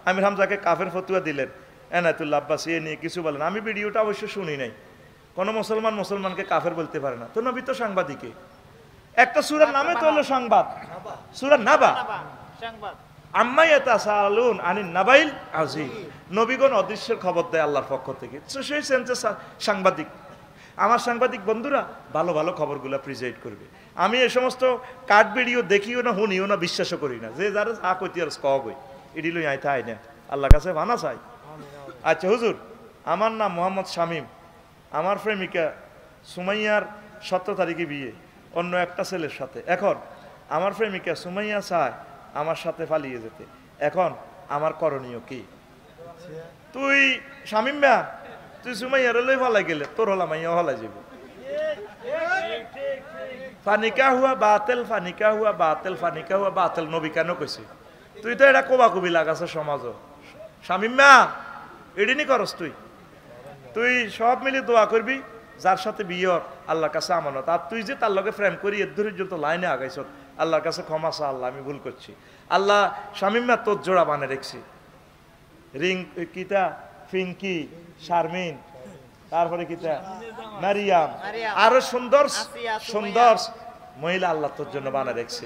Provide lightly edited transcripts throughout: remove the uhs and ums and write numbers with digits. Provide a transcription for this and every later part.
আমির হামজাকে কাফের ফতুয়া দিলেন, এনায়েতুল্লাহ আব্বাসী এ নিয়ে কিছু বলেন। আমি ভিডিওটা অবশ্য শুনি নাই। কোনো মুসলমানকে কাফের বলতে পারে না। তো নবী তো সাংবাদিকে, একটা সূরার নামে তো হলো সংবাদ, সূরা নাবা, আম্মা ইয়াতাসাআলুন আনিন নাবাইল আযীম। নবীগণ অদৃশ্যের খবর দেয় আল্লাহর পক্ষ থেকে। তো সেই সেন্সে সাংবাদিক, আমার সাংবাদিক বন্ধুরা ভালো ভালো খবরগুলো প্রেজেন্ট করবে। আমি এই সমস্ত কাট ভিডিও দেখিও না, শুনিও না, বিশ্বাসও করি না। যে যারা যা কইতে আর কই এডি লই আইতা আই না, আল্লাহর কাছে ভানা চাই। আচ্ছা হুজুর, আমার নাম মোহাম্মদ শামীম, আমার প্রেমিকা সুমাইয়ার 17 তারিখে বিয়ে অন্য একটা ছেলের সাথে। এখন আমার প্রেমিকা সুমাইয়া চায় আমার সাথে পালিয়ে যেতে। এখন আমার করণীয় কি? তুই শামীম মিয়া, তুই সুমাইয়ার লই ফালাই গেলে তোর হলা মাইয়া হলাই যাবে। ফানিকা হুয়া বাতিল, ফানিকা হুয়া বাতিল, ফানিকা হুয়া বাতিল নবী কেন কইছে? তুই তো এটা কোবাকুবি লাগাছে সমাজ। শামীম মিয়া এডিনি করস তুই সব মিলে দোয়া করবি যার সাথে বিয়ে আল্লাহর কাছে আমানত। আর তুই যে তার লগে প্রেম করি এর ধরে যত লাইনে আগাইছ, আল্লাহর কাছে ক্ষমা চা, আল্লাহ আমি ভুল করছি। আল্লাহ শামীম মিয়া তোর জোড়া বানে রেখছি, রিং কিতা ফিঙ্কি শারমিন, তারপরে কিতা মারিয়াম, আরো সুন্দর সুন্দর মহিলা আল্লাহ তোর জন্য বানা রেখছে।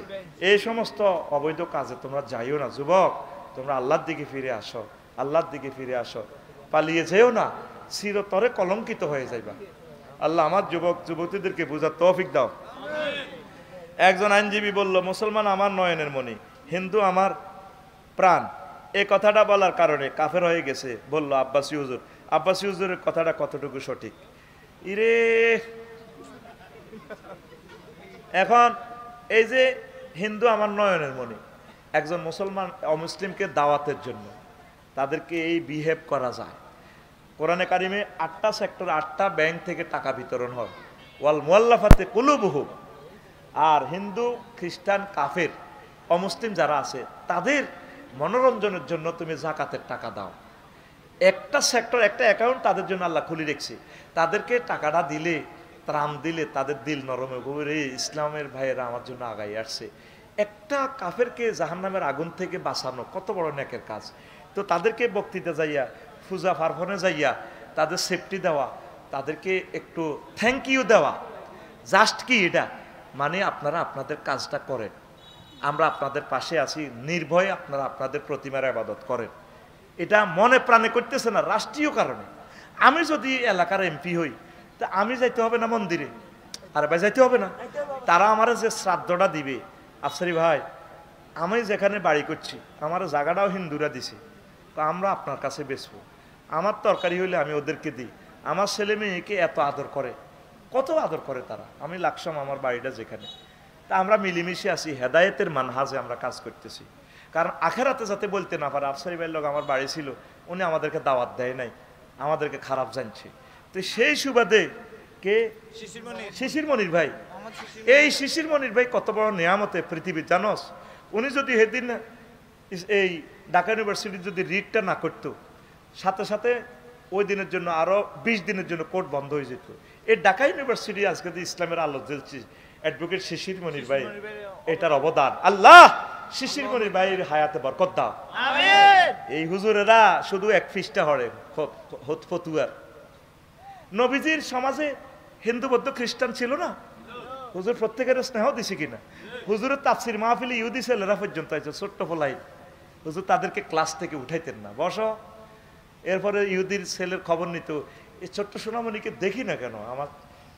এই সমস্ত অবৈধ কাজে তোমরা যাইও না যুবক, তোমরা আল্লাহর দিকে ফিরে আসো, আল্লাহর দিকে ফিরে আসো, পালিয়ে যেও না, চিরতরে কলঙ্কিত হয়ে যাইবা। আল্লাহ আমার যুবক যুবতীদেরকে বুঝার তৌফিক দাও। একজন আইনজীবী বলল, মুসলমান আমার নয়নের মণি, হিন্দু আমার প্রাণ। এই কথাটা বলার কারণে কাফের হয়ে গেছে, বলল আব্বাসী হুজুর। আব্বাসী হুজুরের কথাটা কতটুকু সঠিক? ইরে এখন এই যে হিন্দু আমার নয়নের মণি, একজন মুসলমান অমুসলিমকে দাওয়াতের জন্য তাদেরকে এই বিহেভ করা যায়। কোরআনে কারিমে 8টা সেক্টর 8টা ব্যাংক থেকে টাকা বিতরণ হয়, ওয়াল মুআল্লাফাতে কুলুবুহুম। আর হিন্দু খ্রিস্টান কাফের অমুসলিম যারা আছে তাদের মনোরঞ্জনের জন্য তুমি যাকাতের টাকা দাও। একটা সেক্টর একটা অ্যাকাউন্ট তাদের জন্য আল্লাহ খুলে রেখেছে। তাদেরকে টাকাটা দিলে, ত্রাণ দিলে তাদের দিল নরম হবে, রে ইসলামের ভাইয়েরা আমার জন্য আগাই আসছে। একটা কাফেরকে জাহান্নামের আগুন থেকে বাঁচানো কত বড় নেকের কাজ। তো তাদেরকে বক্তৃতা যাইয়া, পূজা পার্বণে যাইয়া তাদের সেফটি দেওয়া, তাদেরকে একটু থ্যাংক ইউ দেওয়া, জাস্ট কি এটা মানে আপনারা আপনাদের কাজটা করেন, আমরা আপনাদের পাশে আছি, নির্ভয়ে আপনারা আপনাদের প্রতিমার ইবাদত করেন। এটা মনে প্রাণে করতেছে না রাষ্ট্রীয় কারণে। আমি যদি এলাকার এমপি হই তা আমি যাইতে হবে না মন্দিরে? আর ভাই যাইতে হবে না? তারা আমার যে শ্রাদ্ধটা দিবে, আফসারি ভাই আমি যেখানে বাড়ি করছি আমার জায়গাটাও হিন্দুরা দিছে, তো আমরা আপনার কাছে বেচবো। আমার তরকারি হইলে আমি ওদেরকে দিই। আমার ছেলে মেয়েকে এত আদর করে, কত আদর করে তারা। আমি লাকসাম আমার বাড়িটা যেখানে, তা আমরা মিলেমিশে আছি, হেদায়েতের মানহাজে আমরা কাজ করতেছি। কারণ আখেরাতে যাতে বলতে না পারে আফসারি ভাইয়ের লোক আমার বাড়ি ছিল, উনি আমাদেরকে দাওয়াত দেয় নাই, আমাদেরকে খারাপ জানছে। তো সেই সুবাদে কে শিশির মনির ভাই, এই শিশির মনির ভাই কত বড় নিয়ামতে পৃথিবীর জানোস। উনি যদি সেদিন এই ঢাকা ইউনিভার্সিটির যদি রিটটা না করতো, সাথে সাথে ওই দিনের জন্য আরো 20 দিনের জন্য কোর্ট বন্ধ হয়ে যেত। এই ঢাকা ইউনিভার্সিটি আজকে যে ইসলামের আলো জ্বলছে, অ্যাডভোকেট শিশির মনির ভাই, এটার অবদান। আল্লাহ শিশির মনির ভাইয়ের হায়াতে বরকত দাও। এই হুজুরেরা শুধু এক ফিসটা হরে ফতুয়ার। নবীজির সমাজে হিন্দু বৌদ্ধ খ্রিস্টান ছিল না? হুজুর প্রত্যেকের স্নেহ দিছে কিনা? হুজুরের তাফসির মাহফিলে ইহুদি ছেলেরা পর্যন্ত আছে, ছোট্ট ফলাই। হুজুর তাদেরকে ক্লাস থেকে উঠাইতেন না, বসো। এরপরে ইহুদির ছেলের খবর নিত, এই ছোট্ট সোনামণিকে দেখি না কেন, আমার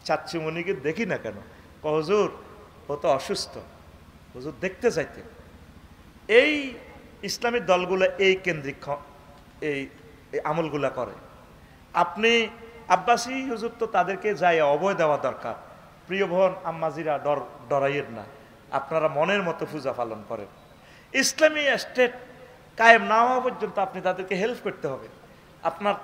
চাচ্চুমণিকে দেখি না কেন? হুজুর ও তো অসুস্থ। হুজুর দেখতে চাইতেন। এই ইসলামী দলগুলো এই কেন্দ্রিক এই আমলগুলা করে। আপনি আব্বাসী হুজুর তো তাদেরকে যাই অভয় দেওয়া দরকার। প্রিয় বোন আম্মাজিরা, ডরাইয়ের না, আপনারা মনের মতো পূজা পালন করেন। ইসলামী স্টেট কায়েম না হওয়া পর্যন্ত আপনি তাদেরকে হেল্প করতে হবে,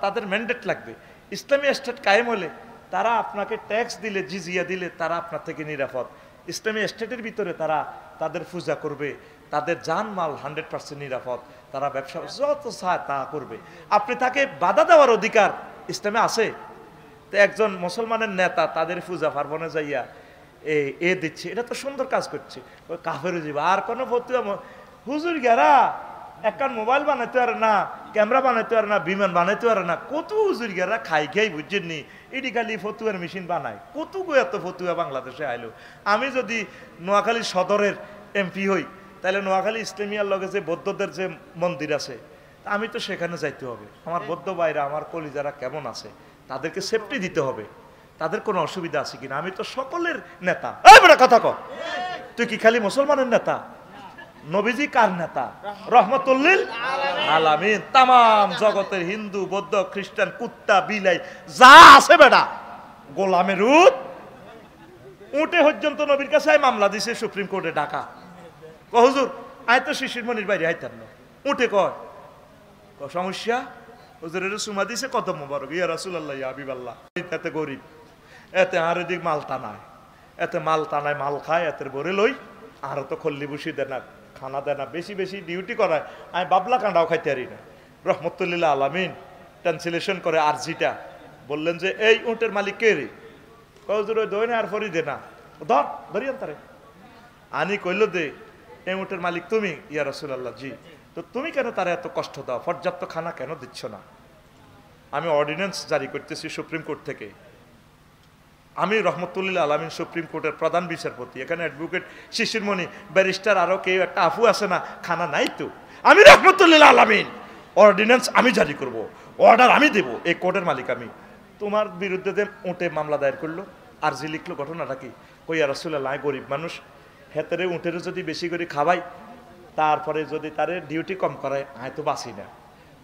তাদের ম্যান্ডেট লাগবে। ইসলামী স্টেট কায়েম হলে তারা আপনাকে ট্যাক্স দিলে, জিজিয়া দিলে তারা আপনার থেকে নিরাপদ। ইসলামী স্টেটের ভিতরে তারা তাদের পূজা করবে, তাদের জানমাল 100% নিরাপদ, তারা ব্যবসা যত চায় তা করবে। আপনি তাকে বাধা দেওয়ার অধিকার ইসলামে আছে? তো একজন মুসলমানের নেতা তাদের পূজা পার্বণে যাইয়া এ দিচ্ছে, এটা তো সুন্দর কাজ করছে, ওই কাফের জীব আর কোনো ফতুয়া হুজুর গেরা একখান মোবাইল বানাইতে পারে না, ক্যামেরা বানাইতে পারে না, বিমান বানাইতে পারে না, কত হুজুরিয়ারা খাই খাই বুঝছেন নি, এটি খালি ফতুয়ার মেশিন বানায়। কত গো এত ফতুয়া বাংলাদেশে আইলো। আমি যদি নোয়াখালী সদরের এমপি হই, তাহলে নোয়াখালী ইসলামিয়ার লগে যে বৌদ্ধদের যে মন্দির আছে, আমি তো সেখানে যাইতে হবে। আমার বৌদ্ধ ভাইরা, আমার কলিজারা কেমন আছে, তাদেরকে সেফটি দিতে হবে। তাদের কোনো অসুবিধা আছে কিনা? আমি তো সকলের নেতা। এই বড় কথা কর, তুই কি খালি মুসলমানের নেতা? নবীজি কার নেতা? রহমতুল্লিল আলামিন। তামাম জগতের হিন্দু, বৌদ্ধ, খ্রিস্টান, কুত্তা, বিলাই যা আছে বেটা, গোলামের উঠে পর্যন্ত নবীর কাছে মামলা দিছে সুপ্রিম কোর্টে ঢাকা। হুজুর আয় তো শিশির মনির বাইরে আইতাম না, উঠে কয় সমস্যা হুজুরের সুমা দিছে কত মোবারক, ইয়া রাসূলুল্লাহ ইয়া হাবিবাল্লাহ। এতে গরিব, এতে আর এদিক মাল টানায়, এতে মাল টানায়, মাল খায়, এতে বরে লই, আরো তো খল্লি বসি দেয় না, খানা দেয় না, বেশি বেশি ডিউটি করায়, আমি বাবলা কাঁডাও খাইতে পারি না। রহমতুল্লিল আলামিন ট্রান্সলেশন করে আরজিটা বললেন যে এই উটের মালিক কে রে? হুজুর ওই দই না আর ফরি দে না, ধরি আনতারে আনি কইল দে এই উটের মালিক তুমি। ইয়া রাসূলুল্লাহ জি। তো তুমি কেন তারা এত কষ্ট দাও, পর্যাপ্ত খানা কেন দিচ্ছ না? আমি অর্ডিন্যান্স জারি করতেছি সুপ্রিম কোর্ট থেকে। আমি রহমতুল্লিল আলামিন সুপ্রিম কোর্টের প্রধান বিচারপতি, এখানে অ্যাডভোকেট শিশিরমণি, ব্যারিস্টার, আরো কেউ একটা আফু আছে না, খানা নাই তো। আমি রহমতুল্লিল আলামিন অর্ডিন্যান্স আমি জারি করব, অর্ডার আমি দেব, এই কোর্টের মালিক আমি। তোমার বিরুদ্ধে যে উঁটে মামলা দায়ের করলো, আরজি লিখলো, ঘটনাটা কি? কইয়া রাসূলুল্লাহ গরিব মানুষ, হেতেরে উঁটের যদি বেশি করে খাওয়াই, তারপরে যদি তারে ডিউটি কম করায়, আয় তো বাঁচি না,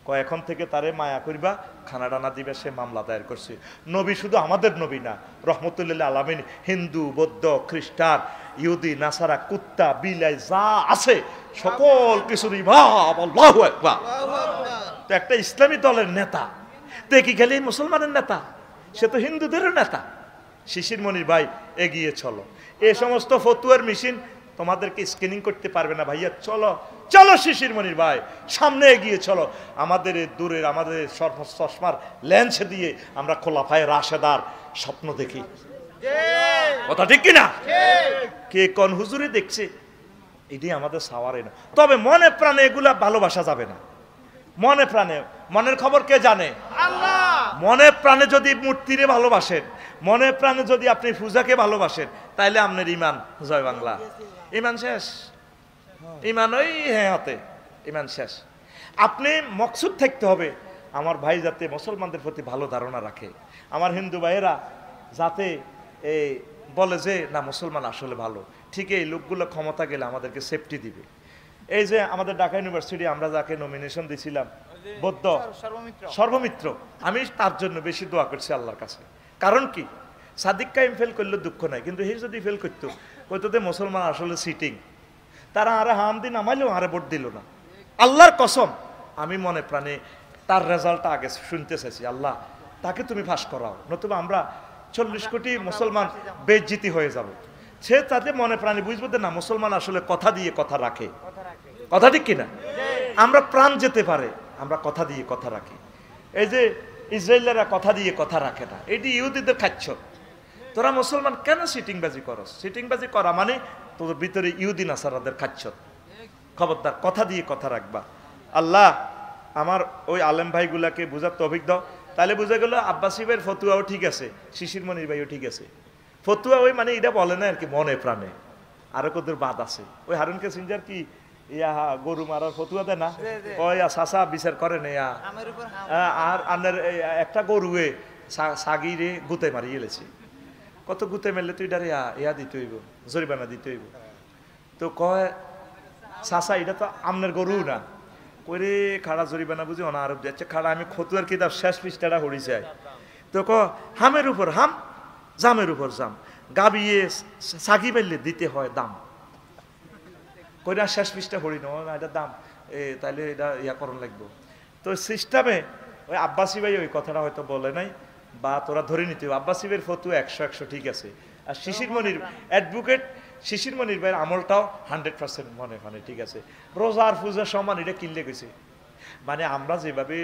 কয় এখন থেকে তারে মায়া করিবা, খানা ডানা দিবে। সে মামলা দায়ের করছে। নবী শুধু আমাদের নবী না, রহমতুল্লিল আলামিন হিন্দু, বৌদ্ধ, খ্রিস্টান, ইহুদি, নাসারা, কুত্তা, বিলাই যা আছে সকল কিছুর ইমাম। আল্লাহু আকবার। তো একটা ইসলামী দলের নেতা তো কি খালি মুসলমানের নেতা? সে তো হিন্দুদেরও নেতা। শিশির মনির ভাই এগিয়ে চলো, এ সমস্ত ফতুয়ার মেশিন তোমাদেরকে স্ক্যানিং করতে পারবে না ভাইয়া। চলো চলো শিশির মনির ভাই, সামনে এগিয়ে চলো। আমাদের দূরের, আমাদের চশমার লেন্স দিয়ে আমরা খোলাফায়ে রাশেদার স্বপ্ন দেখি। কথা ঠিক কিনা? কে কোন হুজুরে দেখছে, এটি আমাদের সাওয়ারে না। তবে মনে প্রাণে এগুলা ভালোবাসা যাবে না। মনে প্রাণে, মনের খবর কে জানে? আল্লাহ। মনে প্রাণে যদি মূর্তিরে ভালোবাসেন, মনে প্রাণে যদি আপনি পূজাকে ভালোবাসেন, তাইলে আপনার ইমান জয় বাংলা, ইমান শেষ। ইমান ওই হ্যাঁ হাতে, ইমান শেষ। আপনি মকসুদ থাকতে হবে আমার ভাই যাতে মুসলমানদের প্রতি ভালো ধারণা রাখে, আমার হিন্দু ভাইয়েরা যাতে এই বলে যে না মুসলমান আসলে ভালো। ঠিক এই লোকগুলো ক্ষমতা গেলে আমাদেরকে সেফটি দিবে। এই যে আমাদের ঢাকা ইউনিভার্সিটি আমরা যাকে নমিনেশন দিয়েছিলাম, বৌদ্ধ সর্বমিত্র, আমি তার জন্য বেশি দোয়া করছি আল্লাহর কাছে। কারণ কি, সাদিক কাইম ফেল করলে দুঃখ নাই, কিন্তু হে যদি ফেল করতো, কইতো যে মুসলমান আসলে সিটিং, তারা আরে হাম দিন নামাইলেও আরে ভোট দিল না। আল্লাহর কসম, আমি মনে প্রাণে তার রেজাল্টটা আগে শুনতে চাইছি, আল্লাহ তাকে তুমি ফাঁস করাও, নতুবা আমরা 40 কোটি মুসলমান বেজ্জিতি হয়ে যাব। সে তাতে মনে প্রাণে বুঝবো না মুসলমান আসলে কথা দিয়ে কথা রাখে। কথা ঠিক কিনা? আমরা প্রাণ যেতে পারে, আমরা কথা দিয়ে কথা রাখি। এই যে ইসরায়েলেরা কথা দিয়ে কথা রাখে না, এটি ইহুদিদের খাচ্ছ। তোরা মুসলমান কেন সিটিংবাজি করস? সিটিংবাজি করা মানে তোদের ভিতরে ইহুদি নাসারাদের খাচ্ছ। খবরদার, কথা দিয়ে কথা রাখবা। আল্লাহ আমার ওই আলেম ভাইগুলাকে বুঝার তৌফিক দাও। তাহলে বুঝা গেল আব্বাসী ভাইয়ের ফতুয়াও ঠিক আছে, শিশির মনির ভাইও ঠিক আছে। ফতুয়া ওই মানে এটা বলে না আর কি, মনে প্রাণে। আরো কদের বাদ আছে, ওই হারুনকে সিনজার কি ইয়া গরু মারার ফতুয়া দেয় না, ওই চাষা বিচার করেন ইয়া, আর আনের একটা গরুয়ে সাগিরে গুতে মারি গেলেছে। কত গুতে মেললে তুই ডারে ইয়া দিতে হইব, জরিমানা দিতে হইব। তো কয় চাষা এটা তো আমনের গরু না, কইরে খাড়া জরিমানা বুঝি অনা আরব যাচ্ছে খাড়া। আমি ফতুয়ার কিতাব শেষ পৃষ্ঠাটা হরি যাই। তো ক হামের উপর হাম, জামের উপর জাম, গাবিয়ে সাগি মেললে দিতে হয় দাম। কইরা শেষ পৃষ্ঠা হরি না, এটা দাম, তাইলে এটা ইয়া করণ লাগবো। তো সিস্টেমে ওই আব্বাসী ভাই ওই কথাটা হয়তো বলে নাই, বা তোরা ধরে নিতে হবে আব্বাসী ভাইয়ের ফতু 100 ঠিক আছে। আর শিশির মনির অ্যাডভোকেট শিশির মনির ভাইয়ের আমলটাও 100% মনে মানে ঠিক আছে। রোজা আর পূজা সমান, এটা কিনলে গেছে। মানে আমরা যেভাবে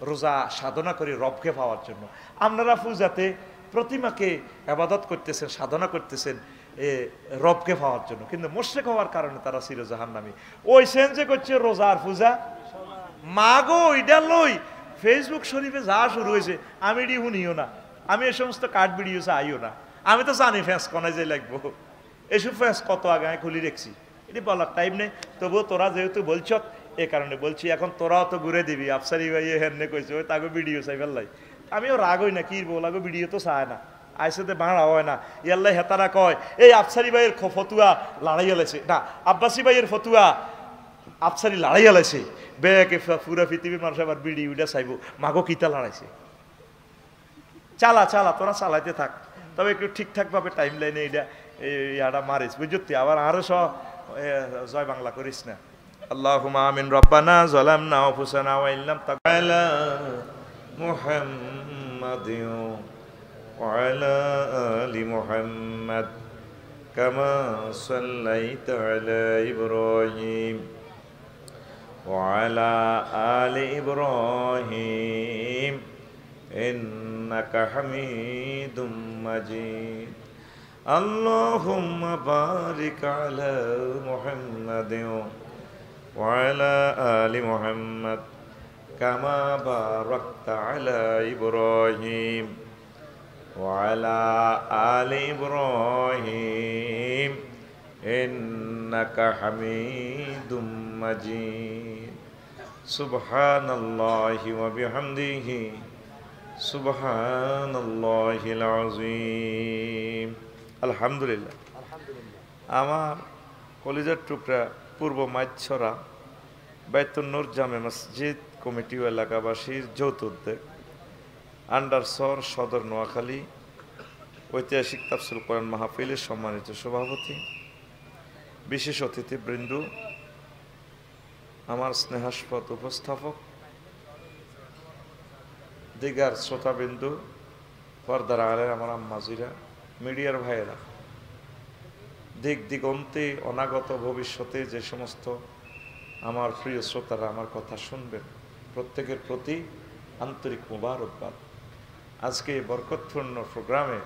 রোজা সাধনা করি রবকে পাওয়ার জন্য, আপনারা পূজাতে প্রতিমাকে আবাদত করতেছেন, সাধনা করতেছেন, রবকে পাওয়ার জন্য, কিন্তু মুশরিক হওয়ার কারণে তারা চির জাহান্নামী। ওই সেন্সে করছে রোজার পূজা মাগো ওইটা লই ফেসবুক শরীফে যা শুরু হয়েছে আমি এটি শুনিও না, আমি এই সমস্ত কার্ড ভিডিও আইও না, আমি তো জানি ফ্যাঁস কনে যে লাগবো, এসব ফ্যাঁস কত আগে আমি খুলি রেখছি, এটি বলার টাইম নেই। তবুও তোরা যেহেতু বলছ এ কারণে বলছি, এখন তোরাও তো ঘুরে দিবি আফসারি ভাই হেরনে কইছে ওই তাকে ভিডিও চাই ফেললাই, আমিও রাগ হই না, কি বলাগো ভিডিও তো চায় না, আইসেতে বাড়া হয় না, ইয়াল্লাই হেতারা কয় এই আফসারি ভাইয়ের ফতুয়া লড়াই আলেছে না, আব্বাসী ভাইয়ের ফতুয়া আফসারি লড়াই আলাইছে, বেকে পুরা পৃথিবীর মানুষ আবার বিড়ি উইটা চাইব মাগো কিতা লড়াইছে। চালা চালা তোরা চালাইতে থাক, তবে একটু ঠিকঠাক ভাবে টাইম লাইনে এটা ইয়াটা মারিস বুঝতি, আবার আরো সব জয় বাংলা করিস না। আল্লাহুম্মা আমিন। রব্বানা যালামনা আনফুসানা ওয়া ইল্লাম তাগফির মুহাম্মাদিন ওয়া আলা আলি মুহাম্মাদ কামা সাল্লাইতা আলা ইব্রাহিম وعلى آل إبراهيم إنك حميد مجيد اللهم بارك على محمد وعلى آل محمد كما باركت على إبراهيم وعلى آل إبراهيم إنك حميد مجيد سبحان الله وبحمده سبحان الله العظيم আলহামদুলিল্লাহ। আমার কলিজার টুকরা পূর্ব মাইছড়া বাইতুন নূর জামে মসজিদ কমিটি ও এলাকাবাসীর যৌথ উদ্যোগ আন্ডারসর সদর নোয়াখালী ঐতিহাসিক তাফসীরুল কোরআন মাহফিলের সম্মানিত সভাপতি, বিশেষ অতিথিবৃন্দ, আমার স্নেহাস্পদ উপস্থাপক, দিগার শ্রোতাবিন্দু, পর্দার আড়ালে আমার আম্মাজিরা, মিডিয়ার ভাইয়েরা, দিক দিগন্তে অনাগত ভবিষ্যতে যে সমস্ত আমার প্রিয় শ্রোতারা আমার কথা শুনবেন, প্রত্যেকের প্রতি আন্তরিক মুবারকবাদ। আজকে এই বরকতপূর্ণ প্রোগ্রামে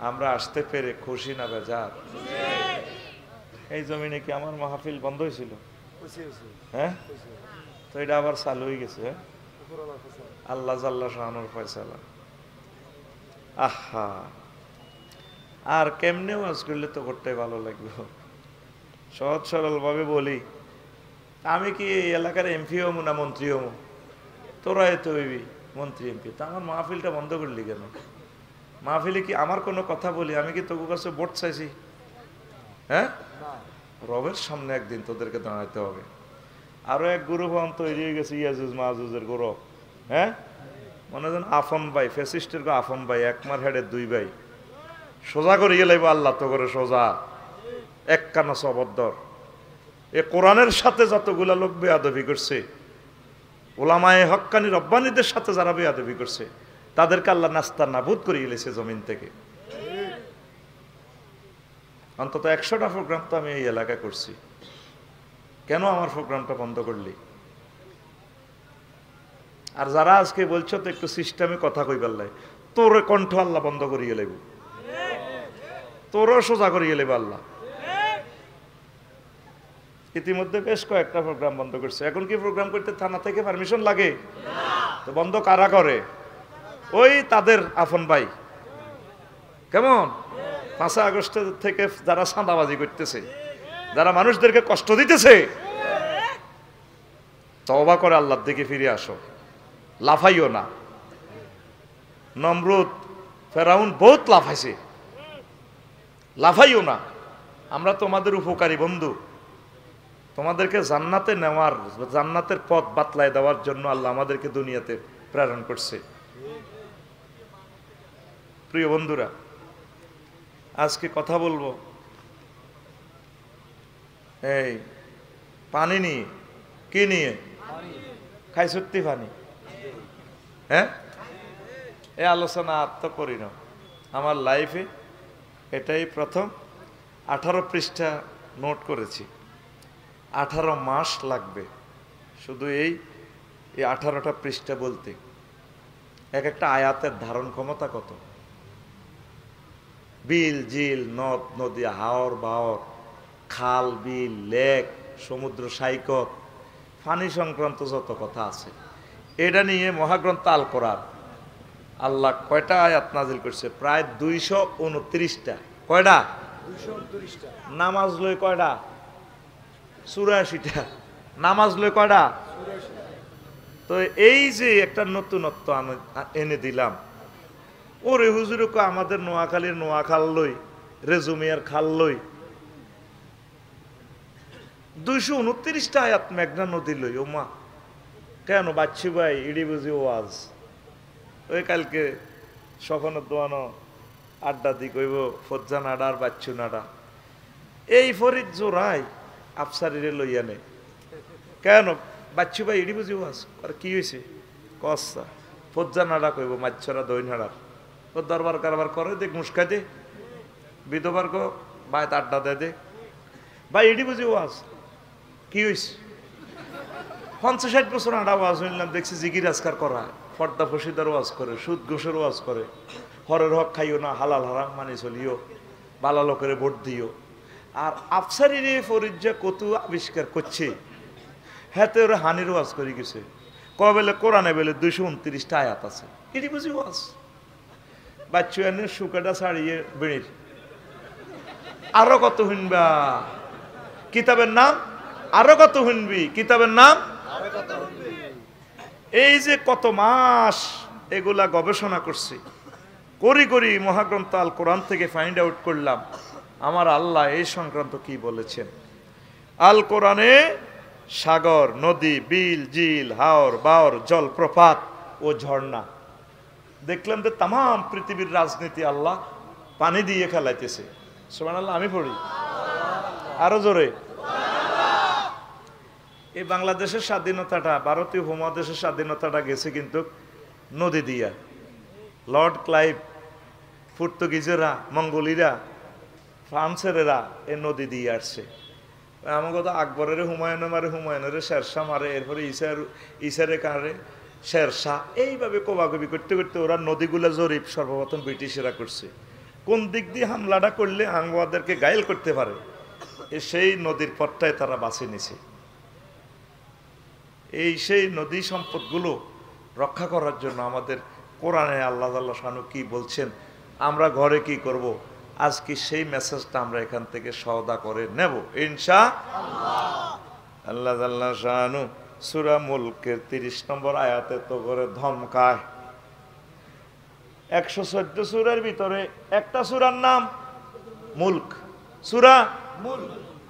আমরা আসতে পেরে খুশি না বেজার? এই জমিনে কি আমার মাহফিল বন্ধ হয়েছিল? হ্যাঁ, তো এটা আবার চালু হয়ে গেছে। আল্লাহ জাল্লা শাহানুর ফয়সালা। আহা, আর কেমনে ওয়াজ করলে তো করতে ভালো লাগবে। সহজ সরল ভাবে বলি, আমি কি এই এলাকার এমপি হমু না মন্ত্রী হমু? তোরা তো হইবি মন্ত্রী এমপি, তা আমার মাহফিলটা বন্ধ করলি কেন? মাহফিলে কি আমার কোনো কথা বলি? আমি কি তোর কাছে ভোট চাইছি? হ্যাঁ, রবের সামনে একদিন তোদেরকে দাঁড়াইতে হবে। আরো এক গ্রুপ তৈরি হয়ে গেছে, ইয়াজুজ মাহুজের গ্রুপ। হ্যাঁ, মনে হয় আফন ভাই, ফ্যাসিস্টের আফন ভাই, একমার হেডের দুই ভাই, সোজা করে গেলাইব আল্লাহ তো করে সোজা, এক কানা সবদ্দর। এ কোরআনের সাথে যতগুলা লোক বেয়াদবি করছে, ওলামায়ে হক্কানি রব্বানীদের সাথে যারা বেয়াদবি করছে, তাদেরকে আল্লাহ নাস্তা নাবুদ করে গেলেছে জমিন থেকে। অন্তত 100টা প্রোগ্রাম তো আমি এই এলাকায় করছি, কেন আমার প্রোগ্রামটা বন্ধ করলি? আর যারা আজকে বলছো তো একটু সিস্টেমে কথা কইবার লাই, তোর কণ্ঠ আল্লাহ বন্ধ করিয়ে লেব, তোরও সোজা করিয়ে লেব আল্লাহ। ইতিমধ্যে বেশ কয়েকটা প্রোগ্রাম বন্ধ করছে। এখন কি প্রোগ্রাম করতে থানা থেকে পারমিশন লাগে? তো বন্ধ কারা করে? ওই তাদের আফন ভাই। কেমন 5 আগস্ট থেকে যারা চাঁদাবাজি করতেছে, যারা মানুষদেরকে কষ্ট দিতেছে, তওবা করে আল্লাহর দিকে ফিরে আসো, লাফাইও না। নমরুদ ফেরাউন বহুত লাফাইছে, লাফাইও না। আমরা তোমাদের উপকারী বন্ধু, তোমাদেরকে জান্নাতে নেওয়ার, জান্নাতের পথ বাতলায় দেওয়ার জন্য আল্লাহ আমাদেরকে দুনিয়াতে প্রেরণ করছে। প্রিয় বন্ধুরা, আজকে কথা বলবো এই পানি নিয়ে। কি নিয়ে? খাই সত্যি পানি। হ্যাঁ, এই আলোচনা আর তো করি না আমার লাইফে, এটাই প্রথম। 18 পৃষ্ঠা নোট করেছি। 18 মাস লাগবে শুধু এই 18টা পৃষ্ঠা বলতে। এক একটা আয়াতের ধারণ ক্ষমতা কত? বিল জিল নদ নদী হাওর বাওর খাল বিল লেক সমুদ্র সৈকত পানি সংক্রান্ত যত কথা আছে এটা নিয়ে মহাগ্রন্থ আল কোরআন আল্লাহ কয়টা আয়াত নাজিল করছে? প্রায় 229টা। কয়টা? 229টা। নামাজ লই কয়টা? 84টা। নামাজ লই কয়টা? 84টা। তো এই যে একটা নতুনত্ব এনে দিলাম, ওরে হুজুরকে আমাদের নোয়াখালীর নোয়া খাল লই, রেজুমিয়ার খাল লই 229টা আয়াত মেঘনা নদী লই। ও মা, কেন বাচ্চু ভাই ইডি বুঝি ওয়াজ? ওই কালকে সখনের দোয়ানো আড্ডা দি কইব ফজ্জা নাডা আর বাচ্চু নাডা, এই ফরিদ জোড়াই আফসারিরে লইয়া নে। কেন বাচ্চু ভাই ইডি বুঝি ওয়াজ? আর কি হয়েছে? কসা ফজ্জা নাডা কইব মাচ্ছরা দই নাড়ার ও দরবার কারবার করে দেখ মুস্কা দে বিধবার গো বাইত আড্ডা দে দে ভাই ইডি বুঝি ওয়াজ? কি হয়েছে? 50-60 বছর আডা ওয়াজ হইলাম, দেখছি জিকির আজকার করা, পর্দা ফসিদার ওয়াজ করে, সুদ ঘুষের ওয়াজ করে, হরের হক খাইও না, হালাল হারাম মানি চলিও, বালা লোকের ভোট দিও। আর আফসারির ফরিজ্জা কত আবিষ্কার করছে, হ্যাঁ ওরা হানির ওয়াজ করে গেছে। কবেলে কোরআনে বেলে 229টা আয়াত আছে, এটি বুঝি ওয়াজ? বাচ্চু এনে শুকাটা ছাড়িয়ে বেড়ির আরো কত শুনবা কিতাবের নাম, আরো কত শুনবি কিতাবের নাম। এই যে কত মাস এগুলা গবেষণা করছি, করি মহাগ্রন্থ আল কোরআন থেকে ফাইন্ড আউট করলাম আমার আল্লাহ এই সংক্রান্ত কি বলেছেন। আল কোরআনে সাগর, নদী, বিল, জিল, হাওর বাওর, জলপ্রপাত ও ঝর্ণা দেখলাম যে তাম পৃথিবীর রাজনীতি আল্লাহ পানি দিয়ে খেলাইতেছে। সুবহানাল্লাহ, আমি পড়ি আরো জোরে। এই বাংলাদেশের স্বাধীনতাটা, ভারতীয় উপমহাদেশের স্বাধীনতাটা গেছে কিন্তু নদী দিয়া। লর্ড ক্লাইভ, পর্তুগিজেরা, মঙ্গোলিরা, ফ্রান্সেরা এই নদী দিয়ে আসছে। আমাকে তো আকবরের হুমায়ুন মারে, হুমায়ুনের শেরশাহ মারে, এরপরে ইসারে কারে শেরশাহ, এইভাবে কোবাকবি করতে করতে ওরা নদীগুলা জরিপ সর্বপ্রথম ব্রিটিশেরা করছে। কোন দিক দিয়ে হামলাটা করলে আঙ্গোয়াদেরকে গায়েল করতে পারে, সেই নদীর পথটায় তারা বাছে নিছে। এই সেই নদী সম্পদগুলো রক্ষা করার জন্য আমাদের কোরআনে আল্লাহ শানু কি বলছেন, আমরা ঘরে কি করব, আজকে সেই মেসেজটা আমরা এখান থেকে সওদা করে নেব ইনশাআল্লাহ। আল্লাহ শানু সূরা মুলকের 30 নম্বর আয়াতে তো করে ধমকায়। 114 সূরার ভিতরে একটা সূরার নাম মুলক। সূরা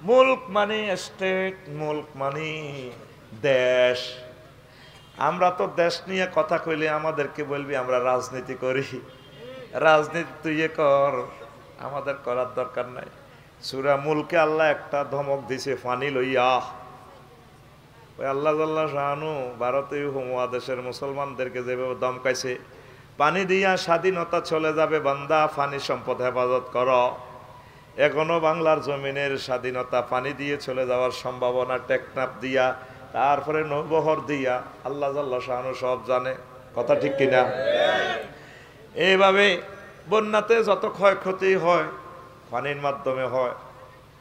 মুলক মানে স্টেট, মুলক মানে দেশ। আমরা তো দেশ নিয়ে কথা কইলে আমাদেরকে বলবি আমরা রাজনীতি করি। রাজনীতি তুই কর, আমাদের করার দরকার নাই। সূরা মুলকে আল্লাহ একটা ধমক দিছে ফানি লইয়া। ওই আল্লাহ শানু ভারতীয় উপমহাদেশের মুসলমানদেরকে যেভাবে ধমকাইছে, পানি দিয়া স্বাধীনতা চলে যাবে বান্দা, পানি সম্পদ হেফাজত কর। এখনো বাংলার জমিনের স্বাধীনতা পানি দিয়ে চলে যাওয়ার সম্ভাবনা, টেকনাফ দিয়া, তারপরে নৌবহর দিয়া, আল্লাহ শানু সব জানে। কথা ঠিক কিনা? এইভাবে বন্যাতে যত ক্ষয়ক্ষতি হয় পানির মাধ্যমে হয়।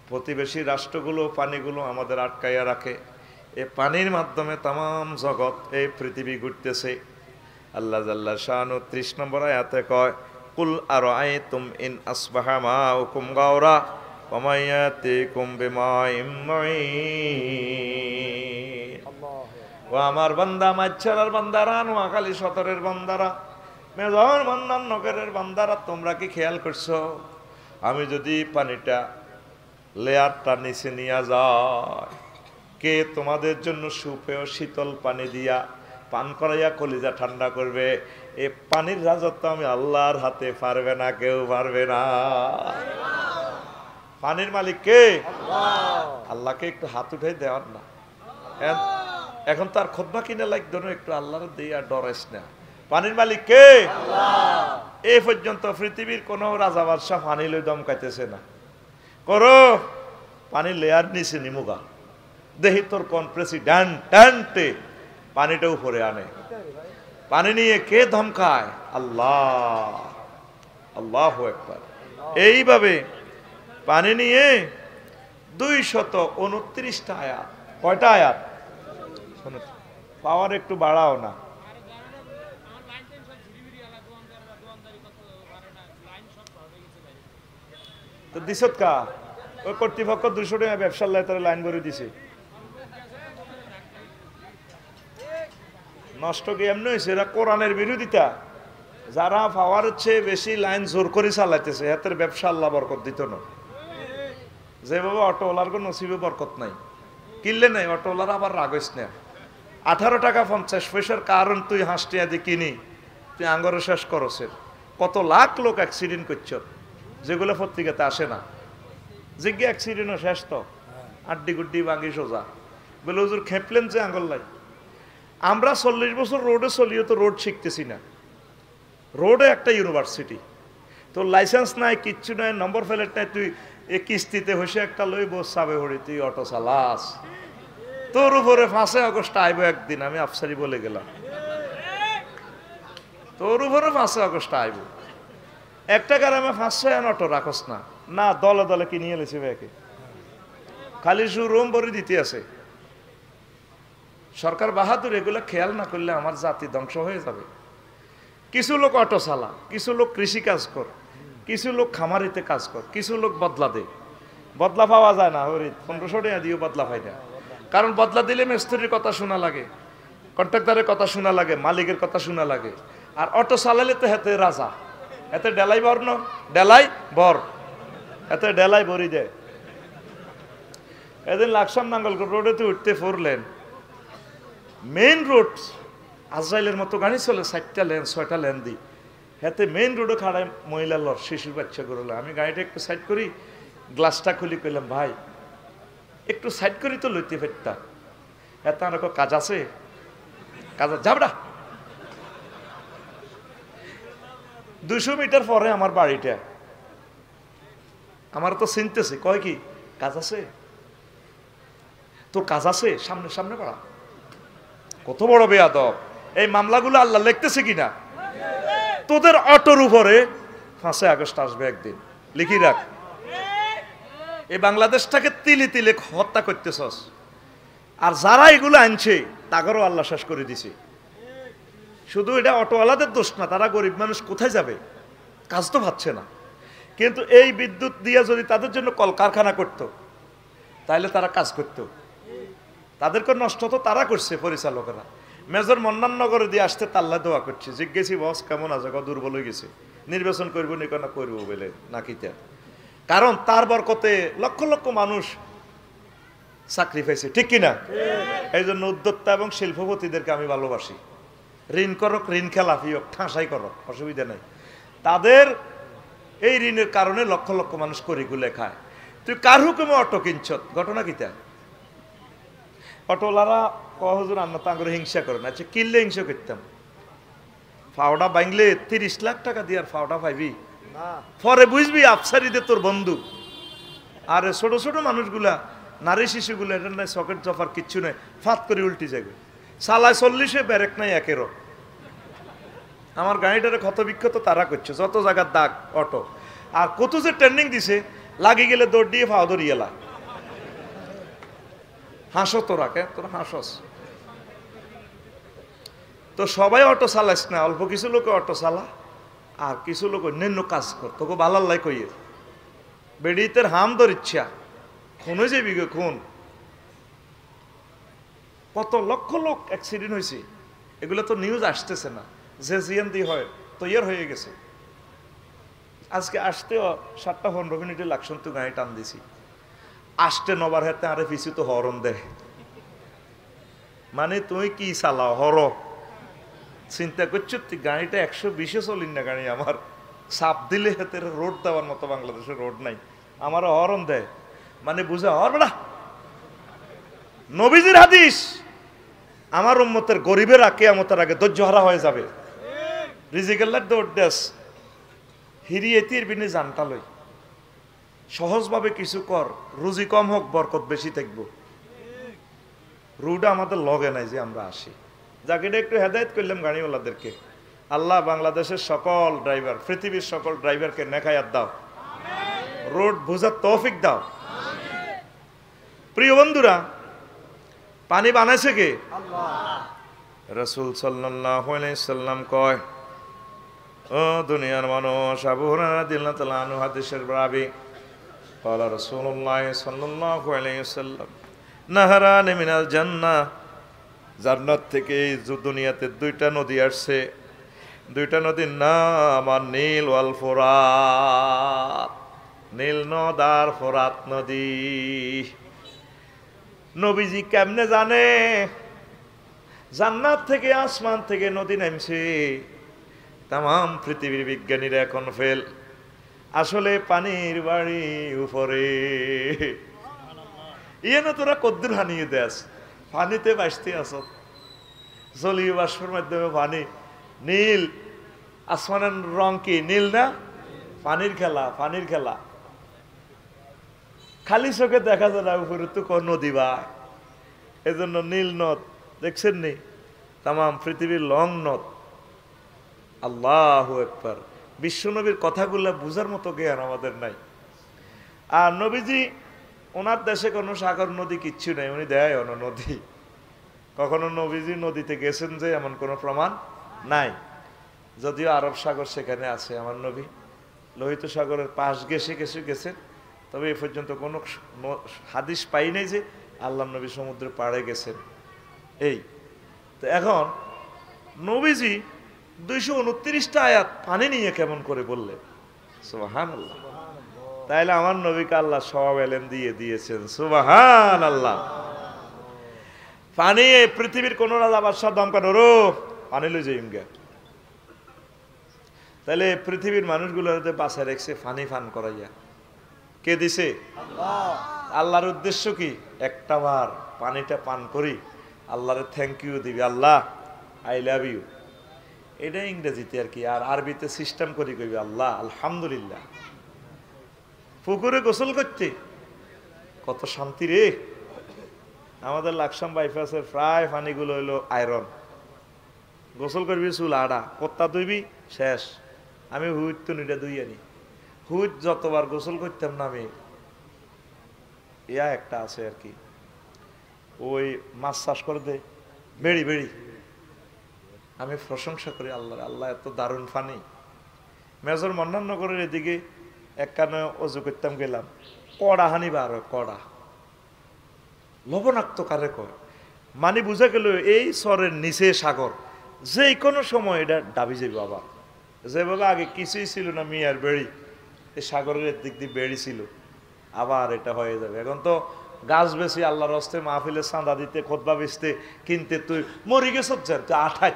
প্রতিবেশী রাষ্ট্রগুলো পানিগুলো আমাদের আটকাইয়া রাখে। এই পানির মাধ্যমে তাম জগৎ এই পৃথিবী ঘুরতেছে। আল্লাহ শানু 30 নম্বর আয়াতে কয়, কুল আরাআইতুম ইন আসবাহা মাউকুম গাওরা ওয়া মায়াতিকুম বিমাইম মুঈন। ও আমার বান্দা, মাছরার বান্দারা, নোয়াখালী সদরের বান্দারা, মেজর বান্দার নগরের বান্দারা, তোমরা কি খেয়াল করছো আমি যদি পানিটা লেয়ারটা নিচে নিয়ে যায়, কে তোমাদের জন্য সুপেয় শীতল পানি দিয়া পান করাইয়া কলিজা ঠান্ডা করবে? এই পানির রাজত্ব আমি আল্লাহর হাতে, পারবে না, কেউ পারবে না। পানির মালিক কে? আল্লাহকে একটু হাত উঠে দেওয়ার না। এখন তার খুতবা কিনে লাগতো না, একটু আল্লাহর দিয়ে আর ডরাইস না। পানির মালিক কে? এই পর্যন্ত পৃথিবীর কোন রাজা বাদশাহ পানি লই দমকাইতেছে না। করো পানি লেয়ার নিচে নিমুগা, দেখি তোর কোন প্রেসিডেন্টে পানিটা উপরে আনে। পানি নিয়ে কে ধমকায়? আল্লাহ। আল্লাহু আকবার। এইভাবে পানি নিয়ে 229টা আয়াত। কয়টা আয়াত? পাওয়ার একটু বাড়াও না। তো দিছত কা ওই কর্তৃপক্ষ 200 টাকা ব্যবসার লাই তারা লাইন ভরে দিছে। নষ্ট কি এমনি হয়েছে? এরা কোরআনের বিরোধিতা। যারা পাওয়ার চেয়ে বেশি লাইন জোর করে চালাইতেছে এদের ব্যবসা আল্লাহ বরকত দিত না। যেভাবে অটোওয়ালার কোনো নসিবে বরকত নাই, কিনলে নাই অটোওয়ালার আবার রাগস না। 18 টাকা 50 পয়সার কারণ তুই হাঁসটিয়া দিয়ে কিনি তুই আঙ্গরে শেষ করছেন। কত লাখ লোক অ্যাক্সিডেন্ট করছ যেগুলো পত্রিকাতে আসে না। জিজ্ঞে অ্যাক্সিডেন্টও শেষ তো আড্ডি গুড্ডি ভাঙি সোজা বলে হুজুর খেপলেন যে আঙ্গল লাই। আমরা 40 বছর রোডে চলিও তো রোড শিখতেছি না। রোডে একটা ইউনিভার্সিটি, তোর লাইসেন্স নাই, কিচ্ছু নাই, নম্বর প্লেট নাই, তুই এ কিস্তিতে হইসে একটা লই বসাবে হরি তুই অটো চালাস। তোর উপরে 5 আগস্ট আইব একদিন, আমি আফসারি বলে গেলাম, তোর উপরে 5 আগস্ট আইব। একটা গ্রামে 500 অটো রাখস না, না দলে দলে কিনিয়ে লেছে ব্যাকে, খালি রুম ভরে দিতে আছে। সরকার বাহাদুর, এগুলো খেয়াল না করলে আমার জাতি ধ্বংস হয়ে যাবে। কিছু লোক অটো চালা, কিছু লোক কৃষি কাজ কর, কিছু লোক খামারিতে কাজ কর, কিছু লোক বদলা দে। বদলা পাওয়া যায় না, হরি 1500 টাকা দিয়েও বদলা পাই না। কারণ বদলা দিলে মিস্ত্রির কথা শোনা লাগে, কন্ট্রাক্টরের কথা শোনা লাগে, মালিকের কথা শোনা লাগে। আর অটো চালালে তো হেতে রাজা, এতে ডেলাই বর ন, ডেলাই বর, এতে ডেলাই বরি দেয়। এদিন লাকসাম নাঙ্গলকোট রোডেতে উঠতে 4 লেন, মেইন রোড আজরাইলের মতো গাড়ি চলে, 4টা লেন 6টা লেন দি। হাতে মেইন রোডে খাড়ায় মহিলা লর, শিশুর বাচ্চা করলো। আমি গাড়িটা একটু সাইড করি, গ্লাসটা খুলি, কইলাম ভাই একটু সাইড করি তো লইতে ফেরতা। এত আর কাজ আছে, কাজ যাবড়া। 200 মিটার পরে আমার বাড়িটা, আমার তো চিনতেছে, কয় কি কাজ আছে, তোর কাজ আছে, সামনে সামনে পাড়া। কত বড় বেয়াদব! এই মামলাগুলো আল্লাহ লিখতেছে কিনা? তোদের অটোর উপরে 5 আগস্ট আসবে একদিন, লিখি রাখ। এই বাংলাদেশটাকে তিলে তিলে হত্যা করতেছস। আর যারা এগুলো আনছে তাদেরও আল্লাহ শেষ করে দিছে। শুধু এটা অটোওয়ালাদের দোষ না, তারা গরিব মানুষ কোথায় যাবে, কাজ তো পাচ্ছে না। কিন্তু এই বিদ্যুৎ দিয়ে যদি তাদের জন্য কলকারখানা করতো তাহলে তারা কাজ করতো। তাদেরকে নষ্ট তো তারা করছে পরিচালকরা। মেজর মন্নাননগরে দিয়ে আসতে তাল্লা দোয়া করছে, জিজ্ঞেসি বস কেমন আছে, দুর্বল হয়ে গেছে, নির্বাচন করবো নি কেন, করবো বলে নাকিটা। কারণ তার বরকতে লক্ষ লক্ষ মানুষ চাকরি পাইছে, ঠিক কিনা? এই জন্য উদ্যোক্তা এবং শিল্পপতিদেরকে আমি ভালোবাসি। ঋণ করক, ঋণ খেলাফি হোক, ঠাঁসাই করক, অসুবিধা নেই। তাদের এই ঋণের কারণে লক্ষ লক্ষ মানুষ করিগুলে খায়। তুই কার হুকুমে অটো কিনছ, ঘটনা কিতা? অটোলারা হুজুর আন্না তাঙ্গরে হিংসা করে না। আচ্ছা কিনলে হিংসা করতাম, ফাওড়া বাংলে 30 লাখ টাকা দিয়ে আর ফাওড়া পাইবি পরে বুঝবি আফসারিদের তোর বন্ধু। আর ছোট ছোট মানুষগুলা, নারী শিশুগুলো, এটা নাই সকেট জফার কিচ্ছু নাই, ফাত করে উল্টি যাবে। সালায় 40-এ ব্যারেক নাই 1-এরও। আমার গাড়িটারে ক্ষত বিক্ষত তারা করছে, যত জায়গার দাগ অটো। আর কত যে ট্রেন্ডিং দিছে, লাগি গেলে দৌড় দিয়ে ফাও ধরিয়েলা। হাসো তোরা, কে তোরা হাসস? তো সবাই অটো চালাইস না, অল্প কিছু লোক অটো চালা, আর কিছু লোক অন্যান্য কাজ কর। তোকে বালাল্লাই কইয়ে বেড়িতের হাম ধর ইচ্ছা খুন হয়ে যাবি, খুন। কত লক্ষ লোক অ্যাক্সিডেন্ট হয়েছে, এগুলো তো নিউজ আসতেছে না। যে জিএনডি হয় তৈয়ার হয়ে গেছে। আজকে আসতেও 7টা 15 মিনিটে লাগছন, তো গাড়ি টান দিছি। আসতে নবার হাতে আরে পিছু তো হরন দেয়, মানে তুই কি চালাও হর। চিন্তা করছো তুই গাড়িটা 120-এ চলিন না, গাড়ি আমার চাপ দিলে হাতে রোড দেওয়ার মতো বাংলাদেশের রোড নাই, আমার হরন দেয়, মানে বুঝা হর বেড়া। নবীজির হাদিস, আমার উম্মতের গরিবের কিয়ামতের আগে ধৈর্যহারা হয়ে যাবে। রিজিকেল্লার দৌড় দেশ হিরি এতির বিনে জানটা লই, সহজভাবে কিছু কর, রুজি কম হোক বরকত বেশি থাকবো। রুটা আমাদের লগে নাই যে আমরা আসি। যাকে একটু হেদায়েত করলাম গাড়িওয়ালাদেরকে, আল্লাহ বাংলাদেশের সকল ড্রাইভার, পৃথিবীর সকল ড্রাইভারকে নেখায়াত দাও, রোড বোঝার তৌফিক দাও। প্রিয় বন্ধুরা, পানি বানাইছে কে? রাসূল সাল্লাল্লাহু আলাইহি সাল্লাম কয়, ও দুনিয়ার মানুষ, আবু হুরায়রা রাদিয়াল্লাহু তাআলা আনহু হাদিসের রাবী, قال رسول الله صلى الله عليه وسلم নাহারান মিনাল জান্নাহ, জান্নাত থেকে দুনিয়াতে দুইটা নদী আসছে, দুইটা নদীর নাম আর নীল ওয়াল ফোরাত। নীল নদ আর ফোরাত নদী। নবীজি কেমনে জানে জান্নাত থেকে আসমান থেকে নদী নামছে? তাম পৃথিবীর বিজ্ঞানীরা এখন ফেল। আসলে পানির বাড়ি উপরে। ইয়ে না তোরা কদ্দুর হানিয়ে দেস, পানিতে বাঁচতে আস। জলীয় বাষ্পের মাধ্যমে পানি নীল। আসমানের রং কি নীল না? পানির খেলা, পানির খেলা। খালি চোখে দেখা যায় না, উপরে তো কোন নদী বা। এজন্য নীল নদ দেখছেন নি? তাম পৃথিবীর লং নদ। আল্লাহু আকবার। বিশ্বনবীর কথাগুলো বুঝার মতো জ্ঞান আমাদের নাই। আর নবীজি ওনার দেশে কোনো সাগর নদী কিচ্ছু নেই, উনি দেয় অন্য নদী। কখনো নবীজি নদীতে গেছেন যে এমন কোনো প্রমাণ নাই। যদিও আরব সাগর সেখানে আছে, আমার নবী লোহিত সাগরের পাশ ঘেঁষে গেছেন, তবে এ পর্যন্ত কোনো হাদিস পাই নাই যে আল্লাহ নবী সমুদ্রের পাড়ে গেছেন। এই তো এখন নবীজি 229টা আয়াত পানি নিয়ে কেমন করে বললেন? সুবহানাল্লাহ। তাইলে আমার নবীকে আল্লাহ সব এলেম দিয়ে দিয়েছেন। সুবহানাল্লাহ। পানি পৃথিবীর কোন রাজা বাদশাহ দাম কাটো রো পানি লই যাইম গে। তাহলে পৃথিবীর মানুষগুলোতে বাঁচায় রেখেছে পানি পান করাইয়া। কে দিছে? আল্লাহ। আল্লাহর উদ্দেশ্য কি? একটা বার পানিটা পান করি আল্লাহরে থ্যাংক ইউ দিবি, আল্লাহ আই লাভ ইউ। এটা ইংরেজিতে আর কি। আর আরবিতে সিস্টেম করি কইবি আল্লাহ আলহামদুলিল্লাহ। পুকুরে গোসল করতে কত শান্তি রে। আমাদের লাকসাম বাইপাসের প্রায় পানিগুলো হইলো আয়রন। গোসল করবি চুল আড়া, কত্তা ধুইবি শেষ। আমি হুইট তো নিটা ধুই আনি। হুইট যতবার গোসল করতাম না আমি, ইয়া একটা আছে আর কি, ওই মাছ চাষ করে দে বেড়ি বেড়ি। আমি প্রশংসা করি আল্লাহর, আল্লাহ এত দারুণ পানি। মেজর মন্নানগরের এদিকে এক কানে অজু করতাম গেলাম, কড়া হানি বার কড়া লবণাক্ত কারে কয় মানে বুঝা গেল এই চরের নিচে সাগর, যে কোনো সময় এটা ডাবি যাবে। বাবা যেভাবে আগে কিছুই ছিল না, মিয়ার বেড়ি, এই সাগরের দিক দিয়ে বেড়ি ছিল, আবার এটা হয়ে যাবে। এখন তো গাছ বেশি আল্লাহর হস্তে মাহফিলে চাঁদা দিতে, খোদবা বেচতে, কিনতে তুই মরি গেছ যেন তুই আঠাই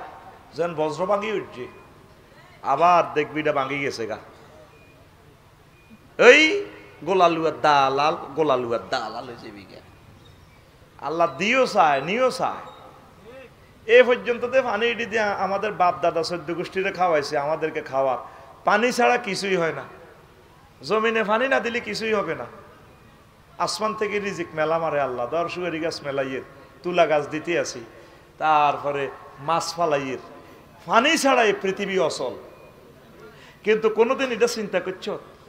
যেন বজ্র ভাঙি উঠছে, আবার দেখবি এটা ভাঙি গেছে গা। এই গোলালুয়ার দালাল, গোলালুয়ার দালাল হয়ে যাবি গা। আল্লাহ দিও চায় নিও চায়। এ পর্যন্ত পানি দিয়ে আমাদের বাপ দাদা 14 গোষ্ঠীরে খাওয়াইছে, আমাদেরকে খাওয়ার। পানি ছাড়া কিছুই হয় না। জমিনে পানি না দিলে কিছুই হবে না। আসমান থেকে রিজিক মেলা মারে আল্লাহ। দর্শুয়ারি গাছ মেলাইয়ের, তুলা গাছ দিতে আছি, তারপরে মাছ ফালাইয়ের। পানি ছাড়া এই পৃথিবী অচল। কিন্তু কোনোদিন এটা চিন্তা করছ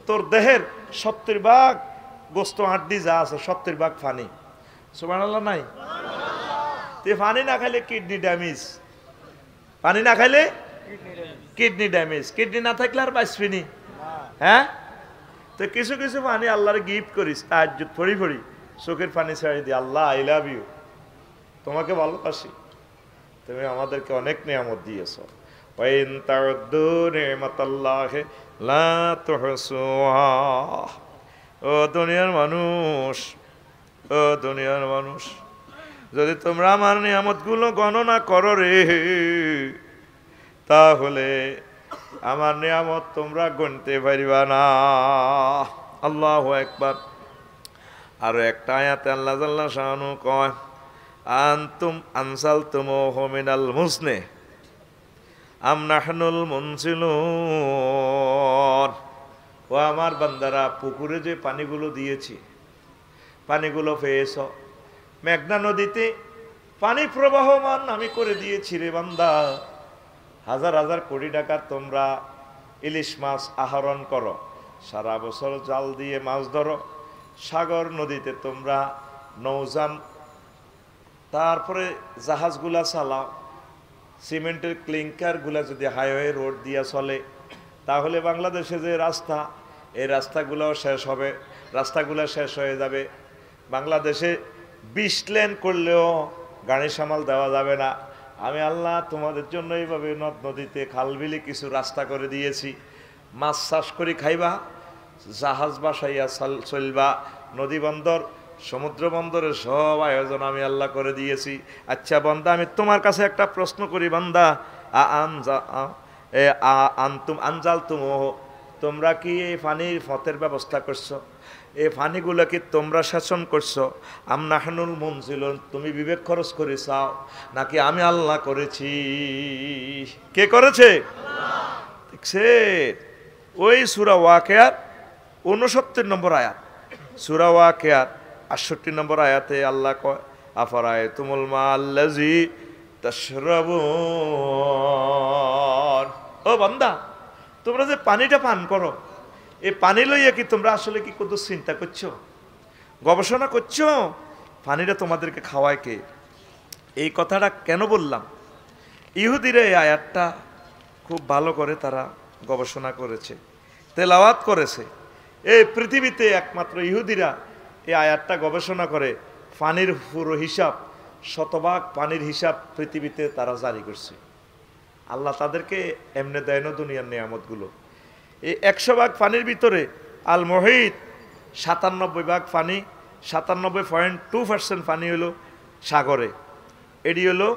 তোর দেহের 70% গোস্ত আড্ডি যা আছে 70% পানি। সুবহানাল্লাহ নাই? তে পানি না খাইলে কিডনি ড্যামেজ। পানি না খাইলে কিডনি ড্যামেজ। কিডনি না থাকলে আর বাঁচবি নি। হ্যাঁ, তো কিছু কিছু পানি আল্লাহর গিফট করিস, তাহাজ্জুদ পড়ি পড়ি চোখের পানি ছাড়ি দি, আল্লাহ আই লাভ ইউ, তোমাকে ভালোবাসি, তুমি আমাদেরকে অনেক নিয়ামত দিয়েছো। ওয়াইন তাউদ্দু নি'মাতাল্লাহি লা তুহসুহা। ও দুনিয়ার মানুষ, ও দুনিয়ার মানুষ, যদি তোমরা আমার নিয়ামতগুলো গণনা করো রে, তাহলে আমার নিয়ামত তোমরা গুনতে পারবা না। আল্লাহু আকবার। আরো একটা আয়াতে আল্লাহ জাল্লা শানু কয়, আনতুম আনসালতুমুহু মিনাল মুসনে আম নাহনুল মুনসিলুন। ও আমার বান্দারা, পুকুরে যে পানিগুলো দিয়েছি, পানিগুলো পেয়েছ, মেঘনা নদীতে পানি প্রবাহমান আমি করে দিয়েছি রে বান্দা। হাজার হাজার কোটি টাকার তোমরা ইলিশ মাছ আহরণ করো, সারা বছর জাল দিয়ে মাছ ধরো, সাগর নদীতে তোমরা নৌযান, তারপরে জাহাজগুলা চালাও, সিমেন্টের ক্লিংকারগুলা যদি হাইওয়ে রোড দিয়া চলে, তাহলে বাংলাদেশে যে রাস্তা, এই রাস্তাগুলোও শেষ হবে, রাস্তাগুলো শেষ হয়ে যাবে। বাংলাদেশে 20 লেন করলেও গাড়ি সামাল দেওয়া যাবে না। আমি আল্লাহ তোমাদের জন্য এইভাবে নদ নদীতে খালবিলে কিছু রাস্তা করে দিয়েছি। মাছ চাষ করে খাইবা, জাহাজ বাসাইয়া চলবা, নদী বন্দর সমুদ্র বন্দরের সব আয়োজন আমি আল্লাহ করে দিয়েছি। আচ্ছা বান্দা, আমি তোমার কাছে একটা প্রশ্ন করি বান্দা, তোমরা কি এই পানির পথের ব্যবস্থা করছো? এই পানিগুলো কি তোমরা শাসন করছো? আমনাহানুল মুনজিলুন, তুমি বিবেক খরচ করে চাও নাকি আমি আল্লাহ করেছি? কে করেছে? দেখছে ওই সূরা ওয়াকিয়ার 69 নম্বর আয়াত, সূরা ওয়াকিয়ার 68 নম্বর আয়াতে আল্লাহ কয়, আফারায়তুমুল মাল্লাযী তাশরাবুন, ও বান্দা তোমরা যে পানিটা পান করো, এই পানি লইয়া কি তোমরা আসলে কি কত চিন্তা করছো, গবেষণা করছো? পানিটা তোমাদেরকে খাওয়ায় কে? এই কথাটা কেন বললাম? ইহুদিরা এই আয়াতটা খুব ভালো করে তারা গবেষণা করেছে, তেলাওয়াত করেছে। এই পৃথিবীতে একমাত্র ইহুদিরা এই আয়াতটা গবেষণা করে পানির পুরো হিসাব, শতভাগ পানির হিসাব পৃথিবীতে তারা জারি করছে। আল্লাহ তাদেরকে এমনি দেয় না দুনিয়ার নিয়ামতগুলো। এই 100 ভাগ পানির ভিতরে আল মুহিত 97 ভাগ পানি, 97.2% পানি হলো সাগরে, এটি হলো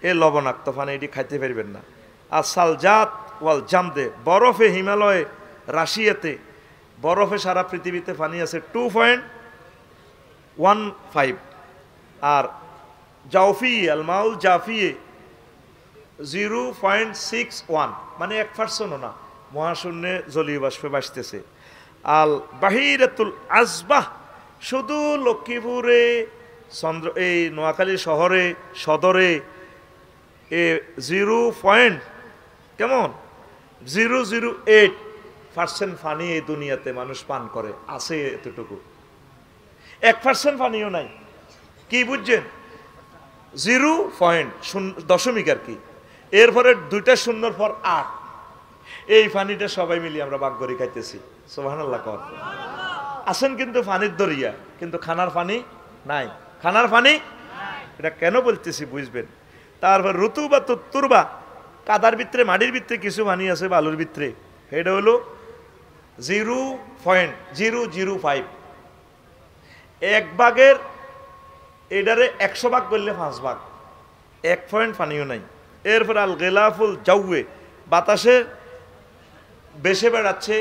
এ লবণাক্ত পানি, এটি খাইতে পারবেন না। আর সালজাত ওয়াল জামদে, বরফে হিমালয়ে রাশিয়াতে বরফে সারা পৃথিবীতে পানি আছে 2.15, আর জাউফি আল মাউল জাফিয়ে 0.61, মানে 1%ও না, মহাশূন্যে জলীয় বাষ্পে ভাসতেছে। আল বাহিরাতুল আসবাহ, শুধু লক্ষ্মীপুরে এই নোয়াখালী শহরে সদরে 0.008% পানি এই দুনিয়াতে মানুষ পান করে, আছে এতটুকু। 1% পানিও নাই। কি বুঝছেন? 0.0 আর কি, এরপরে 2টা শূন্যর পর 8, এই পানিটা সবাই মিলিয়ে আমরা ভাগ করে খাইতেছি। সুবহানাল্লাহ কর। আছেন কিন্তু পানির দরিয়া, কিন্তু খানার পানি নাই, খানার পানি। এটা কেন বলতেছি বুঝবেন। তারপর ঋতু বা তুরবা, কাদার ভিতরে মাটির ভিতরে কিছু পানি আছে বালুর ভিতরে, এটা হলো 0.005। 1 ভাগের এটারে 100 ভাগ করলে 5 ভাগ, 1 পয়েন্ট পানিও নাই। এরপর আল গেলাফুল জাউয়ে, বাতাসে বেশে বেড়াচ্ছে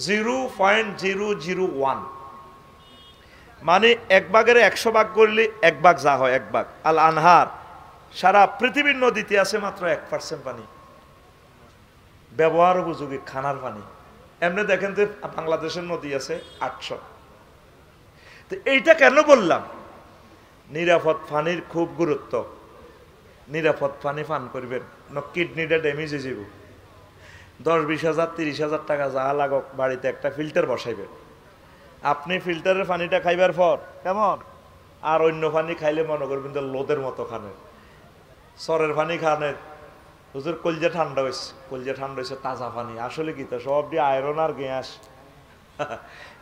0.001, মানে 1 ভাগের 100 ভাগ করলে 1 ভাগ যা হয় 1 ভাগ। আল আনহার, সারা পৃথিবীর নদীতে আছে মাত্র 1% পানি, ব্যবহার উপযোগী খানার পানি। এমনি দেখেন যে বাংলাদেশের নদী আছে 800। তো এইটা কেন বললাম? নিরাপদ পানির খুব গুরুত্ব। নিরাপদ পানি পান করবেন, কিডনিটা ড্যামেজ হয়ে যাব। 10-20 হাজার 30 হাজার টাকা যা লাগক, বাড়িতে একটা ফিল্টার বসাইবেন। আপনি ফিল্টারের পানিটা খাইবার পর কেমন, আর অন্য পানি খাইলে মনে করবেন যে লোদের মতো খানের, সরের পানি খানের। হুজুর কলজা ঠান্ডা হয়েছে, কলজা ঠান্ডা হয়েছে, তাজা পানি। আসলে কি তা সব দিয়ে আয়রন আর গ্যাস,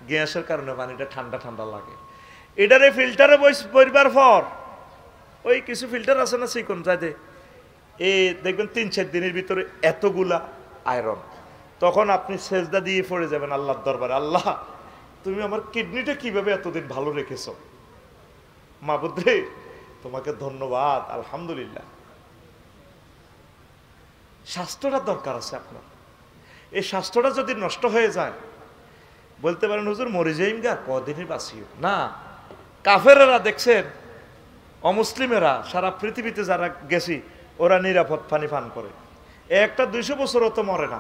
গ্যাসের কারণে পানিটা ঠান্ডা ঠান্ডা লাগে। এটারে ফিল্টারে বইবার পর ওই কিছু ফিল্টার আছে না চিকন যাতে, এই দেখবেন 3-4 দিনের ভিতরে এতগুলা আয়রন। তখন আপনি সেজদা দিয়ে পড়ে যাবেন আল্লাহর দরবারে, আল্লাহ তুমি আমার কিডনিটা কিভাবে এতদিন ভালো রেখেছ, মাবুদ রে তোমাকে ধন্যবাদ, আলহামদুলিল্লাহ। স্বাস্থ্যটা দরকার আছে আপনার। এই স্বাস্থ্যটা যদি নষ্ট হয়ে যায়, বলতে পারেন হুজুর মরে যাইম গা, কদিনই বাঁচিও না। কাফেরেরা দেখছেন, অমুসলিমেরা সারা পৃথিবীতে যারা গেছি, ওরা নিরাপদ পানি পান করে। একটা 200 বছরও তো মরে না।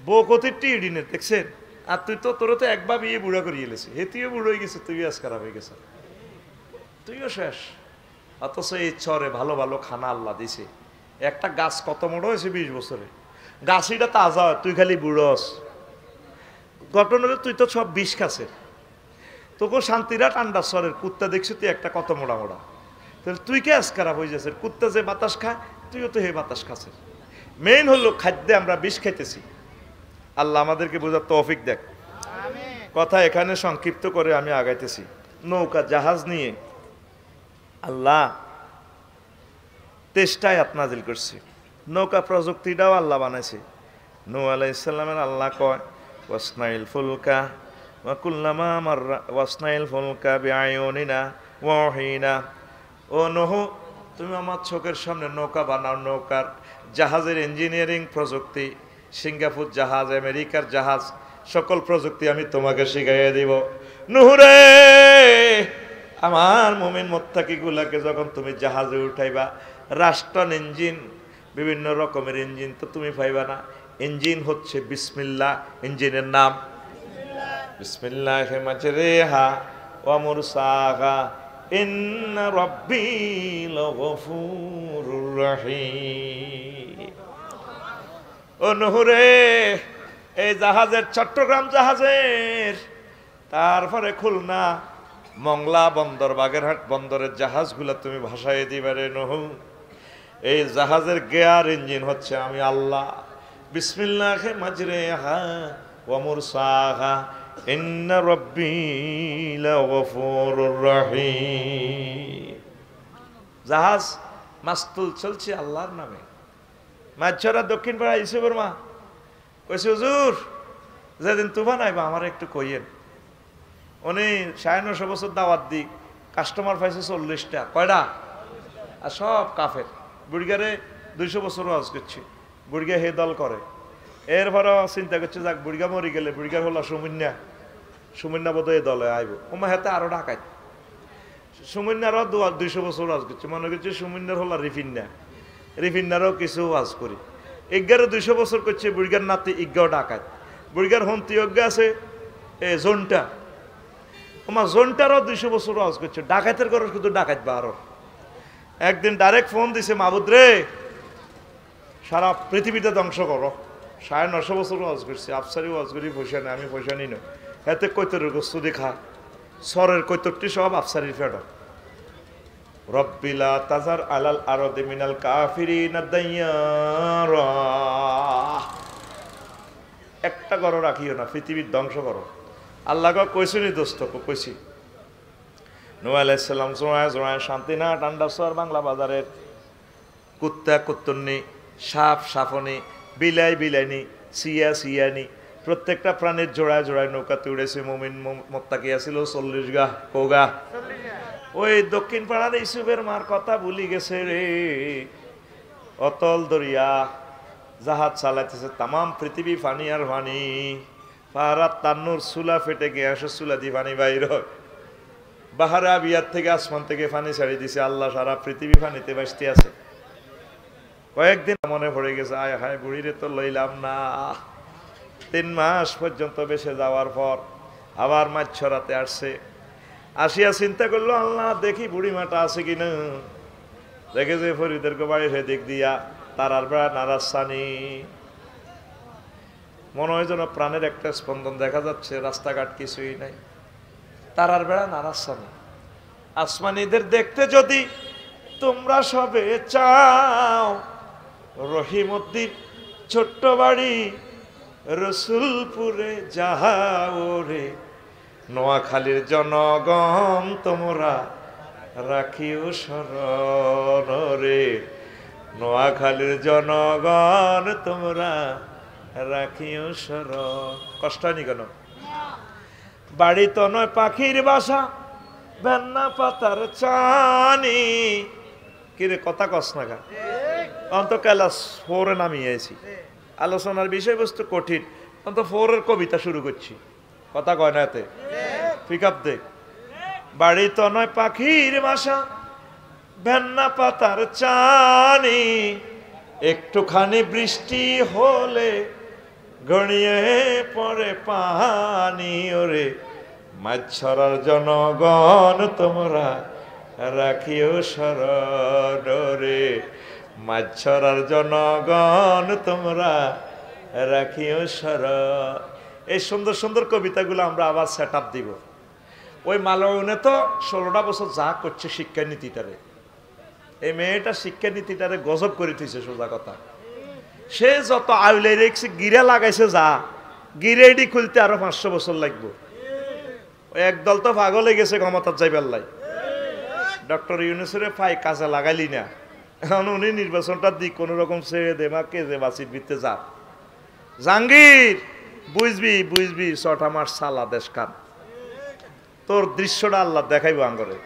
বকতিরটি ইডিনে দেখছেন, আর তুই তো তোর তো একবার বিয়ে বুড়া করিয়ে এলেছি, হে তুইও বুড়ো হয়ে গেছে, তুইও আজ খারাপ হয়ে গেছে, তুইও শেষ। অথচ এই চরে ভালো ভালো খানা আল্লাহ দিছে। একটা গাছ কত বড় হয়েছে 20 বছরে, গাছিটা তাজা হয়, তুই খালি বুড়োস। ঘটনা হলো তুই তো সব বিষ খাসের, তোকে শান্তিরা ঠান্ডা স্বরের কুত্তা দেখছি তুই একটা কত মোড়া মোড়া, তাহলে তুই কে আজ খারাপ হয়ে যাচ্ছে? কুত্তা যে বাতাস খায় তুইও তো হে বাতাস খাসের। মেইন হলো খাদ্যে আমরা বিষ খাইতেছি। আল্লাহ আমাদেরকে বোঝার তৌফিক দেখ। কথা এখানে সংক্ষিপ্ত করে আমি আগাইতেছি। নৌকা জাহাজ নিয়ে আল্লাহ 23টা আয়াত নাজিল করছে। নৌকা প্রযুক্তিটাও আল্লাহ বানাইছে। নূহ আলাইহিস সালামের আল্লাহ কয় ওয়াসনাইল ফুলকা ওয়া কুল্লামা মাররা ওয়াসনাইল ফুলকা বিআয়ুনিনা ওয়া ওয়াহিনা। ও নূহ, তুমি আমার চোখের সামনে নৌকা বানাও। নৌকার জাহাজের ইঞ্জিনিয়ারিং প্রযুক্তি, সিঙ্গাপুর জাহাজ, আমেরিকার জাহাজ, সকল প্রযুক্তি আমি তোমাকে শিখাইয়া দিব। নূহ রে, আমার মুমিন মুত্তাকিগুলাকে যখন তুমি জাহাজে উঠাইবা, রাষ্ট্রন ইঞ্জিন, বিভিন্ন রকমের ইঞ্জিন তো তুমি পাইবা না। ইঞ্জিন হচ্ছে বিসমিল্লাহ, ইঞ্জিনের নাম বিসমিল্লাহি মাজরিহা ওয়া মুরসাহা ইন্না রাব্বি লাগফুরুর রহিম। ও নূহ রে, এই জাহাজের, চট্টগ্রাম জাহাজের, তারপরে খুলনা, মংলা বন্দর, বাগেরহাট বন্দরের জাহাজগুলা তুমি ভাসায় দিবারে নূহ। এই জাহাজের গিয়ার ইঞ্জিন হচ্ছে আমি আল্লাহ। বিসমিল্লাহি মাজরিহা ওয়া মুরসাহা ইন্না রাব্বি লাগফুরুর রহিম। জাহাজ মাস্তুল চলছে আল্লাহর নামে। মাছরা দক্ষিণ পাড়া ইসুফের মা কইছে, হুজুর যেদিন তুফান আইবা আমার একটু কইয়েন। উনি 950 বছর দাওয়াত দি, কাস্টমার পাইছে 40টা। কয়টা? আর সব কাফের। বুড়িগারে 200 বছর ওয়াজ করছি, বুড়িগা হে দল করে। এরপরও চিন্তা করছে, যাক বুড়িগা মরি গেলে, বুড়িগার হলো সুমিন্না বোধ এই দলে আইব। ওমা হাতে আরো ডাকাত। সুমিন্নারও 200 বছর ওয়াজ করছে, মনে করছে সুমিন্নার হলো রিফিন্নারও কিছু ওয়াজ করি। 200 বছর করছে, বুড়িগার নাতি ইজ্ঞাও ডাকাত। বুড়িগার হন্তি অজ্ঞা আছে জোনটা, ওমা জোনটারও 200 বছর ওয়াজ করছে। ডাকাতের ঘর শুধু ডাকাত বা আরো। একদিন ডাইরেক্ট ফোন দিছে, মাহবুদ রে সারা পৃথিবীতে ধ্বংস করো। 950 বছর ওয়াজ করছি, আফসারি ওয়াজ করি, পয়সা নেই, আমি পয়সা নিই না। এতে কৈতরের গোস্ত দেখা, সরের কৈতরটি সব আফসারির ফেড। রব্বিলা তাজার আলাল আরদি মিনাল কাফিরিনা দাইয়ারা, একটা ঘর রাখিও না, পৃথিবীর ধ্বংস করো। আল্লাহ কইছি নি দোস্ত, কইছি। নূহ আলাইহিস সালাম জোড়ায় শান্তি না ঠান্ডা সর বাংলা বাজারের কুত্তা কুত্তনি, সাপ সাপনি, বিলাই বিলাইনি, সিয়ানি, প্রত্যেকটা প্রাণীর জোড়ায় জোড়ায় নৌকাতে উড়েছে। মুমিন মুত্তাকি আছিল 40 গা। কোগা? ওই দক্ষিণ পাড়ার ইসুফের মার কথা ভুলি গেছে রে। অতল দরিয়া, জাহাজ চালাইতেছে, তামাম পৃথিবী পানি আর পানি। পাহাড়ার তান্নুর চুলা ফেটে গিয়ে আসে, চুলা দিয়ে পানি বাইর হয়। বাহারে আবিয়ার থেকে, আসমান থেকে পানি ছাড়ি দিছে। আল্লাহ সারা পৃথিবী পানিতে ভাসতে আছে। কয়েকদিন মনে পড়ে গেছে, আয় হায় বুড়িরে তো লইলাম না। 3 মাস পর্যন্ত বেসে যাওয়ার পর আবার মাছ ছড়াতে আসছে। আসিয়া চিন্তা করলো, আল্লাহ দেখি বুড়ি মাটা আছে কিনা। দেখে যে ফরিদের বাড়ির দিক দিয়া তারার বেড়া নারাসানি, মনে হয় যেন প্রাণের একটা স্পন্দন দেখা যাচ্ছে। রাস্তাঘাট কিছুই নাই, তারার বেড়া নারাসানি। আসমানিদের দেখতে যদি তোমরা সবে চাও, রহিমউদ্দিন ছোট্ট বাড়ি রসুলপুরে যাও রে। নোয়াখালীর জনগণ তোমরা রাখিও শরণ রে। নোয়াখালীর জনগণ তোমরা রাখিও শরণ। কষ্ট হয়নি কেন? বাড়ি তো নয় পাখির বাসা, ভেন্না পাতার চানি। কিরে কথা কস না গা? অন্ত ক্লাস 4 নামিয়েছি। আলোচনার বিষয়বস্তু কঠিন, অন্ত 4 কবিতা শুরু করছি। কথা কয় না এতে? পিক আপ দেখ। বাড়ি তো নয় পাখির বাসা, ভেন্না পাতার চানি। একটুখানি বৃষ্টি হলে গড়িয়ে পড়ে পানি ওরে। মাছ ছড়ার জনগণ তোমরা রাখিও শরণ রে। মাছ ছড়ার জনগণ তোমরা রাখিও শরণ। এই সুন্দর সুন্দর কবিতাগুলো আমরা আবার সেট আপ দিব। ওই মালয়নে তো 16টা বছর যা করছে শিক্ষানীতিটারে, এই মেয়েটা শিক্ষানীতিটারে গজব করে দিয়েছে সোজা কথা। সে যত আউলে রেখছে গিরা লাগাইছে, যা গিরেডি খুলতে আরো 500 বছর লাগবে। ওই একদল তো পাগল হয়ে গেছে ক্ষমতার যাইবার লাই। ডক্টর ইউনূসের পাই কাজে লাগাইলি না, এখন উনি নির্বাচনটা দিক কোন রকম ছেড়ে দে মা কে যে বাসির ভিত্তে যা। জাহাঙ্গীর বুঝবি বুঝবি, 6টা মাস সালা দেশ কান, তোর দৃশ্যটা আল্লাহ দেখাইবো আঙ্গরে।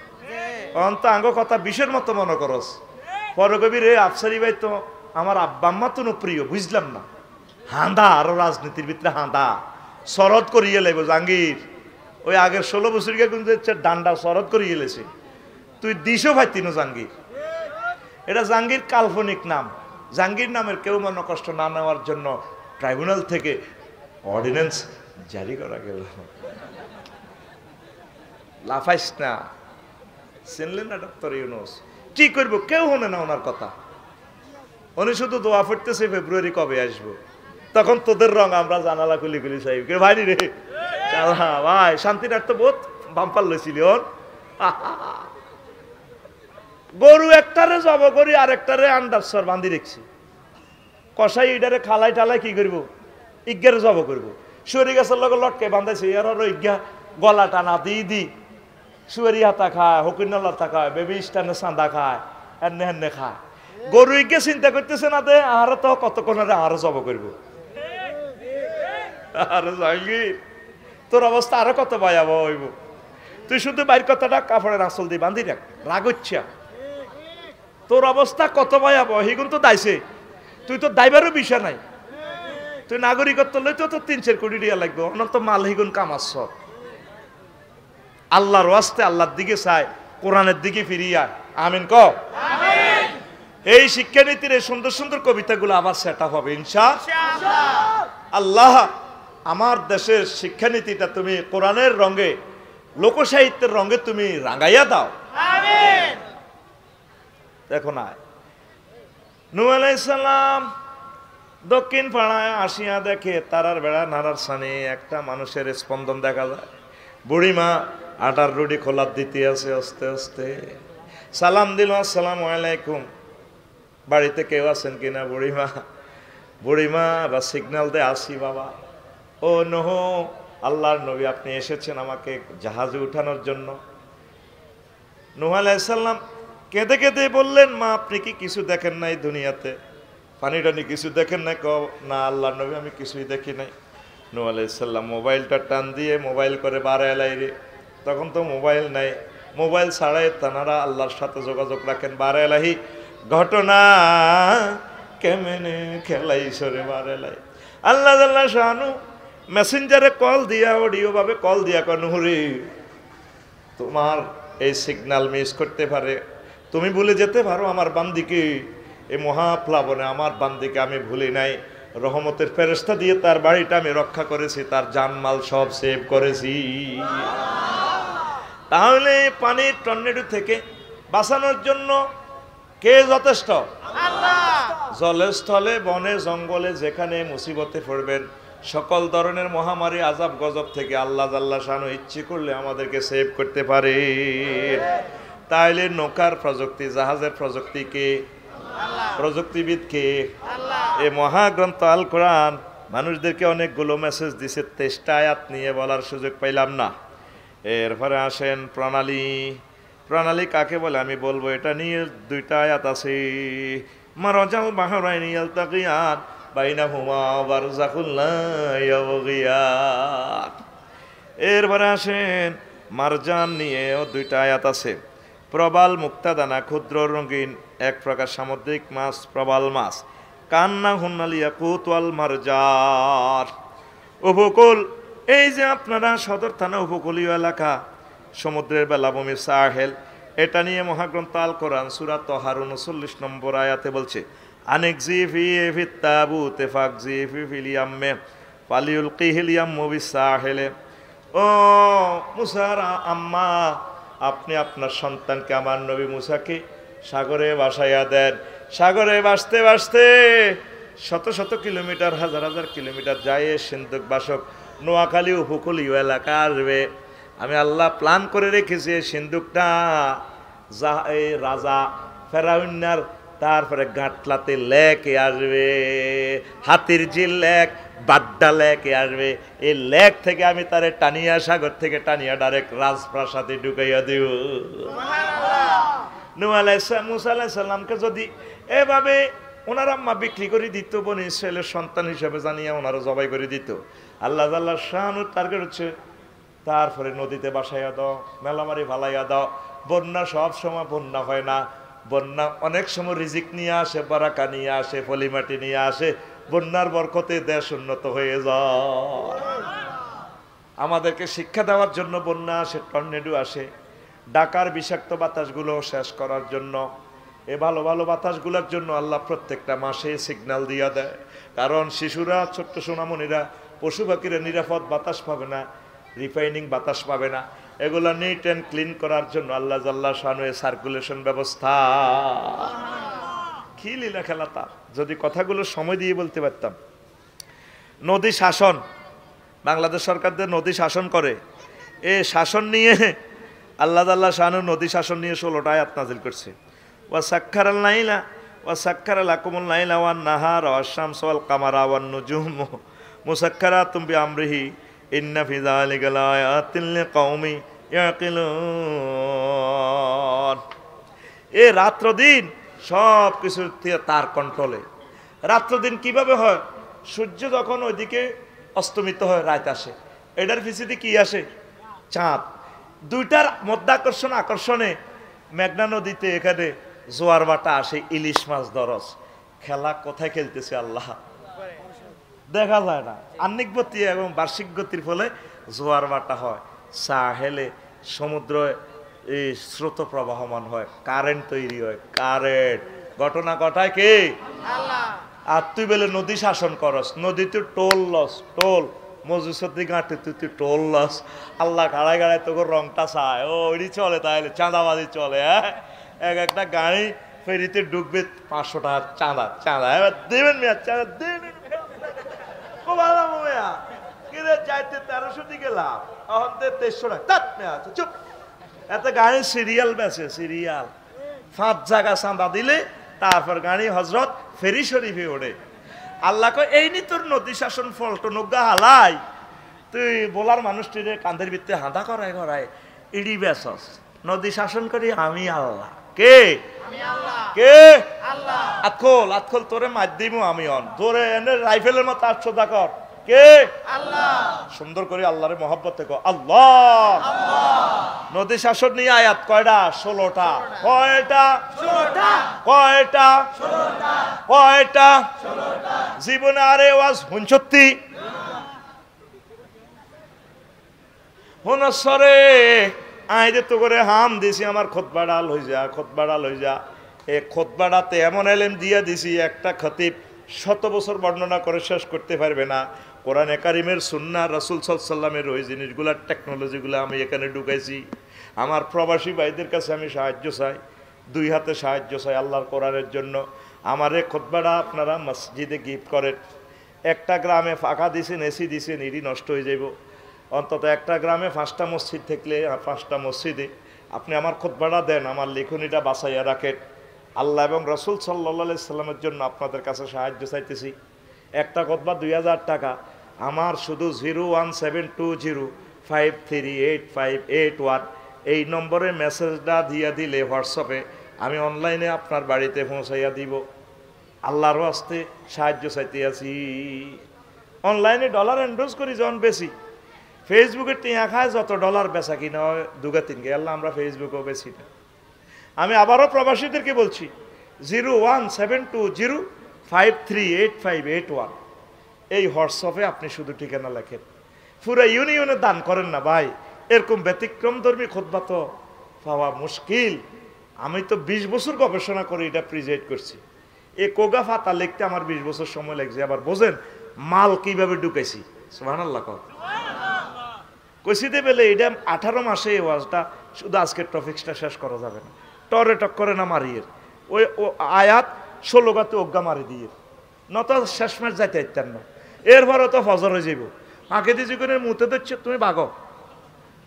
অন্ত আঙ্গ কথা বিষের মতো মনে করস। পরে কবি রে আফসারি ভাই তো আমার আব্বা আম্মা তো প্রিয়, বুঝলাম না। হাঁদা আরো রাজনীতির ভিতরে হাঁদা শরৎ করিয়ে লাইব জাহাঙ্গীর। ওই আগের 16 বছরকে কিন্তু ডান্ডা শরৎ করিয়ে গেছে, তুই দিশও ভাইতিন জাহাঙ্গীর। এটা জাহাঙ্গীর কাল্পনিক নাম। জাহাঙ্গীর নামের কেউ মনে কষ্ট না নেওয়ার জন্য ট্রাইব্যুনাল থেকে অর্ডিন্যান্স জারি করা গেল। লাফাইস না, চিনলেন না ডক্টর ইউনূস? কি করবো কেউ হনে না ওনার কথা। উনি শুধু দোয়া ফুটতেছে ফেব্রুয়ারি কবে আসবো, তখন তোদের রং আমরা জানালা খুলি খুলি চাই। ভাই রে ভাই শান্তিনাথ তো বহুত বাম্পার লইছিলি। ওর গরু একটারে জব করি আর একটারে আন্ডারসর বান্ধি রেখছি। কষাই ইডারে খালাই টালাই কি করবো, ইজ্ঞারে জব করবো। শুয়ারি গাছের লগে লটকে বান্ধাইছে, এর ইজ্ঞা গলা টানা দি শুয়ারি হাতা খায়, হকিনাল হাতা খায়, বেবি স্টানে চাঁদা খায়, এনে হেনে খায়। গরু ইজ্ঞা চিন্তা করতেছে না দে আর তো কতক্ষণ আরো জব করবো। আরে জাহাঙ্গীর তোর অবস্থা আরো কত ভয়াবহ হইব। তুই শুধু বাইর কথাটা কাপড়ের আঁচল দিয়ে বান্ধি রাখ, রাগ হচ্ছা। তোর অবস্থা কত ভয়াবহ হিগুন তো দাইছে, তুই তো দাইবারও বিষয় নাই। তুই নাগরিকত্ব লইতে তো 3-4 কোটি টাকা লাগবে, অনন্ত মাল হিগুন কামাচ্ছ। আল্লাহর ওয়াস্তে আল্লাহর দিকে চাই, কোরআনের দিকে ফিরিয়া আমিন ক। এই শিক্ষানীতির এই সুন্দর সুন্দর কবিতাগুলো আবার সেট আপ হবে ইনশাআল্লাহ। আল্লাহ আমার দেশের শিক্ষানীতিটা তুমি কোরআনের রঙে, লোকসাহিত্যের রঙে তুমি রাঙাইয়া দাও। দেখো না, নূহ আলাইহিস সালাম দক্ষিণ পাড়ায় আসিয়া দেখে তারার বেড়া নাড়ার সানে একটা মানুষের স্পন্দন দেখা যায়। বুড়িমা আটার রুটি খোলার দিতে আছে, আস্তে আস্তে সালাম দিল, আসসালামু আলাইকুম, বাড়িতে কেউ আছেন কিনা? বুড়িমা বা সিগন্যাল দে আসি বাবা। ও নূহ, আল্লাহর নবী আপনি এসেছেন আমাকে জাহাজে উঠানোর জন্য। নূহ আলাইহিস সালাম কেঁদে কেঁদে বললেন, মা আপনি কি কিছু দেখেন নাই দুনিয়াতে? পানি টানি কিছু দেখেন নাই? না আল্লাহর নবী আমি কিছুই দেখি নাই। নূহ আলাইহিস সালাম মোবাইলটা টান দিয়ে মোবাইল করে বাড়াইলাই রে, তখন তো মোবাইল নাই, মোবাইল ছাড়াই তানারা আল্লাহর সাথে যোগাযোগ রাখেন। বাড়াইলাহি ঘটনা কেমনে খেলাইছরে বাড়াইলাই। আল্লাহ আল্লাহ শানু মেসেঞ্জারে কল দিয়া, অডিও ভাবে কল দিয়া কনুহরি তোমার এই সিগন্যাল মিস করতে পারে, তুমি ভুলে যেতে পারো আমার বান্দিকে। এই মহাপ্লাবনে আমার বান্দিকে আমি ভুলি নাই, রহমতের ফেরেশতা দিয়ে তার বাড়িটা আমি রক্ষা করেছি, তার জানমাল সব সেভ করেছি। তাহলে পানির টর্নেডো থেকে বাঁচানোর জন্য কে যথেষ্ট? জলে স্থলে বনে জঙ্গলে যেখানে মুসিবতে পড়বেন, সকল ধরনের মহামারী আযাব গজব থেকে আল্লাহ জাল্লা শানু ইচ্ছে করলে আমাদেরকে সেভ করতে পারে। তাইলে নৌকার প্রযুক্তি, জাহাজের প্রযুক্তি কে? প্রযুক্তিবিদ কে? এই মহাগ্রন্থ আল কোরআন মানুষদেরকে অনেকগুলো মেসেজ দিছে, 23টা আয়াত নিয়ে বলার সুযোগ পাইলাম না। এরপরে আসেন প্রণালী। প্রণালী কাকে বলে আমি বলবো, এটা নিয়ে 2টা আয়াত আছে। মারাজাল বাহরাইনি ইয়ালতাকিয়ান বাইনাহুমা বারযাখুন লা ইয়াবগিয়ান। এরপরে আসেন মারজান নিয়েও 2টা আয়াত আছে। প্রবাল মুক্তাদানা ক্ষুদ্র রঙিন এক প্রকার সামুদ্রিক মাছ, প্রবাল মাছ। কান্না হুন্নাল ইয়াকুত ওয়াল মারজান। উপকূল, এই যে আপনারা সদর থানা উপকূলীয় এলাকা, সমুদ্রের বেলাভূমি সাহেল, এটা নিয়ে মহাগ্রন্থ আল কোরআন সূরা তাহার 39 নম্বর আয়াতে বলছে, আনিকজিফি ফিত তাবুতে ফাকজিফি ফিল ইয়াম্মে ফালিউলকিহিল ইয়াম্মু বিসাহেলে। ও মুসার আম্মা, আপনি আপনার সন্তানকে, আমার নবী মুসাকে সাগরে ভাসাইয়া দেন। সাগরে ভাসতে ভাসতে শত শত কিলোমিটার, হাজার হাজার কিলোমিটার যায় সিন্ধুক বাসক নোয়াখালী উপকূলীয় এলাকা আসবে। আমি আল্লাহ প্ল্যান করে রেখেছি সিন্ধুকটা এই রাজা ফেরাউন্নার, তারপরে গাঁটলাতে লেকে আসবে, হাতির ঝিল লেক, বাড্ডা লেকে আসবে। এই লেক থেকে আমি তারে টানিয়া, সাগর থেকে টানিয়া ডাইরেক্ট রাজপ্রাসাদে ঢুকাইয়া দিব। মুসা আলাইহিস সালামকে যদি এভাবে ওনার আম্মা বিক্রি করে দিত, বনি ইসরায়েলের সন্তান হিসেবে জানিয়া ওনারা জবাই করে দিত, আল্লাহ আল্লাহ শাহানুর টার্গেট হচ্ছে তারপরে নদীতে বাসাইয়া দাও, মেলামারি ফালাইয়া দাও। বন্যা সব সময় বন্যা হয় না, বন্যা অনেক সময় রিজিক নিয়ে আসে, বারাকা নিয়ে আসে, পলিমাটি নিয়ে আসে। বন্যার বরকতে দেশ উন্নত হয়ে যায়। আমাদেরকে শিক্ষা দেওয়ার জন্য বন্যা আসে, টর্নেডো আসে, ঢাকার বিষাক্ত বাতাসগুলো শেষ করার জন্য। এ ভালো ভালো বাতাসগুলোর জন্য আল্লাহ প্রত্যেকটা মাসে সিগন্যাল দিয়া দেয়। কারণ শিশুরা, ছোট্ট সোনামণিরা, পশু পাখিরা নিরাপদ বাতাস পাবে না, রিফাইনিং বাতাস পাবে না। এগুলো নিট অ্যান্ড ক্লিন করার জন্য আল্লাহ জাল্লা শানু সার্কুলেশন ব্যবস্থা। কি লীলা খেলা তার! যদি কথাগুলো সময় দিয়ে বলতে পারতাম। নদী শাসন, বাংলাদেশ সরকারদের নদী শাসন করে। এ শাসন নিয়ে আল্লাহ জাল্লা শানু নদী শাসন নিয়ে 16টা আয়াত নাযিল করছে। ওয়া সাক্কারাল লাইলা ওয়া সাক্কারা লাকুমুল লাইলা ওয়ান নাহারা ওয়াশ শামসা ওয়াল কামারা ওয়ান নুজুম মুসাক্কারাতুম বিআমরিহি ইন্না ফি যালিকা লাআয়াতিন লিকাউমি ইয়াকিলুন। এ রাত্র দিন সব কিছু তার কন্ট্রোলে। রাত্র দিন কিভাবে হয়? সূর্য যখন ওইদিকে অস্তমিত হয়, রাত আসে, এটার পিছনে কি আসে? চাঁদ। দুইটার মধ্যাকর্ষণ আকর্ষণে মেঘনা নদীতে এখানে জোয়ার বাটা আসে, ইলিশ মাছ দরস। খেলা কোথায় খেলতেছে আল্লাহ দেখা যায় না। আহ্নিক গতি এবং বার্ষিক গতির ফলে জোয়ার বাটা হয়, সাহেলে সমুদ্র এই স্রোত প্রবাহমান হয়, কারেন্ট তৈরি হয়। কারেন্ট ঘটনা ঘটায় কে? আল্লাহ। আর তুই বলে নদী শাসন করস, নদীতে টোল লস, টোল মজুসতি গাঁটে তুই টোল লস। আল্লাহ গাড়ায় গাড়ায় তোকে রংটা চায়, ও ওইটি চলে, তাহলে চাঁদাবাজি চলে। হ্যাঁ, এক একটা গাড়ি ফেরিতে ঢুকবে 500 টাকা চাঁদা, চাঁদা এবার দেবেন মেয়া, চাঁদা দেবেন। যাইতে 1300 দিকে লাভ, এখন 2300 টাকা চুপ। এত গাড়ি সিরিয়াল বেছে, সিরিয়াল 5 জায়গা চাঁদা দিলে তারপর গাড়ি হজরত ফেরি শরীফে ওঠে। আল্লাহ কয় এই নি তোর নদী শাসন ফলটো নজ্ঞা হালাই, তুই বলার মানুষটিরে কান্দের ভিত্তে হাঁদা করায় করায় ইডি বেসস। নদী শাসন করি আমি আল্লাহ। কে? কে? আল্লাহ। আতখোল আতখোল তোরে মার দিমু আমি, অন তোরে এনে রাইফেলের মতো 800 কর। কে? আল্লাহ। সুন্দর করে আল্লাহরে মহব্বত থেকে আল্লাহ। নদী শাসন নিয়ে আয়াত কয়টা? 16টা। কয়টা? 16টা। কয়টা? 16টা। কয়টা? 16টা। জীবনে আরে ওয়াজ হুনছত্তি হুনসরে আইরে তো করে হাম দিছি, আমার খুতবাটা লই যা, খুতবাটা লই যা। এই খুতবাটাতে এমন এলেম দিয়া দিছি, একটা খতিব 100 বছর বর্ণনা করে শেষ করতে পারবে না। কোরআনে কারিমের সুন্নাহ, রাসূল সাল্লাল্লাহু আলাইহি ওয়াসাল্লামের ওই জিনিসগুলা, টেকনোলজিগুলো আমি এখানে ঢুকাইছি। আমার প্রবাসী ভাইদের কাছে আমি সাহায্য চাই, 2 হাতে সাহায্য চাই আল্লাহর কোরআনের জন্য। আমার এই খুতবাটা আপনারা মসজিদে গিফট করেন। একটা গ্রামে ফাঁকা দিছেন, এসি দিছেন, ইডি নষ্ট হয়ে যাইব। অন্তত একটা গ্রামে 5টা মসজিদ থাকলে 5টা মসজিদে আপনি আমার খুতবাটা দেন, আমার লেখনীটা বাঁচাইয়া রাখেন। আল্লাহ এবং রাসূল সাল্লাল্লাহু আলাইহি সাল্লামের জন্য আপনাদের কাছে সাহায্য চাইতেছি। একটা খুতবা 2000 টাকা। আমার শুধু 01720538581 এই নম্বরে মেসেজটা দিয়ে দিলে হোয়াটসঅ্যাপে, আমি অনলাইনে আপনার বাড়িতে পৌঁছাইয়া দিব। আল্লাহর ওয়াস্তে সাহায্য চাইতে আছি। অনলাইনে ডলার এন্ডোজ করি যখন বেশি, ফেসবুকে টিয়া খায় যত ডলার বেচা কিনা হয় 2-3 আল্লাহ আমরা ফেসবুকেও বেশি না। আমি আবারও প্রবাসীদেরকে বলছি, 01720538581 এই হোয়াটসঅ্যাপে আপনি শুধু ঠিকানা লেখেন। পুরো ইউনিয়নে দান করেন না ভাই, এরকম ব্যতিক্রমধর্মী খুতবা তো পাওয়া মুশকিল। আমি তো 20 বছর গবেষণা করে এটা প্রিজাইড করছি। এই কোগা ফাতা লিখতে আমার 20 বছর সময় লাগছে। আবার বোঝেন মাল কিভাবে ঢুকাইছি। সুবহানাল্লাহ কইছিতে পেলে এটা 18 মাসে এই ওয়াজটা, শুধু আজকের টপিকসটা শেষ করা যাবে না। টরে টক করে না মারিয়ে ওই আয়াত 16 গাতে অজ্ঞা মারি দিয়ে নত শেষ ম্যাচ যাইতে ইত্যান না। এরপরে তো ফজর হয়ে যাইব, আগে দিয়ে করে মুতে দিচ্ছে তুমি ভাগো,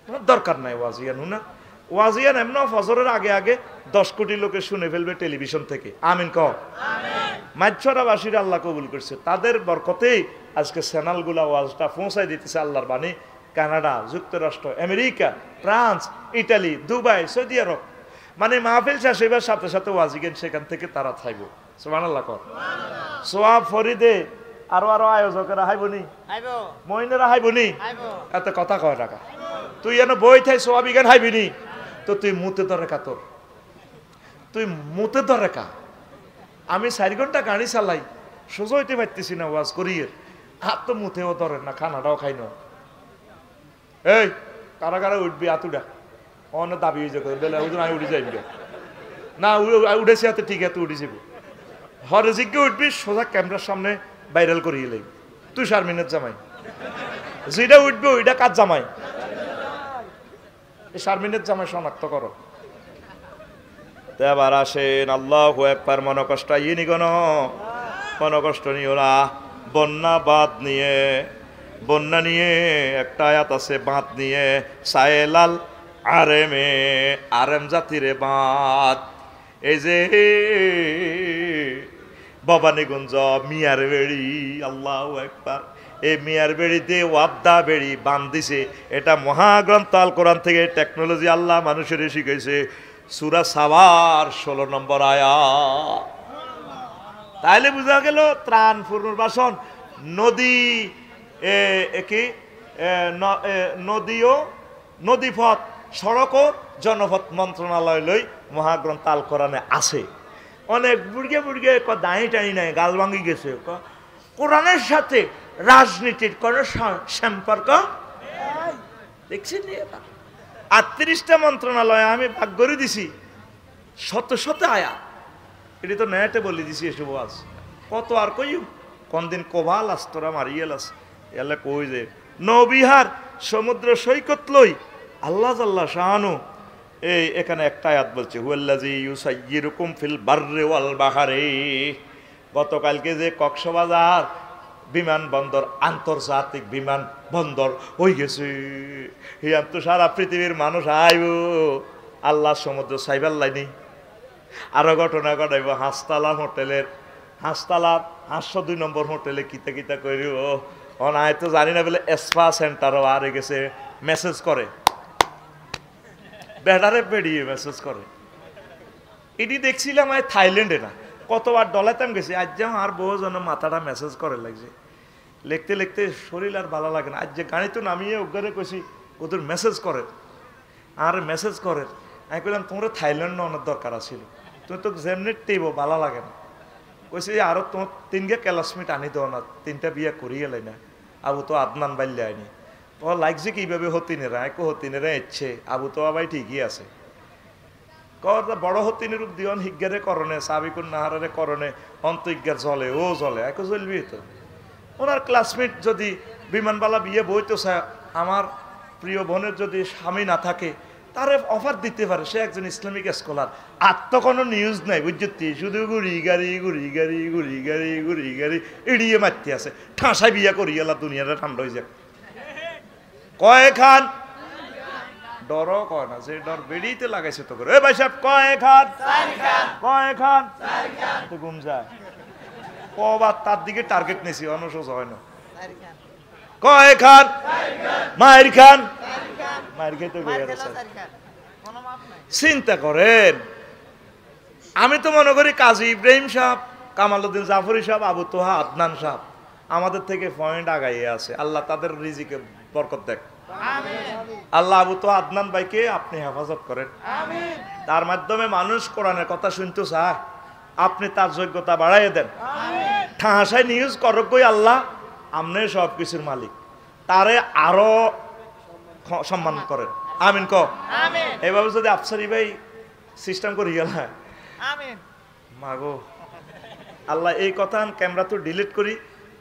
তোমার দরকার নাই ওয়াজিয়ান না। ওয়াজিয়ান এমন ফজরের আগে আগে 10 কোটি লোকে শুনে ফেলবে টেলিভিশন থেকে। আমিন কও। মাইছড়াবাসীরা আল্লাহ কবুল করছে, তাদের বরকতেই আজকে চ্যানেলগুলা ওয়াজটা পৌঁছায় দিতেছে আল্লাহর বাণী। কানাডা, যুক্তরাষ্ট্র, America, France, Italy, Dubai, Saudi আরব, মানে মাহফিল শেষ হইবার সাথে সাথে ওয়াজিগেন সেখান থেকে তারা থাইব। সুবহানাল্লাহ কর। সোয়াব ফরিদে আরো আরো আয়োজকেরা হাইবনি, মহিনেরা হাইবনি, এত কথা কয় টাকা তুই এনে বই থাই সোয়াব ইগান হাইবিনি, তো তুই মুতে ধরে কা, তোর তুই মুতে ধরে কা। আমি 4 ঘন্টা গাড়ি চালাই, সোজা হইতে পারতেছি না ওয়াজ করিয়ে, হাত তো মুতেও ধরেন না, খানাটাও খাই না। এই কারা কারা উঠবি আতুডা অনেক দাবি হয়ে যাবে, আমি উঠে যাইবি না, উঠেছি হাতে ঠিক আছে উঠে যাবি, হরে জিজ্ঞে উঠবি সোজা ক্যামেরার সামনে ভাইরাল করিয়ে লাইবি। তুই শারমিনের জামাই, যেটা উঠবে ওইটা কাজ জামাই, এই শারমিনের জামাই শনাক্ত করো। এবার আসেন আল্লাহু আকবার, মনে কষ্ট ইনি কোন মনে কষ্ট নিও না। বন্যা বাদ নিয়ে, বন্যা নিয়ে একটা আয়াত আছে, বাঁধ নিয়ে, সায়েলাল আরেমে, আরেম জাতিরে বাঁধ। এই যে ভবানীগঞ্জ মিয়ার বেড়ি, আল্লাহু আকবার, এই মিয়ার বেড়িতে ওয়াবদা বেড়ি বাঁধ দিছে। এটা মহাগ্রন্থ আল কোরআন থেকে টেকনোলজি আল্লাহ মানুষের শিখাইছে। সূরা সাবার 16 নম্বর আয়াত। তাইলে বোঝা গেল ত্রাণ পুনর্বাসন নদী, কি নদীও, নদীপথ, সড়ক ও জনপথ মন্ত্রণালয় লই মহাগ্রন্থ আল কোরআনে আছে। অনেক বুড়গে বুড়গে দাঁড়ি টানি নাই, গাল ভাঙি গেছে। কোরআনের সাথে রাজনীতির কোন সম্পর্ক দেখছেন? 38টা মন্ত্রণালয় আমি ভাগ করে দিছি, শত শত আয়া, এটি তো নেটে বলে দিছি এসব আজ কত আর কই কোন দিন কোভাল আস্তরা মারিয়েল আছে এলে কই যে নবিহার সমুদ্র সৈকত লই আল্লাহ জাল্লা শাহানু এই এখানে একটা আয়াত বলছে, হুয়াল্লাযী ইউসাইয়িরুকুম ফিল বাররি ওয়াল বাহরি। গতকালকে যে কক্সবাজার বিমানবন্দর আন্তর্জাতিক বিমানবন্দর হয়ে গেছে, হিয়ান তো সারা পৃথিবীর মানুষ আইব, আল্লাহ সমুদ্র সাইবার লাইনি। আরো ঘটনা ঘটাইব হাঁসতলা হোটেলের, হাঁসতলার 502 নম্বর হোটেলে কিতা কিতা করিব অনায় তো জানি না বলে এসপা সেন্টারও আর গেছে মেসেজ করে, বেড়ারে বেড়িয়ে মেসেজ করে। এটি দেখছিলাম আমি থাইল্যান্ডে, না কতবার ডলাইতাম গেছি, আজ যেমন আর বহু জন মাথাটা মেসেজ করে লাগছে, লিখতে লিখতে শরীর আর ভালো লাগে না। আজ যে গাড়ি তো নামিয়ে ওগারে কইছি ওদের মেসেজ করে আর মেসেজ করে, আমি কইলাম তোমরা থাইল্যান্ড নেওয়ার দরকার আছিল, তুমি তো যেমনি টেব ভালো লাগে না। কইছি যে আরো তোমার 3 ক্লাসমেট আনি দেও না, 3টা বিয়ে করিয়ে লাই না, আবু তো আদনান বাল্যা আইনি তো লাগছে কিভাবে হতিনেরা, একো হতিনেরা ইচ্ছে আবু তো আবাই ঠিকই আছে। বড় হতিনের রূপ দিওন হিজ্ঞারে করণে সাবিকুন নাহারে করণে অন্তজ্ঞার জলে ও জলে একো চলবি তো। ওনার ক্লাসমেট যদি বিমানবালা বিয়ে বইতো আমার প্রিয় বোনের যদি স্বামী না থাকে তারে অফার দিতে পারে, সে একজন ইসলামিক স্কলার, আর তো কোনো নিউজ নাই বুঝছি, শুধু গুড়ি গাড়ি গুড়ি গাড়ি গুড়ি গাড়ি গুড়ি গাড়ি এড়িয়ে মারতে আছে, ঠাঁসাই বিয়া করি গেলা দুনিয়াটা ঠান্ডা হয়ে যাক। কয় খান ডরও কয় না, যে ডর বেড়িতে লাগাইছে তো করে, এ ভাই সাহেব কয় খান, কয় খান তো ঘুম যায়, কবার তার দিকে টার্গেট নিয়েছি অনুসোজ হয় না, কয় খান মায়ের খান মায়ের খেতে চিন্তা করেন। আমি তো মনে করি কাজী ইব্রাহিম সাহেব, কামালউদ্দিন জাফরি সাহেব, আবু তোহা আদনান সাহেব আমাদের থেকে পয়েন্ট আগাইয়ে আছে, আল্লাহ তাদের রিজিকে বরকত দেখ। আল্লাহ আবু তোহা আদনান ভাইকে আপনি হেফাজত করেন, তার মাধ্যমে মানুষ কোরআনের কথা শুনতে চায়, আপনি তার যোগ্যতা বাড়াইয়ে দেন, ঠাহাসায় নিউজ করক কই আল্লাহ আপনি সব কিছুর মালিক, তারে আরো সম্মান করেন। আমিন ক। এইভাবে যদি আফসারি ভাই সিস্টেম করি গেল মাগো আল্লাহ, এই কথা ক্যামেরা তো ডিলিট করি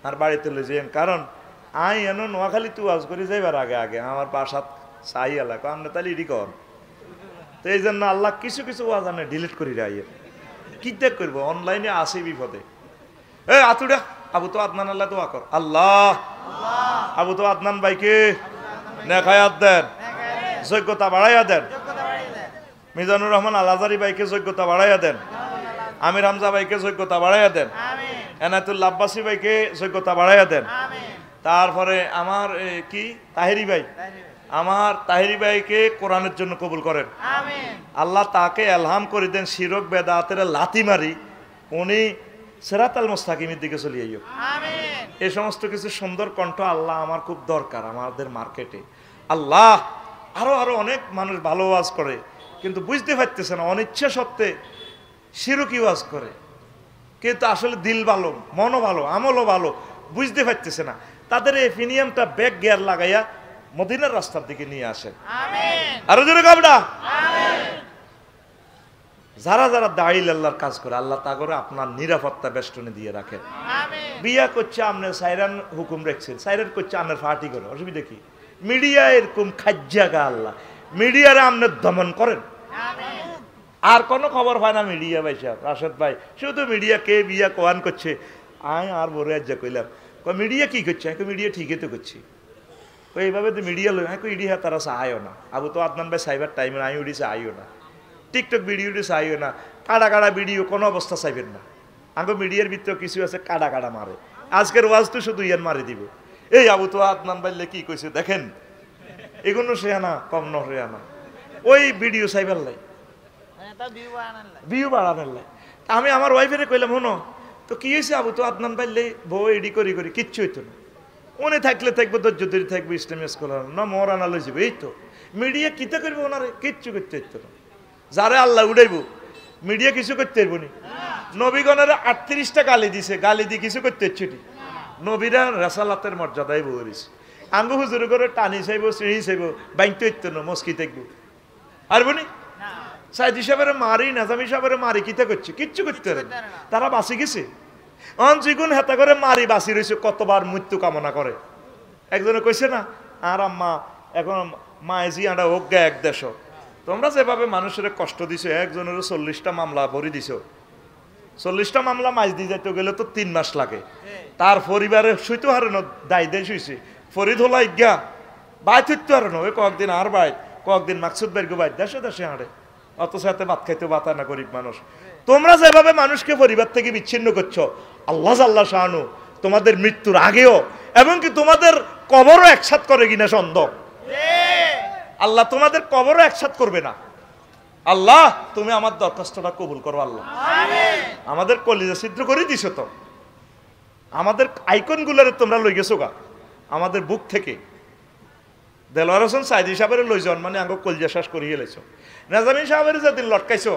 আর বাড়িতে লই যাই, কারণ আই এনো নোয়াখালী তু আজ করি যাইবার আগে আগে আমার বাসাত চাই এলাকা আপনি তাহলে ইডি কর, তো এই জন্য আল্লাহ কিছু কিছু ওয়াজ আপনি ডিলিট করি রাইয়ের কি দেখ করবো, অনলাইনে আসি বিপদে। এ আতুডা আবু তো আদনান আল্লাহ দোয়া কর, আল্লাহ আবু তো আদনান ভাইকে নেখায়াত দেন, যোগ্যতা বাড়াইয়া দেন। মিজানুর রহমান আল আজারি ভাইকে যোগ্যতা বাড়াইয়া দেন। আমির হামজা ভাইকে যোগ্যতা বাড়াইয়া দেন। এনায়েতুল্লাহ আব্বাসী ভাইকে যোগ্যতা বাড়াইয়া দেন। তারপরে আমার কি তাহেরি ভাই, আমার তাহেরি ভাইকে কোরআনের জন্য কবুল করেন। আল্লাহ তাকে এলহাম করে দেন শিরক বেদাতের লাথি মারি উনি সিরাতাল মুস্তাকিমের দিকে চলে যাইও। এই সমস্ত কিছু সুন্দর কণ্ঠ আল্লাহ আমার খুব দরকার আমাদের মার্কেটে। আল্লাহ আরো আরো অনেক মানুষ ভালো ওয়াজ করে কিন্তু বুঝতে পারতেছে না, অনিচ্ছা সত্ত্বে শিরকি ওয়াজ করে কিন্তু আসলে দিল ভালো, মনও ভালো, আমলও ভালো, বুঝতে পারতেছে না। তাদের এই ফিনিয়ামটা ব্যাক গিয়ার লাগাইয়া মদিনার রাস্তার দিকে নিয়ে আসেন। আরো জোরে কাবড়া। যারা যারা দাঁড়িয়ে আল্লাহর কাজ করে আল্লাহ তা করে আপনার নিরাপত্তা বেষ্টনে দিয়ে রাখেন। বিয়া করছে আপনার সাইরান হুকুম রাখছেন, সাইরান করছে আপনার ফাটি করে, অসুবিধা কি? মিডিয়া এরকম খাজ্জাগা আল্লাহ, মিডিয়ারে আপনার দমন করেন। আর কোনো খবর হয় না মিডিয়া ভাই সাহেব, রাশেদ ভাই শুধু মিডিয়া কে বিয়া কোয়ান করছে। আমি আর বড় আজ্জা কইলাম মিডিয়া কি করছে? মিডিয়া ঠিকই তো করছি। এইভাবে তো মিডিয়া লই ইডিহা তারা চাহাইও না। আবু তো আদনান ভাই সাইবার টাইমে আমি উড়ি চাইও না, টিকটক ভিডিওটি চাইও না, কাড়া কাড়া ভিডিও কোনো অবস্থা চাইবেন না। আগে মিডিয়ার ভিতরে কিছু আছে কাড়া কাড়া মারে। আজকের ওয়াজ তো শুধু ইয়ান মারি দিব। এই আবু তো আদনান ভাইলে কি কইছে দেখেন, এগুলো সে আনা কম নহে আনা ওই ভিডিও চাইবার লাই, ভিউ বাড়ানোর লাই। আমি আমার ওয়াইফের কইলাম হনো তো কি হয়েছে আবু তো আদনান ভাইলে বউ এডি করি করি কিচ্ছু হইতো না, উনি থাকলে থাকবো ধৈর্য ধরে থাকবো ইসলামী স্কলার না মর আনা লই যাবে। এই তো মিডিয়া কিতা করবো ওনারে কিচ্ছু করতে হইতো না। যারে আল্লাহ উড়াইব মিডিয়া কিছু করতে পারবো নি। নবীগণের 38টা গালি দিছে, গালি দিয়ে কিছু করতে হচ্ছে। নবীরা রেসালাতের মর্যাদায় বলিস আঙ্গু হুজুর করে টানি চাইব সিঁড়ি চাইব বাইতে হইতো না মস্কি থাকবো আর বনি সাইদ হিসাবের মারি নাজাম হিসাবের মারি কিতা করছে কিচ্ছু করতে পারে। তারা বাঁচি গেছে অনজিগুন হেতা করে মারি বাঁচি রয়েছে, কতবার মৃত্যু কামনা করে। একজনে কইছে না আর আম্মা এখন মায়েজি আঁড়া অজ্ঞা এক দেশ, তোমরা যেভাবে মানুষের কষ্ট দিছো একজনের 40টা মামলা ভরি দিছো, 40টা মামলা মাইজ দিয়ে যাইতে গেলে তো 3 মাস লাগে। তার পরিবারে শুইতে হারানো দায় দেয় শুইছে ফরিদ হলা ইজ্ঞা বাই থইতে হারানো ওই কয়েকদিন আর বাই কয়েকদিন মাকসুদ বেরগো বাই দেশে দেশে হাঁড়ে, অত সাথে ভাত খাইতে বাতা না গরিব মানুষ। তোমরা যেভাবে মানুষকে পরিবার থেকে বিচ্ছিন্ন করছো আল্লাহ আল্লাহ শাহানু তোমাদের মৃত্যুর আগেও এবং কি তোমাদের কবরও একসাথ করে কিনা সন্দেহ। আল্লাহ তোমাদের কবরও একসাথ করবে না। আল্লাহ তুমি আমার দরখাস্তটা কবুল করো আল্লাহ। আমাদের কলিজা ছিদ্র করে দিছো তো, আমাদের আইকন গুলারে তোমরা লই গেছো গা আমাদের বুক থেকে। দেলোয়ার হোসেন সাইদি সাহেবের লই যান মানে আঙ্গ কলিজা শ্বাস করিয়ে লেছো। নাজামিন সাহেবের যেদিন লটকাইছো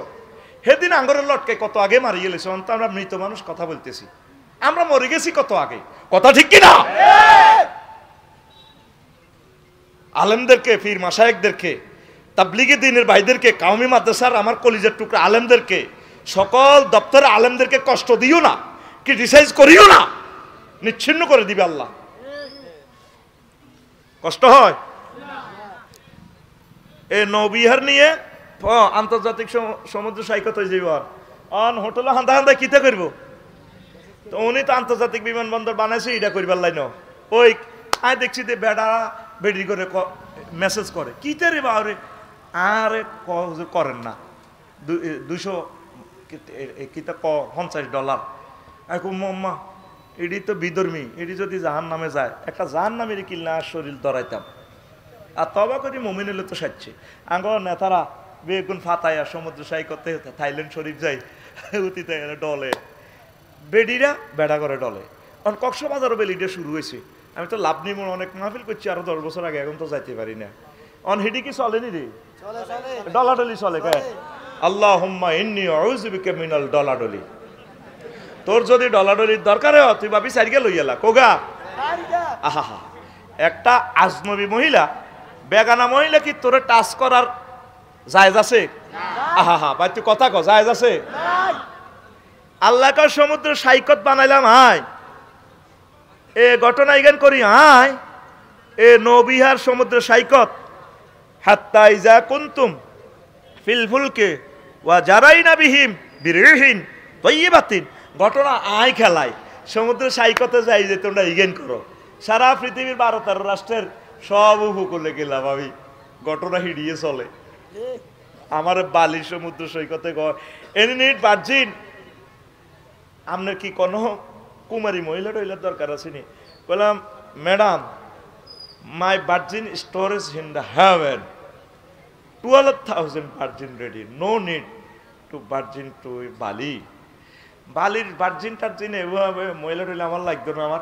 সেদিন আঙ্গরের লটকাই কত আগে মারিয়ে লেছো। অন্ত আমরা মৃত মানুষ কথা বলতেছি, আমরা মরে গেছি কত আগে, কথা ঠিক কিনা? আলেমদেরকে পীর মাশায়েখদেরকে তাবলীগী দ্বীনের ভাইদেরকে কাওমি মাদ্রাসার আমার কলিজার টুকরা আলেমদেরকে সকল দপ্তরে আলেমদেরকে কষ্ট দিও না, ক্রিটিসাইজ করিও না, নিচ্ছিন্ন করে দিবে আল্লাহ। কষ্ট হয় এই নৌবিহার নিয়ে আন্তর্জাতিক সমুদ্র সৈকত হয়ে যাইব অন হোটেলে হান্দা হান্দা কিতা করব। তো উনি তো আন্তর্জাতিক বিমানবন্দর বানাইছে এটা করবার লাইন ওই আয় দেখছি যে বেড়া বেডি করে মেসেজ করে কিতে রে বারে আরে করেন না 200 কিতা $50 এখন মম্মা এটি তো বিধর্মী, এটি যদি জাহান নামে যায় একটা জাহান নামের কিল্লা আর শরীর ধরাইতাম। আর তবা করি মমিন হলে তো সাজছে আঙ্গ নেতারা বেগুন ফাতাইয়া সমুদ্র সাই করতে থাইল্যান্ড শরীফ যাই অতীতে ডলে বেডিরা বেড়া করে ডলে। কারণ কক্সবাজারও বেলিটা শুরু হয়েছে। আমি তো লাভ নিমন অনেক মাহফিল করছি আরো 10 বছর আগে, এখন তো যাইতে পারি না। অন হিডি কি চলেনি রে ডলাডলি চলে কে আল্লাহুম্মা ইন্নী আউযু বিকা মিনাল ডলাডলি। তোর যদি ডলাডলির দরকার হয় তুই ভাবি সাইডকে লইয়ালা কোগা আহা একটা আজনবী মহিলা বেগানা মহিলা কি তোরে টাচ করার জায়েজ আছে? আহা ভাই তুই কথা কও জায়েজ আছে? আল্লাহর সমুদ্র সৈকত বানাইলাম হাই এ ঘটনা ইগান করি হাই এ নবিহার সমুদ্র সৈকত হাত্তা ইজা কুনতুম ফিল ফুলকে ওয়া জারাইনা বিহিম বিরিহিন তাইয়্যিবাতিন ঘটনা আয় খেলায় সমুদ্র সৈকতে যাই যে তোমরা ইগেন করো সারা পৃথিবীর 12-13 রাষ্ট্রের সব উপকূলে গেলাম আমি, ঘটনা হিড়িয়ে চলে। আমার বালি সমুদ্র সৈকতে এনি নিড ভার্জিন। আপনার কি কোনো কুমারী মহিলা টইলার দরকার আছে নি? বললাম madam, my virgin storage in the heaven, 12,000 virgin ready, no need to virgin to বালি। বালির ভার্জিন টার্জিন এভাবে মহিলা টইলে আমার লাগতো না। আমার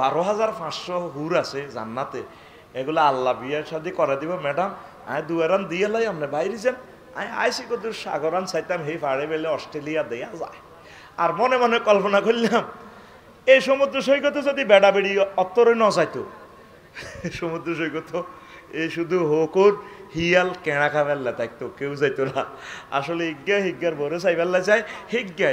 12,500 হুর আছে জান্নাতে, এগুলো আল্লাহ বিয়ের সাথে করে দিব ম্যাডাম। আমি দুয়ারান দিয়ে লাই আপনি বাইরে যান। আমি আইসি কত সাগরান চাইতাম হে পাড়ে বেলে অস্ট্রেলিয়া দেয়া যায়। আর মনে মনে কল্পনা করলাম এই সমুদ্র সৈকতে যদি বেড়া বেড়ি অত্তরে ন চাইতো, সমুদ্র সৈকত এই শুধু হকুর হিয়াল কেঁড়া খাবেল্লা থাকতো, কেউ যাইতো না। আসলে ইজ্ঞা হিজ্ঞার ভরে চাইবেল্লা যায়,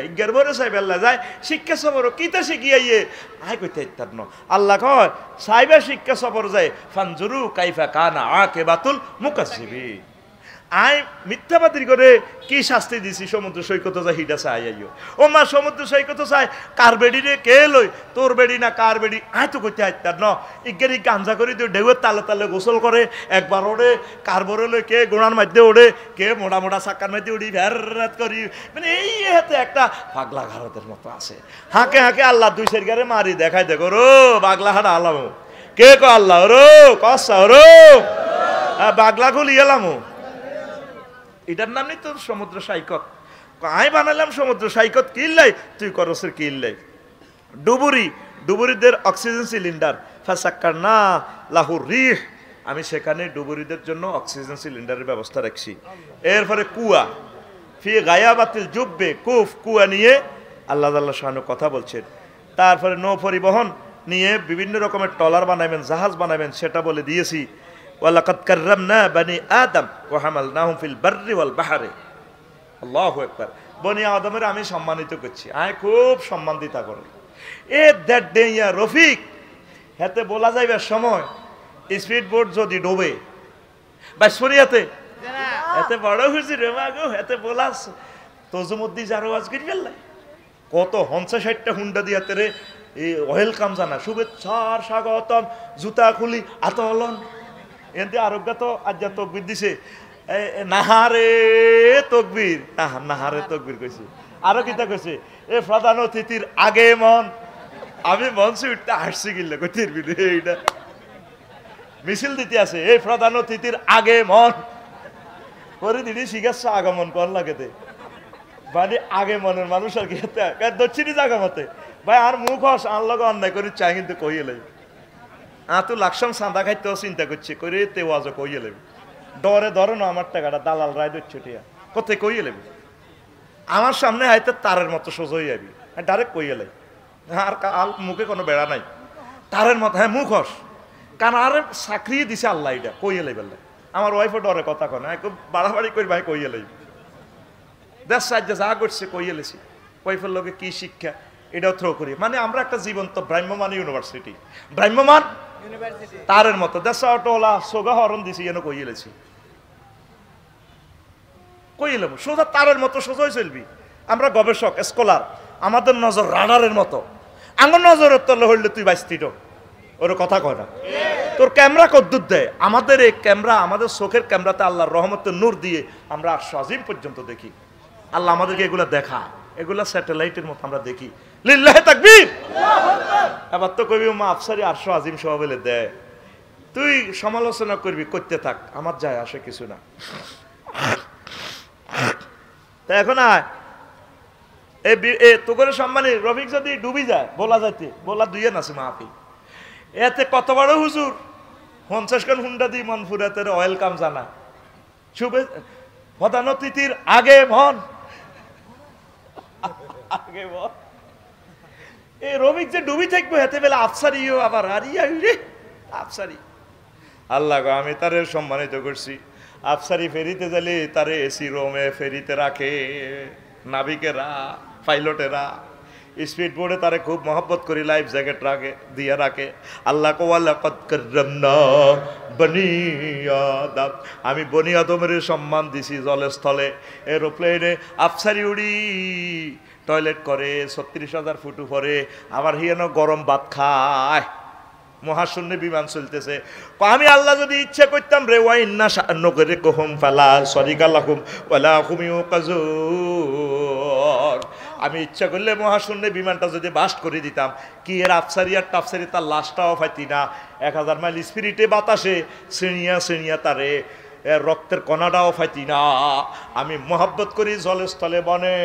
ইজ্ঞার ভরে চাইবেল্লা যায়। শিক্ষা সফর কিতা শিখিয়াইয়ে আয় কইতে ইত্যাদ ন। আল্লাহ কয় সাইবা শিক্ষা সফর যায় ফানজুরু কাইফা কানা আকিবাতুল মুকাজ্জিবিন। আয় মিথ্যাবাদী করে কি শাস্তি দিছি সমুদ্র সৈকত যা হিডা চাই আইও। ও মা সমুদ্র সৈকত চাই কার বেড়ি রে কে লই, তোর বেড়ি না কার বেড়ি আয় তো কইতে আইতার ন। ইজ্ঞারি গাঞ্জা করি তুই ঢেউয়ের তালে তালে গোসল করে, একবার ওড়ে কার বরে লই, কে গোড়ার মধ্যে ওড়ে, কে মোটা মোটা চাক্কার মধ্যে উড়ি ভ্যারাত করি। মানে এই হাতে একটা পাগলা ঘারতের মতো আছে। হাঁকে হাঁকে আল্লাহ দুই সের গারে মারি দেখাই দেখো রো পাগলা হাড়া আলামো। কে কো আল্লাহ রো কসা রো পাগলা খুলি এলামো। এটার নামই তো সমুদ্র সৈকত। আমি বানালাম সমুদ্র সৈকত কিল্লাই, তুই করসের কিল্লাই। ডুবুরিদের অক্সিজেন সিলিন্ডার ফাসাক্কার না লাহুর রিহ, আমি সেখানে ডুবুরিদের জন্য অক্সিজেন সিলিন্ডারের ব্যবস্থা রাখছি। এরপরে কুয়া ফি গায়াবাতিল জুব্বে কুফ, কুয়া নিয়ে আল্লাহ শাহানু কথা বলছেন। তারপরে নৌ পরিবহন নিয়ে বিভিন্ন রকমের ট্রলার বানাবেন, জাহাজ বানাবেন, সেটা বলে দিয়েছি। ওয়ালাকাদ কাররামনা বনি আদম ওয়া হামালনাহুম ফিল বাররি ওয়াল বাহরি। আল্লাহু আকবার। বনি আদমের আমি সম্মানিত করছি, আমি খুব সম্মান দিতা করে। এ দ্যাট ডে ইয়া রফিক, হেতে বলা যাইবে সময় স্পিড বোট যদি ডোবে বা শরিয়াতে এতে বড় খুশি রে মাগো, এতে বলাস তজুমুদ্দি যারো আজ করি ফেললাই কত 50-60টা হুন্ডা দিয়াতে রে এই ওয়েলকাম জানা, শুভেচ্ছার স্বাগতম, জুতা খুলি আতলন। এতে আরোগ্য তো আজ যা তকবির দিছে, নাহারে তকবির, নাহারে তকবির কইছে। আরো কিতা কইছে, এ প্রধান অতিথির আগে মন। আমি মঞ্চে উঠতে হাসছি গিল্লে কইতির বিদে এইটা মিছিল দিতে আছে, এই প্রধান অতিথির আগে মন করে দিদি শিখাচ্ছ আগমন কর লাগেতে মানে আগে মনের মানুষ আর কি দক্ষিণী জায়গা মতে ভাই আর মুখ হস আনলগ অন্যায় করে চাই কিন্তু কইয়ে লাগবে। তো লাকসাম সাদা খাইতেও চিন্তা করছে করে তেওয়াজ কইয়ে লাগবে। ডরে ধরে না আমার টাকাটা দালাল রায় দিচ্ছে টিয়া কোথায় কইয়ে লাগবে। আমার সামনে হয়তো তারের মতো সোজা হয়ে যাবি, ডাইরেক্ট কইয়ে লাগবে। আর মুখে কোনো বেড়া নাই, তারের মতো। হ্যাঁ মুখ হস, কারণ আর চাকরি দিছে আল্লাহ, এটা কইয়ে লাগবে। আমার ওয়াইফও ডরে কথা কয় না, খুব বাড়াবাড়ি করি ভাই কইয়ে লাগবে। দেশ রাজ্যে যা করছে কইয়ে লেছি, ওয়াইফের লোকে কি শিক্ষা এটাও থ্রো করি। মানে আমরা একটা জীবন্ত ভ্রাম্যমান ইউনিভার্সিটি, ভ্রাম্যমান তারের মতো। দেশ অটোলা সোগা হরণ দিছি যেন কইয়ে লেছি, কইয়ে লেব সোজা তারের মতো সোজাই চলবি। আমরা গবেষক স্কলার, আমাদের নজর রাডারের মতো। আমার নজরের তলে হইলে তুই বাইস্তিট ওর কথা কয় না। তোর ক্যামেরা কদ্দুর দেয়, আমাদের এই ক্যামেরা, আমাদের চোখের ক্যামেরাতে আল্লাহর রহমতের নূর দিয়ে আমরা আর আজিম পর্যন্ত দেখি। আল্লাহ আমাদেরকে এগুলা দেখা, এগুলা স্যাটেলাইটের মতো আমরা দেখি। লিল্লাহে তাকবীর। এবার তো কবি মা আফসারি 800 আজিম সহ বলে দেয়, তুই সমালোচনা করবি করতে থাক, আমার যায় আসে কিছু না। তা এখন আয় তো করে সম্মানী রফিক যদি ডুবি যায় বলা যাইতে বলা দুইয়ে নাছে মাফি। এতে কত বড় হুজুর 50 খান হুন্ডা দি মনফুরাতের ওয়েলকাম জানা, শুভে প্রধান অতিথির আগে মন, আগে মন। এই রফিক যে ডুবি থাকবো হেতে বেলা আফসারিও আবার হারিয়া রে আফসারি। আল্লাহ গো আমি তারে সম্মানিত করছি। আফসারি ফেরিতে গেলে তারে এসি রুমে ফেরিতে রাখে নাবিকেরা, পাইলটেরা। স্পিড বোর্ডে তারে খুব মহব্বত করি, লাইফ জ্যাকেট রাখে দিয়ে রাখে। আল্লাহ লাকাদ কাররামনা বনি আদম, আমি বনি আদমের সম্মান দিছি জলে স্থলে। এরোপ্লেনে আফসারি উড়ি, টয়লেট করে 36,000 ফুট উপরে, আবার হিয়ানো গরম ভাত খায়। মহাশূন্যে বিমান চলতেছে। আমি আল্লাহ যদি ইচ্ছা করতাম রে ওয়া ইন্না শাআনুকা কুহুম ফালা সরিকা লাহুম ওয়ালা হুম ইউকাজুন, আমি ইচ্ছা করলে মহাশূন্যে বিমানটা যদি বাস্ট করে দিতাম, কি এর আফসারি আর টাফসারি তার লাশটাও পাইতি না। 1000 মাইল স্পিরিটে বাতাসে ছিঁড়িয়া ছিঁড়িয়া তারে রক্তের কণাটাও পাইতি না। আমি মোহাব্বত করি জলে স্থলে বনে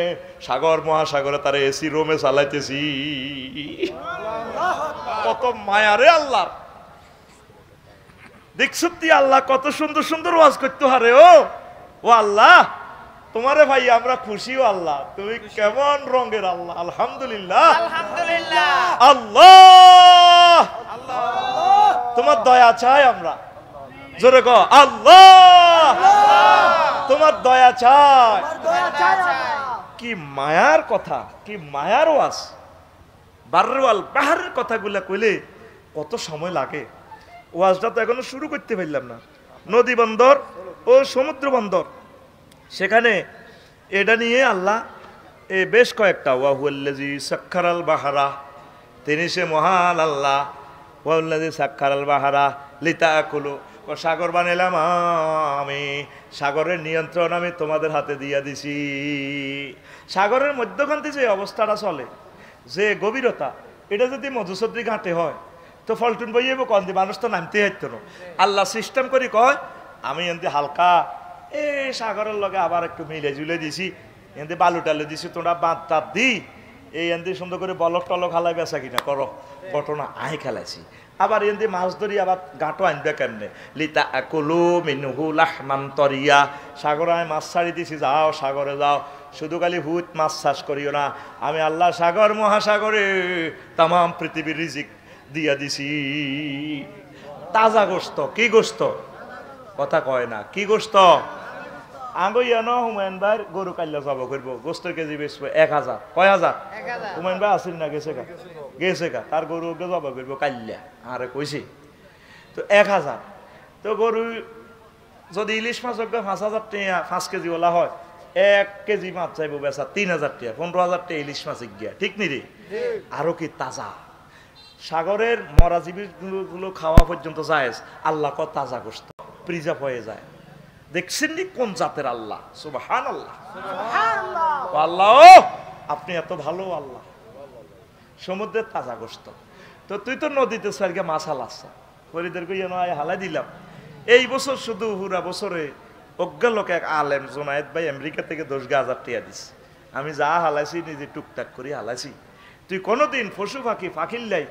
সাগর মহাসাগরে তারে এসি রোমে চালাইতেছি। কত মায়া রে আল্লাহ। দেখছো তুই আল্লাহ কত সুন্দর সুন্দর ওয়াজ করতে হারে। ও আল্লাহ তোমারে ভাই আমরা খুশিও আল্লাহ, তুমি কেমন রঙের আল্লাহ। আলহামদুলিল্লাহ আলহামদুলিল্লাহ। আল্লাহ তোমার দয়া চাই আমরা। জোরে কও আল্লাহ তোমার দয়া চাই। কি মায়ার কথা, কি মায়ার ওয়াজ। বারওয়াল বাহারের কথাগুলা কইলে কত সময় লাগে। ওয়াজটা তো এখনো শুরু করতে পারলাম না। নদী বন্দর ও সমুদ্র বন্দর, সেখানে এটা নিয়ে আল্লাহ বেশ কয়েকটা ওয়াহুল্লাযী সাক্খারাল বাহারা, তিনি সে মহান আল্লাহ। ওয়াহুল্লাযী সাক্খারাল বাহারা লিতাকুলু, সাগর বানাইলাম আমি, সাগরের নিয়ন্ত্রণ আমি তোমাদের হাতে দিয়া দিছি। সাগরের মধ্যখান্তি যে অবস্থাটা চলে, যে গভীরতা, এটা যদি মধুসদ্রি ঘাটে হয় তো ফলটুন বইয়েব কন দি মানুষ তো নামতে হাইতো না। আল্লাহ সিস্টেম করি কয় আমি এমনি হালকা এই সাগরের লগে আবার একটু মিলে ঝুলে দিছি, এমনি বালু টালু দিছি, তোমরা বাঁধ টাত দি এই এমনি সুন্দর করে বলক টলক হালাই বেচা কিনা করো, ঘটনা আই খেলাইছি। আবার এমনি মাছ ধরি আবার গাঁটো আনবে কেমনে, লিতা কুলু মিনহু লাহমান তরিয়া, সাগরে আমি মাছ ছাড়ি দিছি, যাও সাগরে যাও, শুধু খালি হুত মাছ চাষ করিও না। আমি আল্লাহ সাগর মহাসাগরে তাম পৃথিবীর রিজিক দিয়া দিছি। তাজা গোস্ত, কি গোস্ত কথা কয় না, কি গোস্ত। আঙ্গইয়ানো হুমায়ুন ভাই গরু কাল্লা জব করবো, গোস্তের কেজি বেচবো 1000। কয় হাজার? হুমায়ুন ভাই আসেন না, গেছে গা তার গরু জব করবো কাল্লা, আরে কইছি তো 1000। তো গরু যদি ইলিশ মাছ 5000 টাকা 5 কেজি ওলা হয়, 1 কেজি মাছ চাইবো বেচা 3000 টাকা, 15000 টাকা ইলিশ মাছ গিয়া, ঠিক নি রে? আরো কি তাজা। সাগরের মরা জীবগুলো খাওয়া পর্যন্ত যায়, আল্লাহ ক তাজা গোস্ত প্রিজার্ভ হয়ে যায়। দেখছেন নি কোন জাতের আল্লাহ, সুবহানাল্লাহ। আল্লাহ আপনি এত ভালো আল্লাহ। সমুদ্রের তাজা গোস্ত। তো তুই তো নদীতে সারগে মাছ হালাচ্ছা, ফরিদের কইয়া নয় হালাই দিলাম। এই বছর শুধু পুরা বছরে অজ্ঞা লোক এক আলেম জোনায়েদ ভাই আমেরিকা থেকে 10,000 টাকা দিছে। আমি যা হালাইছি নিজে টুকটাক করে হালাইছি। তুই কোনোদিন পশু পাখি পাখিল্লাই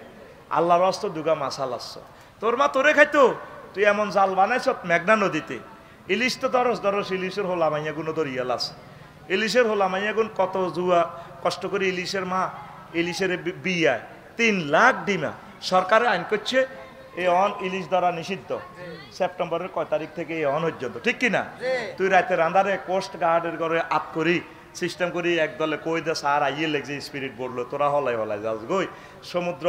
আল্লাহর অস্ত দুগা মাছ হালাচ্ছ, তোর মা তোরে খাইতো। তুই এমন জাল বানাইছ মেঘনা নদীতে, ইলিশ তো দরস ইলিশের হোলা মাইয়া গুণ দরিয়াল আছে। ইলিশের হোলা মাইয়া গুণ কত জুয়া কষ্ট করে ইলিশের মা ইলিশের বিয়ায় 3 লাখ ডিমা। সরকারে আইন করছে এই অন ইলিশ ধরা নিষিদ্ধ, সেপ্টেম্বরের কয় তারিখ থেকে এই অন পর্যন্ত, ঠিক কিনা? তুই রাতে রান্দারে কোস্ট গার্ডের ঘরে আপ করি সিস্টেম করি একদলে কই দে সার আইয়ে লেগছে স্পিরিট বললো, তোরা হলাই হলাই যাস গই। সমুদ্র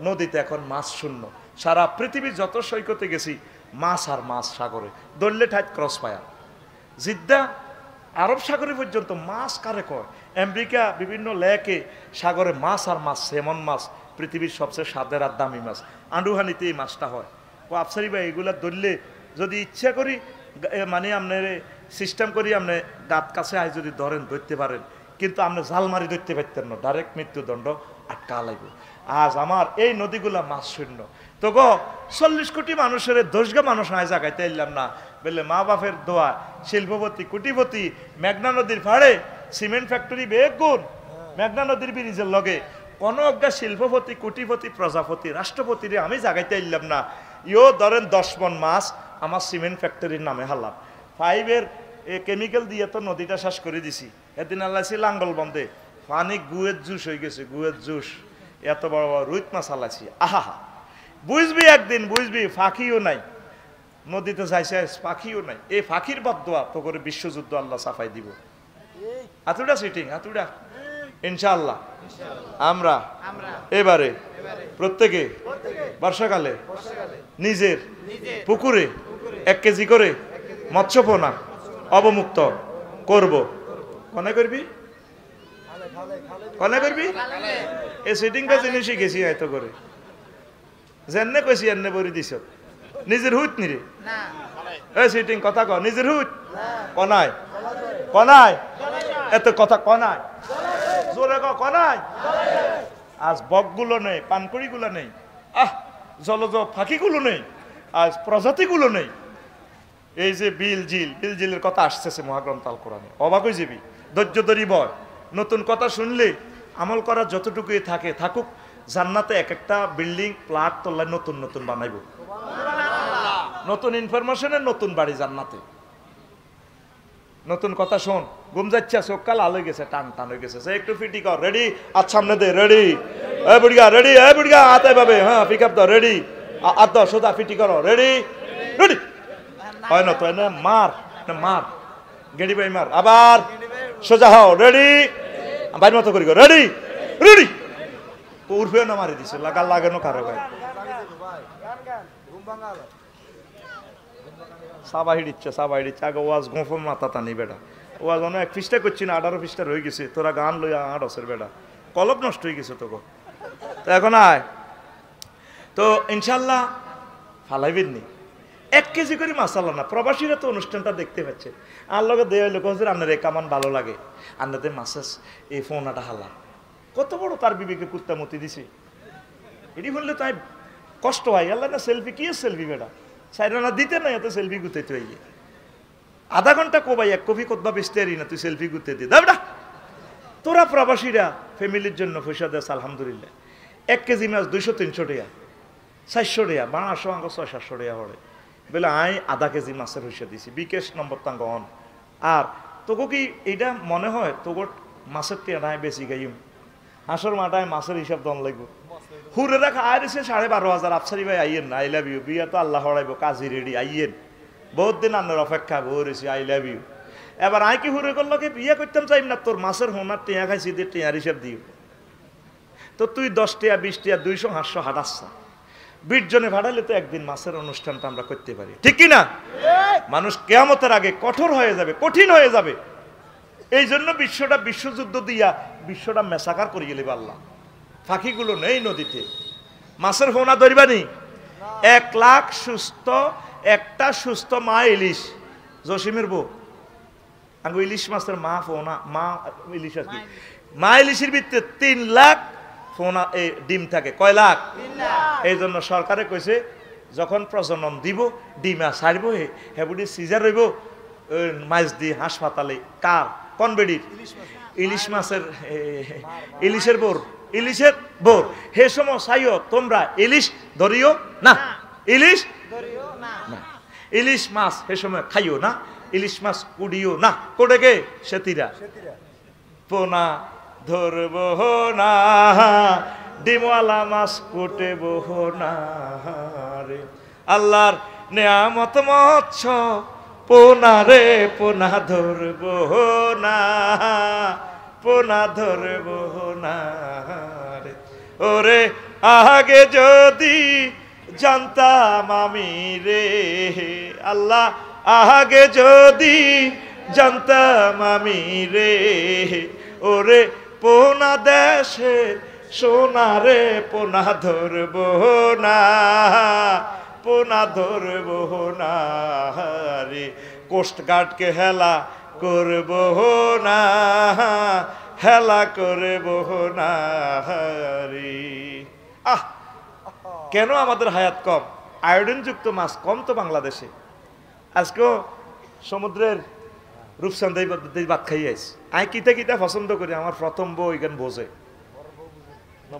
নদীতে এখন মাছ শূন্য। সারা পৃথিবীর যত সৈকতে গেছি মাছ আর মাছ সাগরে, দললে ঠাইত ক্রস ফায়ার। জিদ্দা আরব সাগরে পর্যন্ত মাছ কারে কয়। আমেরিকা বিভিন্ন লেকে সাগরে মাছ আর মাছ, সেমন মাছ পৃথিবীর সবচেয়ে স্বাদের আর দামি মাছ। আন্ডুহানিতে এই মাছটা হয়। ও আফসারি ভাই এগুলা ধরলে যদি ইচ্ছা করি মানে আপনার সিস্টেম করি আপনি দাঁত কাছে আয় যদি ধরেন ধরতে পারেন, কিন্তু আপনি জাল মারি ধরতে পারতেন না, ডাইরেক্ট মৃত্যুদণ্ড আটকা লাগবে। আজ আমার এই নদীগুলা মাছ শূন্য। তো গো 40 কোটি মানুষের 10 মানুষ নাই জাগাইতে এলাম না বলে মা বাপের দোয়া শিল্পপতি কোটিপতি মেঘনা নদীর ফাড়ে সিমেন্ট ফ্যাক্টরি বেগুন মেঘনা নদীর ব্রিজের লগে কোনো অজ্ঞা শিল্পপতি কোটিপতি প্রজাপতি রাষ্ট্রপতিরে আমি জাগাইতে এলাম না। ইও ধরেন 10 মন মাছ আমার সিমেন্ট ফ্যাক্টরির নামে হালাম। 5-এর কেমিক্যাল দিয়ে তো নদীটা শেষ করে দিছি। এদিন আল্লাহ লাঙ্গল বন্ধে পানি গুয়ের জুস হয়ে গেছে, গুয়ের জুস। এত বড় বড় রুইত মাছ হালাইছি, আহা বুঝবি একদিন বুঝবি ফাঁকিও নাই নদীতে যাইছে, ফাঁকিও নাই। এই ফাঁকির বদদোয়া তো করে বিশ্বযুদ্ধ আল্লাহ সাফাই দিব। হাতুড়া সিটিং হাতুড়া ইনশাআল্লাহ। আমরা এবারে প্রত্যেকে বর্ষাকালে নিজের পুকুরে 1 কেজি করে মৎস্যপোনা অবমুক্ত করব। কনে করবি কনে করবি এই সিটিংটা জিনিসই গেছি এত করে যেনে কইছি এনে বরি দিছ নিজের হুত নিরে এই সিটিং কথা ক নিজের হুত কনায় কনায় এত কথা কনায় জোরে কনায় আজ বকগুলো নেই পানকুড়িগুলো নেই জলজ ফাঁকিগুলো নেই আজ প্রজাতিগুলো নেই এই যে বিল জিলের কথা আসতেছে মহাগ্রন্থ আল কোরআনে অবাক হয়ে যাবি ধৈর্য ধরি বয় নতুন কথা শুনলে আমল করার যতটুকুই থাকুক জান্নাতে এক একটা বিল্ডিং প্লাট তলায় নতুন নতুন বানাইব নতুন ইনফরমেশনের নতুন বাড়ি জান্নাতে নতুন কথা শোন ঘুম যাচ্ছে চোখকাল আলো গেছে টান হয়ে গেছে সে একটু ফিটি কর রেডি আচ্ছা সামনে দে রেডি এ বুড়িয়া রেডি এ বুড়িয়া আতে পাবে হ্যাঁ পিক আপ দাও রেডি আদ সোজা ফিটি করো রেডি রেডি হয় না তো এনে মার গেড়ি ভাই মার আবার সোজা হও রেডি বাইর মতো করি রেডি রেডি উর্ফেও না মারি দিছে লাগানো কারো ভাই সাবাহি দিচ্ছে আগে ওয়াজ গোফর মাথা টানি বেটা ওয়াজ অনেক 1 পৃষ্ঠা করছি না 18 পৃষ্ঠা রয়ে গেছে তোরা গান লইয়া 8 বেটা কলব নষ্ট হয়ে গেছে তোকে তো এখন আয় তো ইনশাল্লাহ ফালাইবেন নি 1 কেজি করে মাসালা না প্রবাসীরা তো অনুষ্ঠানটা দেখতে পাচ্ছে আর লগে দেয় লোক হচ্ছে আপনার এই কামান ভালো লাগে আপনাদের মাসাজ এই ফোনাটা হালা কত বড় তার বিবেকে কুত্তামতি দিছে এটি বললে তাই কষ্ট হয় আল্লাহ না সেলফি কি সেলফি বেটা সাইরানা দিতে না এত সেলফি গুতাইতে হইয়ে আধা ঘন্টা কোবাই 1 কপি কতবা বেচতে পারি না তুই সেলফি গুতে দি দাবটা তোরা প্রবাসীরা ফ্যামিলির জন্য পয়সা দেস আলহামদুলিল্লাহ 1 কেজি মাছ 200-300 টাকা 400 টাকা বাংলাদেশ অঙ্ক 600-700 টাকা হলে বলে আই আধা কেজি মাছের পয়সা দিছি বিকেশ নম্বর তাঙ্গ অন আর তোকে কি এইটা মনে হয় তোর মাছের টেনায় বেশি গাইম হাঁসর মাটায় মাছের হিসাব দন লাগবে হুরে দেখা আইছে 12,500 আফসারি ভাই আইয়েন না আই লাভ ইউ বিয়া তো আল্লাহ হড়াইব কাজী রেডি আইয়েন বহুত দিন আন্নার অপেক্ষা বলেছি আই লাভ ইউ এবার আই কি হুরে করলো কি বিয়ে করতাম চাইম না তোর মাছের হোনার টেয়া খাইছি দিয়ে টেয়ার হিসাব দিও তো তুই 10 টাকা 20 টাকা 200-500 হাঁটাচ্ছা 20 জনে ভাড়ালে তো একদিন মাছের অনুষ্ঠানটা আমরা করতে পারি ঠিক কি না মানুষ কিয়ামতের আগে কঠোর হয়ে যাবে কঠিন হয়ে যাবে এই জন্য বিশ্বযুদ্ধ দিয়া বিশ্বটা মেসাকার করিয়ে গেলে আল্লাহ ফাঁকিগুলো নেই নদীতে মাছের ফোনা ধরবানি 1 লাখ একটা সুস্থ মা ইলিশ জসিমের বউ আঙ্গু ইলিশ মাছের মা ফোনা মা ইলিশ আর কি মা ইলিশের ভিতরে 3 লাখ ফোনা এই ডিম থাকে কয় লাখ 3 লাখ এই জন্য সরকারে কইছে যখন প্রজনন দিব ডিমা ছাড়ব হেবুডি সিজার হইব মাছ দিয়ে হাসপাতালে কার কোন বেডির ইলিশের বোর হে সময় চাইও তোমরা ইলিশ ধরিও না ইলিশ মাছ হে সময় খাইও না ইলিশ মাছ কুড়িও না কোটে গে সেতিরা পোনা ধরব না ডিমওয়ালা মাছ কুটেব না রে আল্লাহর নেয়ামত মৎস্য পোনা রে পোনা ধরব না রে ওরে আগে যদি জানতাম আমি রে আল্লাহ আগে যদি জানতাম আমি রে ওরে পোনা দেশে সোনা রে পোনা ধরব না রে কোস্টগার্ডকে হেলা করব না রে কেন আমাদের হায়াত কম আয়োডিন যুক্ত মাছ কম তো বাংলাদেশে আজকেও সমুদ্রের রূপসান্দাই ভাত খাই আইস আই কিতা পছন্দ করি আমার প্রথম বউ এখান বোঝে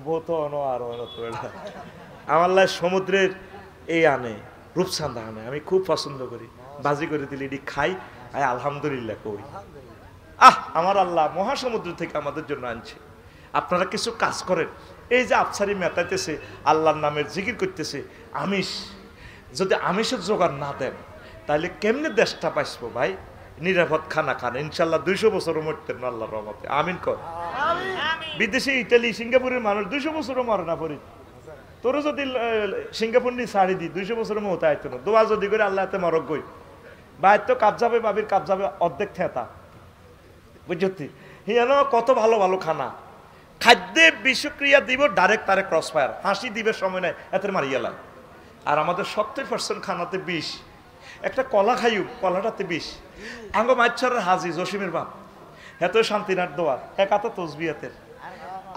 বউ তো আর আমার লাই সমুদ্রের এই আনে রূপসান্দা আনে আমি খুব পছন্দ করি বাজি করে দিলে এটি খাই আয় আলহামদুলিল্লাহ কই আমার আল্লাহ মহাসমুদ্র থেকে আমাদের জন্য আনছে আপনারা কিছু কাজ করেন এই যে আফসারি মেটাইতেছে আল্লাহর নামের জিকির করতেছে আমিষ যদি আমিষের জোগাড় না দেন তাহলে কেমনে দেশটা পাইসবো ভাই নিরাপদ খানা খান ইনশাল্লাহ 200 বছরও মরতেন না আল্লাহর রহমতে আমিন কর বিদেশে ইটালি সিঙ্গাপুরের মানুষ 200 বছরও মরে না পরি তোর যদি সিঙ্গাপুর নিয়ে ছাড়ি দি 200 বছরের মতো আইতো না দোয়া যদি করে আল্লাহ হাতে মরক গই বাইর তো কাপ যাবে বাবির কাপ যাবে অর্ধেক থেতা বুঝছি হিয়ানো কত ভালো ভালো খানা খাদ্যে বিষক্রিয়া দিব, ডাইরেক্ট তারে ক্রস ফায়ার, হাসি দিবে সময় নাই, এত মারিয়ালা। আর আমাদের 70% খানাতে বিষ। একটা কলা খাইও, কলাটাতে বিষ। আঙ্গ মাইছরের হাজি জসিমের বাপ, এত শান্তিনাথ দোয়ার, এক হাতে তসবিহাতের,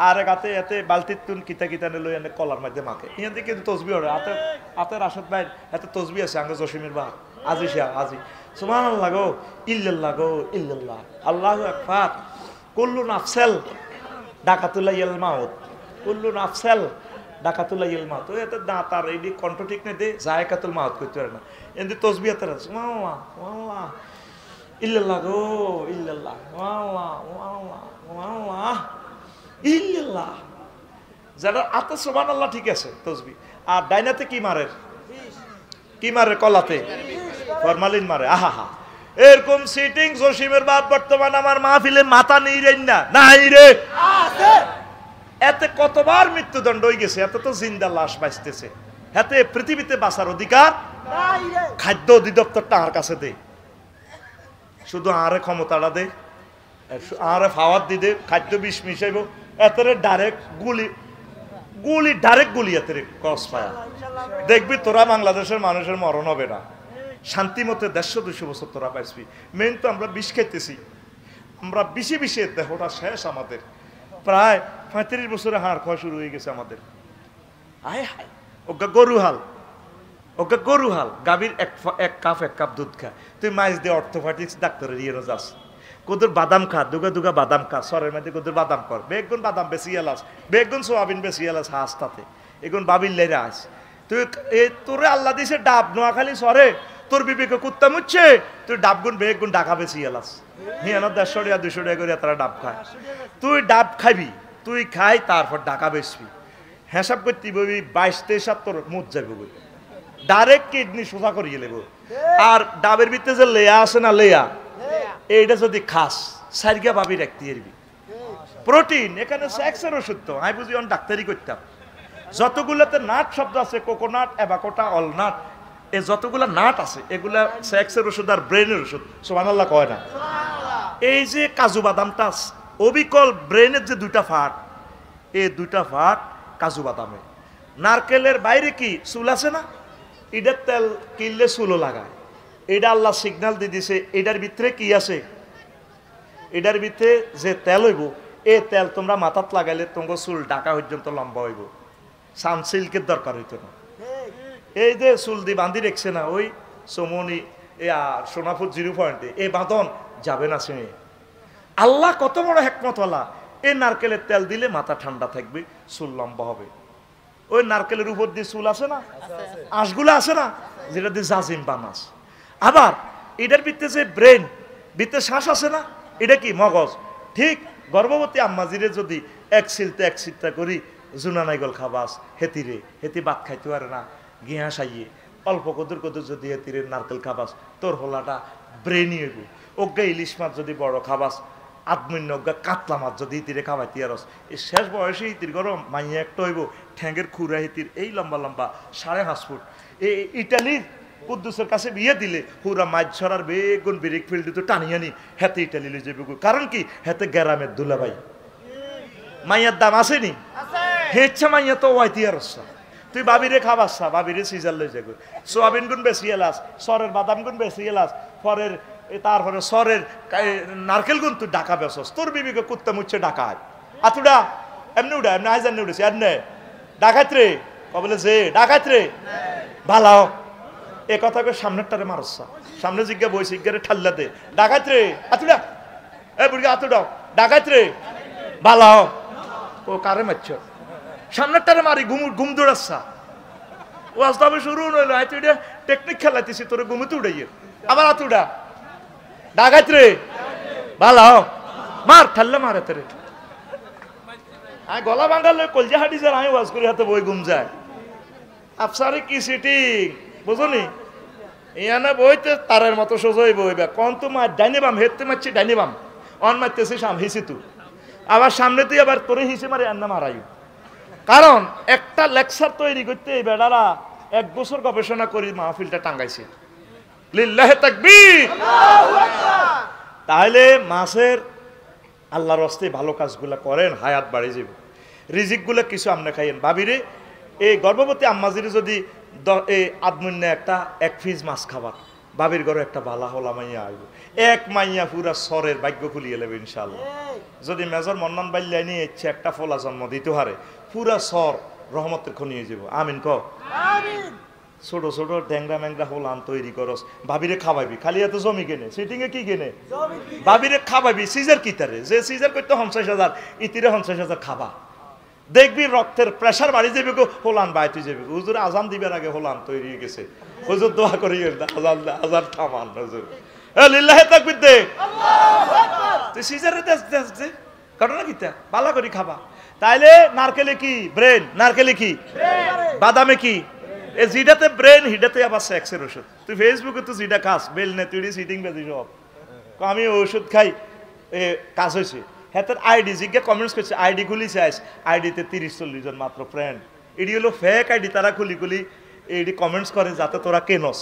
আর এক হাতে এতে বালতির তুন কিতা কিতা নিল এনে কলার মধ্যে মাকে, ইয়াতে কিন্তু তসবি হয় হাতে, হাতের রাশেদ ভাই এত তসবি আছে আঙ্গ জসিমের বাপ আজি শাহ আজি। সুবহানাল্লাহ গো, ইল্লাল্লাহ গো, ইল্লাল্লাহ, আল্লাহু আকবার। কুল্লু নাফসাল ডাকাতুল্লাহিল মাউত, কুল্লু নাফসাল ডাকাতুল্লাহিল মাউত। ওই এত দাঁত আর এই কণ্ঠ ঠিক নেই দে জায়কাতুল মাউত করতে পারে না, এমনি তসবিহাতের আছে। সুবহানাল্লাহ, সুবহানাল্লাহ, ইল্লাল্লাহ গো, ইল্লাল্লাহ, সুবহানাল্লাহ, সুবহানাল্লাহ, সুবহানাল্লাহ, ইল্লাল্লাহ। যারা আতে সুবহানাল্লাহ ঠিক আছে তসবি, আর ডাইনাতে কি মারে, কি মারে, কলাতে ফরমালিন মারে। আহা হা, এরকম সিটিং জসিমের বাপ বর্তমান আমার মাহফিলে মাথা নেই রে না, নাই রে আছে। এতে কতবার মৃত্যুদণ্ড হয়ে গেছে, এত তো জিন্দা লাশ বাঁচতেছে, এতে পৃথিবীতে বাঁচার অধিকার নাই রে। খাদ্য অধিদপ্তরটা আর কাছে দে, শুধু আরে ক্ষমতাটা দে, আরে ফাওয়াত দি দে, খাদ্য বিষ মিশাইব, এতরে ডাইরেক্ট গুলি, গুলি ডাইরেক্ট গুলি, এতরে ক্রস ফায়ার। দেখবি তোরা বাংলাদেশের মানুষের মরণ হবে না, শান্তি মতে 150-200 বছর তোরা পাইবি। মেন তো আমরা বিষ খাইতেছি, আমরা বিষে বিষে দেহটা শেষ আমাদের। প্রায় 35 বছরে হাড় খাওয়া শুরু হয়ে গেছে আমাদের। আয় হায়, ওগা গরু হাল, ওগা গরু হাল, গাভীর এক কাপ দুধ খা, তুই মাইজ দিয়ে অর্থোপেডিক্স ডাক্তারের ইয়ে যাস, কোদের বাদাম খা, দুগা দুগা বাদাম খা, সরের মধ্যে কোদের বাদাম কর, বেগুন বাদাম বেশি এলাস, বেগুন সোয়াবিন বেশি এলাস হাসতাতে, এগুন বাবিল লেরা আস। তুই তোরে আল্লাহ দিছে ডাব, নোয়াখালী সরে তোর বিবেকে কুত্তা মুচ্ছে, তুই ডাবগুন বেগুন ডাকা বেশি এলাস, হিয়ানো 150 টাকা 200 টাকা করে তারা ডাব খায়। তুই ডাব খাবি, তুই খাই, তারপর ডাকা বেচবি, হিসাব করতে বলবি 22-23 তোর মুখ যাবে বই, ডাইরেক্ট কিডনি সোজা করিয়ে নেব। আর ডাবের ভিতরে যে লেয়া আছে না, লেয়া এইটা যদি খাস সাইরগা ভাবি রাখতে পারবি। প্রোটিন এখানে সেক্সের ওষুধ তো আমি বুঝি অন ডাক্তারি করতাম। যতগুলোতে নাট শব্দ আছে, কোকোনাট, অ্যাভাকোটা, অলনাট, এই যতগুলা নাট আছে এগুলা সেক্সের ওষুধ আর ব্রেনের ওষুধ। সুবহানাল্লাহ কয় না? এই যে কাজু বাদামটা অবিকল ব্রেনের যে দুইটা ফাট, এই দুইটা ফাট কাজু বাদামে। নারকেলের বাইরে কি চুল আছে না, এটার তেল কিনলে চুলও লাগায়। এটা আল্লাহ সিগন্যাল দিয়ে দিছে, এটার ভিতরে কি আছে, এটার ভিতরে যে তেল হইব, এই তেল তোমরা মাথাত লাগাইলে তোমার চুল ঢাকা পর্যন্ত লম্বা হইব, সানসিল্কের দরকার হইতো না। এই যে চুল দিয়ে বাঁধি রেখছে না ওই চমনি সোনাপুর 0 পয়েন্টে, এই বাঁধন যাবে না শুনে। আল্লাহ কত বড় হেকমতওয়ালা, এই নারকেলের তেল দিলে মাথা ঠান্ডা থাকবে, চুল লম্বা হবে। ওই নারকেলের উপর দিয়ে চুল আছে না, আঁশগুলো আছে না, যেটা দিয়ে জাজিম বানাস। আবার এটার ভিতরে যে ব্রেন, ভিতরে শ্বাস আছে না, এটা কি মগজ। ঠিক গর্ভবতী আম্মাজিরে যদি এক সিলতে করি জুনা নাইগল খাবাস, হেতিরে হেতি ভাত খাইতে পারে না, গিয়া সাইয়ে অল্প কদুর যদি হেতিরে নারকেল খাবাস, তোর হোলাটা ব্রেনই হইব। অজ্ঞা ইলিশ মাছ যদি বড় খাবাস, আদমন্য অজ্ঞা কাতলা মাছ যদি হিতিরে খাওয়াইতে আরস, এই শেষ বয়সে হিতির গরম মাইয়া একটা হইব, ঠ্যাঙ্গের খুঁড়া হিতির এই লম্বা লম্বা 5.5 ফুট। এই ইটালির কুদ্দুসের কাছে বিয়ে দিলে পুরা মাছ ছড়ার বেগুন ব্রেক ফিল্ড তো টানিয়ে আনি, হেতে ইটালি লই যাবে। কারণ কি, হেতে গ্রামের দুলাভাই, মাইয়ার দাম আসেনি, হেচ্ছা মাইয়া তো ওয়াইতি আর তুই বাবিরে খাবাসা, বাবিরে সিজার লই যাবে। সোয়াবিন গুণ বেশি এলাস, সরের বাদাম গুণ বেশি এলাস, পরের তারপরে সরের নারকেল গুণ তুই ডাকা বেসস, তোর বিবিকে কুত্তা মুচ্ছে ডাকায়। আতুডা এমনি উড়া, এমনি আইজান উঠেছি, এমনি ডাকাত রে, কবলে যে ডাকাত রে ভালো। এ কথাকে সামনেরটারে মারসা, সামনে জিজ্ঞা বই জিজ্ঞারে ঠাল্লা দে, ডাকাত রে আতুডা, এ বুড়ি আতুডাও, ডাকাত রে ভালো। ও কারে মারছ, সামনেরটারে মারি, ঘুম দৌড়াচ্ছা। ও আসতে শুরু হইলো, আয় তুই টেকনিক খেলাইতেছি, তোর ঘুমুতে উড়াইয়ে আবার আতুডা, ডাকাত রে ভালো, মার ঠাল্লা মারে তোরে। আমি গলা ভাঙাল কলজা হাঁটি যার, আমি ওয়াজ করি হাতে বই ঘুম যায়। আফসারে কি সিটিং বুঝলি, ইয়ানা বইতে তারের মতো সোজাই বইবে। কন তো মার ডাইনে বাম, হেঁটতে মারছি ডাইনে বাম, অন মারতেছি সাম হিসি তু, আবার সামনে তুই আবার তোরে হিসে মারি আন্না মারাই। কারণ একটা লেকচার তৈরি করতে এই বেড়ারা 1 বছর গবেষণা করি মাহফিলটা টাঙ্গাইছে। লিল্লাহে তাকবীর। তাহলে মাছের আল্লাহর রাস্তায় ভালো কাজগুলো করেন, হায়াত বাড়ি যাবে। রিজিকগুলো কিছু আপনি খাইয়েন। ভাবিরে এই গর্ভবতী আম্মাজিরে যদি এই আদমুন্যে একটা 1 পিস মাছ খাবার, বাবির ঘরে একটা বালা হলা মাইয়া আইব, এক মাইয়া পুরা সরের ভাগ্য খুলিয়ে নেবে ইনশাল্লাহ। যদি মেজর মন্নান বাল্যায় নিয়ে ইচ্ছে একটা ফলা জন্ম দিতে হারে, পুরা সর রহমতের খনিয়ে যাব। আমিন ক ছোট ছোট ড্যাংরা ম্যাংরা হোলান তৈরি করস, ভাবিরে খাওয়াবি। খালি এত জমি কেনে, সিটিং এ কি কেনে, ভাবিরে খাওয়াবি। সিজার কিতারে যে সিজার করতে 50,000, ইতিরে 50,000 খাবা। দেখবি রক্তের প্রেসার বাড়ি যাবে গো, হোলান বাইতে যাবে। হুজুর আজান দিবার আগে হোলান তৈরি হয়ে গেছে, হুজুর দোয়া করি আজান আজান থামান হুজুর। লিল্লাহি তাকবীর দে, তুই সিজারে দে ঘটনা কিতা ভালো করি খাবা। তাইলে নারকেলে কি ব্রেন, নারকেলে কি বাদামে কি, এই জিডাতে ব্রেন, হিডাতে আবার সেক্সের ওষুধ। তুই ফেসবুকে তো জিডা খাস, বেল নে তুই সিটিং বেজি সব। আমি ওষুধ খাই, কাজ হয়েছে। হ্যাঁ তোর আইডি জিজ্ঞা কমেন্টস করছে, আইডি খুলি চাইস, আইডিতে 30-40 জন মাত্র ফ্রেন্ড। এটি হলো ফেক আইডি, তারা খুলি খুলি এটি কমেন্টস করে যাতে তোরা কেনস।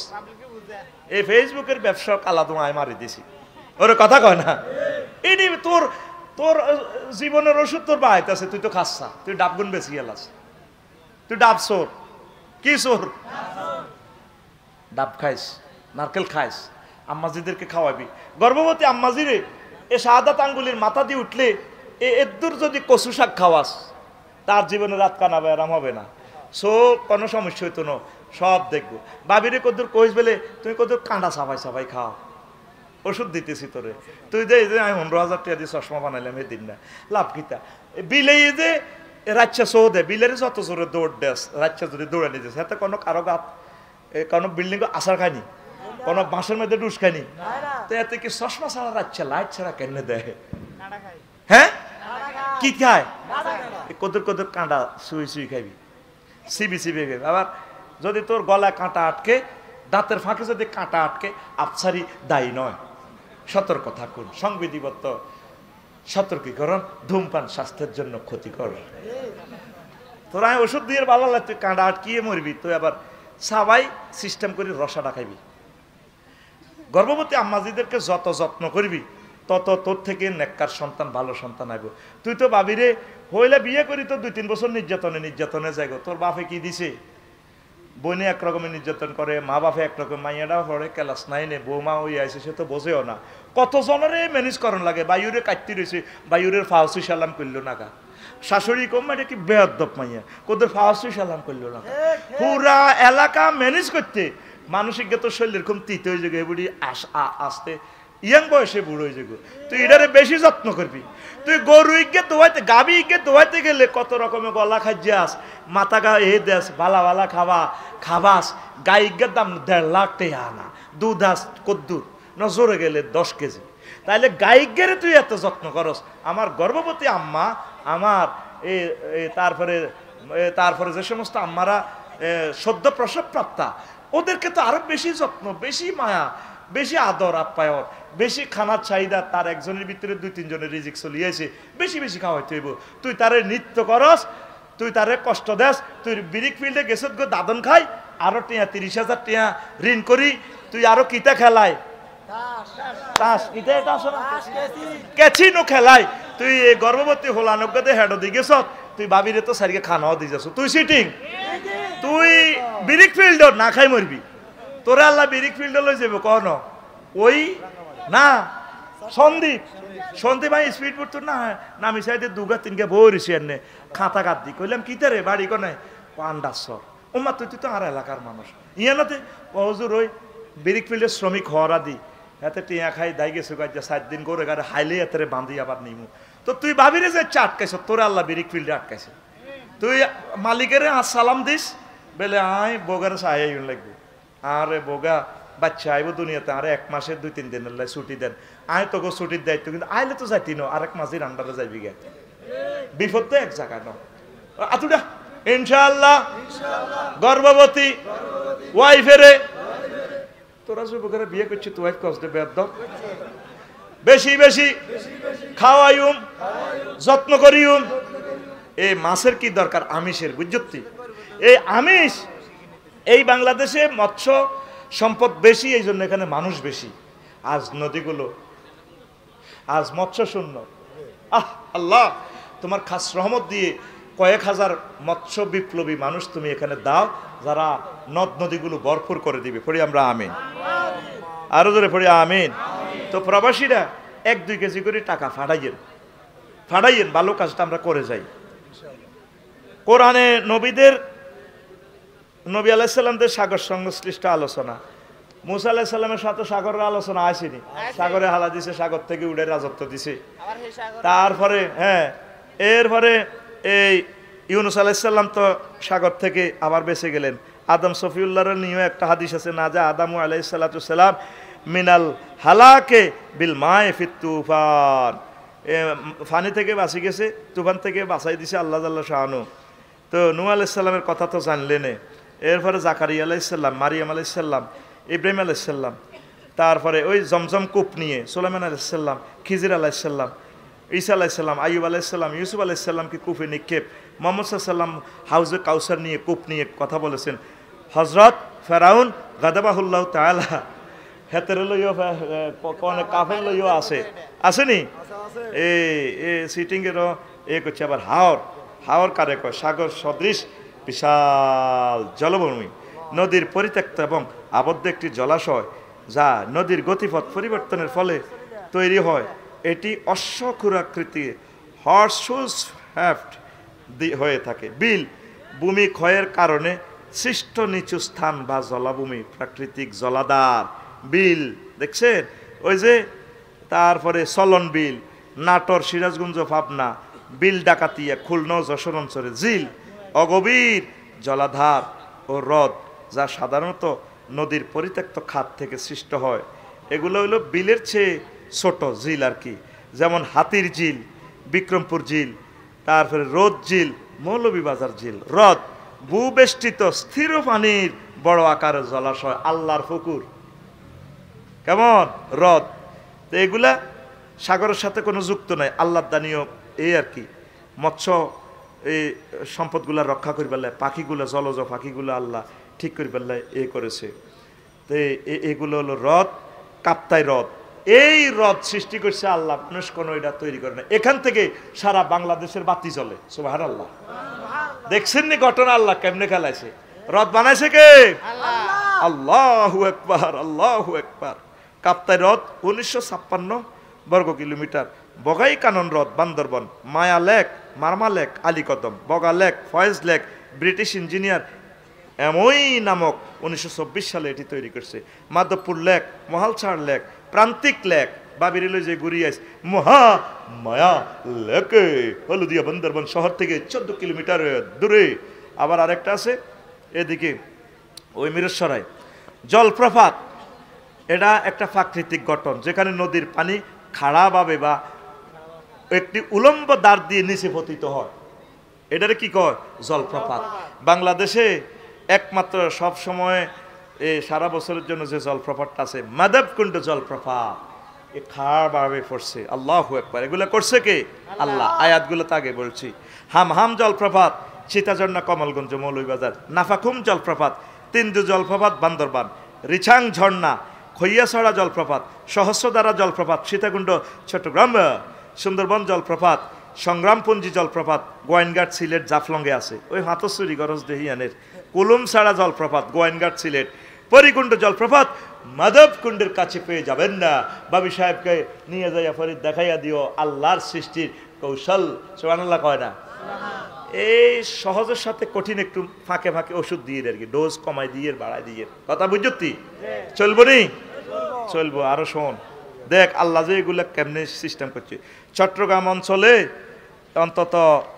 এই ফেসবুকের ব্যবসা কালা তোমায় মারি দিছি, ওর কথা কয় না। এটি তোর তোর জীবনের ওষুধ তোর বাড়িতে আছে, তুই তো খাস না, তুই ডাবগুন বেশি গেলাস, তুই ডাব সোর। কি সোর? ডাব খাইস, নারকেল খাইস, আম্মাজিদেরকে খাওয়াবি। গর্ভবতী আম্মাজিরে এ শাহাদাত আঙ্গুলির মাথা দিয়ে উঠলে এদুর যদি কচু শাক খাওয়াস, তার জীবনে রাত কানাবে, আরাম হবে না। সো কোনো সমস্যা হইতো না, সব দেখবো। বাবিরে কদ্দুর কইস বলে তুমি কদ্দুর কাঁডা সাফাই সাফাই খাও, ওষুধ দিতেছি তোরে। তুই যে আমি 15,000 টাকা দিয়ে চশমা বানাইলাম এদিন না, লাভ কিতা। বিলে যে রাচ্চা সৌ দে, বিলের যত জোরে দৌড় দেস, রাচ্চা যদি দৌড়ে নিয়ে যাস, হাতে কোনো কারো গাত কোনো বিল্ডিং আসার খায়নি, কোনো বাঁশের মধ্যে ডুস খায়নি, তো এতে কি চশমা ছাড়া রাচ্চা লাইট ছাড়া কেন দেয়? হ্যাঁ কি খায়? কদর কদর কাঁটা শুই শুই খাবি, সিবি সিবি খাবি। আবার যদি তোর গলায় কাঁটা আটকে, দাঁতের ফাঁকে যদি কাঁটা আটকে, আফসারি দায়ী নয়। সতর্ক থাকুন, সংবিধিবদ্ধ সতর্কীকরণ, ধূমপান স্বাস্থ্যের জন্য ক্ষতিকর। তোরা ওষুধ দিয়ে ভালো লাগে, তুই কাঁটা আটকিয়ে মরবি, তুই আবার সবাই সিস্টেম করে রসাটা খাইবি। গর্ভবতী আম্মাজিদেরকে যত যত্ন করবি, তত তোর থেকে নেককার সন্তান, ভালো সন্তান আইব। তুই তো ভাবিরে হইলে বিয়ে করি তো 2-3 বছর নির্যাতনে যাইব। তোর বাপে কি দিছে? বোনে একরকমের নির্যাতন করে, মা বাপে একরকম, মাইয়াটাও পড়ে ক্লাস 9-এ, বৌমা ওই আইসে, সে তো বোঝেও না। কত জনেরে ম্যানেজ করার লাগে। বায়ুরে কাটতে রয়েছে, বায়ুরের ফাউসি সালাম করল না গা। শাশুড়ি কম এটা কি বেয়াদব মাইয়া, কোদের ফাউসি সালাম করল না। পুরা এলাকা ম্যানেজ করতে মানসিক তো শরীর এরকম তিতে হয়ে যাবে, বুড়ি আসতে ইয়াং বয়সে বুড়ো হয়ে যাবো। তুই এটারে বেশি যত্ন করবি। তুই গরু ইগে দোয়াইতে, গাবি ইগে দোয়াইতে গেলে কত রকমের গলা খাইয়াস, মাথা গা এ দেস, ভালা ভালা খাবাস। গাই ইগের দাম 1.5 লাখ টাকা আনা, দুধ আস কদ্দুর না জোরে গেলে 10 কেজি। তাইলে গাইগেরে তুই এত যত্ন করস। আমার গর্ভবতী আম্মা, আমার তারপরে যে সমস্ত আম্মারা সদ্য প্রসব প্রাপ্তা, ওদেরকে তো আরো বেশি যত্ন, বেশি মায়া, বেশি আদর আপ্যায়ন, বেশি খানার চাহিদা। তার একজনের ভিতরে 2-3 জনের রিজিক চলিয়েছে, বেশি বেশি খাওয়াইতে হইব। তুই তারে নৃত্য করস, তুই তারে কষ্ট দেস। তুই বিরিক ফিল্ডে গেছত গো দাদন খাই, আরো 30,000 টাকা ঋণ করি, তুই আরো কিতা খেলাই, কেচিনো খেলাই। তুই গর্ভবতী হোলানগদে হেড দি গেছ, তুই ভাবিরে তো সারিকে খানাও দি যাস। তুই সিটিং, তুই বিরিক ফিল্ড না খাই মরবি। তোরা আল্লাহ বিরিক ফিল্ড লই যাব কন, ওই না সন্দীপ ভাই স্পিড পড়তো না, নামি সাইডে 2-3 বইছি এনে খাতা কাট দি। কইলাম কিতে রে বাড়ি কনে, পান্ডাসর। ওমা তুই তো আর এলাকার মানুষ ইয়ানাতে হজুর ওই বিরিক ফিল্ডের শ্রমিক হওয়ারা দি, এতে টিয়া খাই দাই গেছো গাছ 7 দিন করে গাড়ি হাইলে এতে বাঁধি আবার নিমু। তো তুই ভাবিরে যে আটকাইছ, তোরা আল্লাহ বিরিক ফিল্ডে আটকাইছে। তুই মালিকের সালাম দিস, বেলে আয় বোগারে সাহায্য লাগবে। আরে বোগা বাচ্চা আইব দুনিয়াতে, আরে 1 মাসের 2-3 দিনের ছুটি দেন, আয় তোকে ছুটির দায়িত্ব, কিন্তু আইলে তো যাইতি ন, আরেক মাসের আন্ডারে যাইবি গে, বিপদ তো এক জায়গায় ন। আতুডা ইনশাআল্লাহ গর্ভবতী ওয়াইফেরে, তোরা যুবকেরা বিয়ে করছি, তো ওয়াইফ কষ্ট বেদ বেশি বেশি খাওয়াইম, যত্ন করিম। এই মাছের কি দরকার, আমিষের, বুঝছি? এই আমিষ, এই বাংলাদেশে মৎস্য সম্পদ বেশি, এই জন্য এখানে মানুষ বেশি। আজ নদীগুলো আজ মৎস্য শূন্য, আল্লাহ তোমার খাস রহমত দিয়ে কয়েক হাজার মৎস্য বিপ্লবী মানুষ তুমি এখানে দাও, যারা নদ নদীগুলো ভরপুর করে দিবে। পড়ি আমরা আমিন, আরো জোরে পড়ি আমিন। তো প্রবাসীরা 1-2 কেজি করে টাকা ফাটাইয়েন, ভালো কাজটা আমরা করে যাই। কোরআনে নবী আলাইহিস সালামদের সাগর সংশ্লিষ্ট আলোচনা, মুসা আলাইহিস সালামের সাথে সাগরের আলোচনা আসেনি? সাগরে হালা দিছে, সাগর থেকে উড়ে রাজত্ব দিছে। তারপরে এরপরে এই ইউনুস আলাইহিস সালাম তো সাগর থেকে আবার বেঁচে গেলেন। আদম সফিউল্লাহর নিয়ে একটা হাদিস আছে, না যা আদামু আলাইহিস সালাম মিনাল হালাকে বিল মায়ে ফিত তুফান, ফানি থেকে বাঁচি গেছে, তুফান থেকে বাঁচাই দিছে আল্লাহ জাল্লা শাহানু। তো নূহ আলাইহিস সালামের কথা তো জানলেন। এরপরে জাকারিয়া আলাইহিস সালাম, মারিয়াম আলাইহিস সালাম, ইব্রাহিম আলাইহিস সালাম, তারপরে ওই জমজম কূপ নিয়ে সুলাইমান আলাইহিস সালাম, খিজির আলাইহিস সালাম, ঈসা আলাইহিস সালাম, আইয়ুব আলাইহিস সালাম, ইউসুফ আলাইহিস সালামকে কূপে নিক্ষেপ, মুহাম্মদ সাল্লাল্লাহু আলাইহি ওয়াসাল্লাম হাউজে কাউসার নিয়ে, কূপ নিয়ে কথা বলেছেন। হযরত ফেরাউন গাদাবাহুল্লাহ তাআলা হেতের লইও কোনে কাফের লইও আসেনি এই সিটিং এরও করছে। আবার হাওর কারে কয়? সাগর সদৃশ বিশাল জলভূমি, নদীর পরিত্যক্ত এবং আবদ্ধ একটি জলাশয়, যা নদীর গতিপথ পরিবর্তনের ফলে তৈরি হয়। এটি অশ্বক্ষুরাকৃতি হর্সশুজ হ্যাফট হয়ে থাকে। বিল ভূমি ক্ষয়ের কারণে সৃষ্ট নিচু স্থান বা জলাভূমি, প্রাকৃতিক জলাধার বিল দেখছেন। ওই যে তারপরে চলন বিল, নাটোর, সিরাজগঞ্জ, পাবনা, বিল ডাকাতিয়া, খুলনা, যশোর অঞ্চলে ঝিল, অগভীর জলাধার ও হ্রদ, যা সাধারণত নদীর পরিত্যক্ত খাত থেকে সৃষ্ট হয়। এগুলো হলো বিলের চেয়ে ছোট ঝিল আর কি, যেমন হাতির ঝিল, বিক্রমপুর ঝিল, তারপরে রোদ ঝিল, মৌলভীবাজার ঝিল। হ্রদ ভূবেষ্টিত স্থির পানির বড় আকারের জলাশয়, আল্লাহর পুকুর। কেমন হ্রদ? তো এগুলা সাগরের সাথে কোনো যুক্ত নাই, আল্লাহর দানীয় এই আর কি। মৎস্য এই সম্পদগুলা রক্ষা করি পারলে, পাখিগুলা, জলজ পাখিগুলো আল্লাহ ঠিক করি পারলে এ করেছে। তো এগুলো হলো হ্রদ, কাপ্তাই হ্রদ। এই হ্রদ সৃষ্টি করছে আল্লাহ, মানুষ কোনো এটা তৈরি করে না। এখান থেকে সারা বাংলাদেশের বাতি জ্বলে। সুবহানাল্লাহ। দেখছেন নি ঘটনা আল্লাহ কেমনে খেলাইছে? হ্রদ বানাইছে কে? আল্লাহু আকবার, আল্লাহু আকবার। কাপ্তাই হ্রদ 1956 বর্গ কিলোমিটার। বগাই কানন হ্রদ Bandarban, Maya lake, Marma lake, Alikadam, Boga lake, Foy's lake, British engineer এমই নামক 1924 সালে এটি তৈরি করছে। Madhabpur lake, Mahalchhari lake, Prantik lake, বাবিরিল যে ঘুরিয়াস মহা মায়া লেকে, হলদিয়া বান্দরবন শহর থেকে 14 কিলোমিটার দূরে। আবার আরেকটা আছে এদিকে ওই মিরসরাই জলপ্রপাত। এটা একটা প্রাকৃতিক গঠন, যেখানে নদীর পানি খাড়াভাবে বা একটি উলম্ব দ্বার দিয়ে নিচে পতিত হয়। এটারে কি কয়? জলপ্রপাত। বাংলাদেশে একমাত্র সব সময় সারা বছরের জন্য যে জলপ্রপাতটা আছে, মাধবকুণ্ড জলপ্রপাত, এ খাড়াভাবে পড়ছে। আল্লাহু আকবার। এগুলো করছে কে? আল্লাহ। আয়াতগুলো তো আগে বলছি। হামহাম জলপ্রপাত সীতাঝর্ণা কমলগঞ্জ মৌলভীবাজার, নাফাকুম জলপ্রপাত, তিন্দু জলপ্রপাত বান্দরবান, রিছাং ঝর্ণা, খৈয়াছড়া জলপ্রপাত, সহস্রধারা জলপ্রপাত সীতাকুণ্ড চট্টগ্রাম, সুন্দরবন জলপ্রপাত, সংগ্রামপুঞ্জি জলপ্রপাত গোয়াইনঘাট সিলেট জাফলংয়ে আছে, ওই হাতসুরি গরজ দেহিয়ানের। কুলুমছাড়া জলপ্রপাত গোয়াইনঘাট সিলেট, পরিকুণ্ড জলপ্রপাত মাধবকুণ্ডের কাছে পেয়ে যাবেন না। বাবি সাহেবকে নিয়ে যাইয়া ফরিদ দেখাইয়া দিও আল্লাহর সৃষ্টির কৌশল। সুবহানাল্লাহ কয় না? এই সহজের সাথে কঠিন একটু ফাঁকে ফাঁকে ওষুধ দিয়ে আর কি, ডোজ কমাই দিয়ে বাড়াই দিয়ে। কথা বুঝতি? চলবো নি? চলবো। আরো শোন, দেখ আল্লাহ যে এগুলো কেমনে সিস্টেম করছে। চট্টগ্রাম অঞ্চলে অন্তত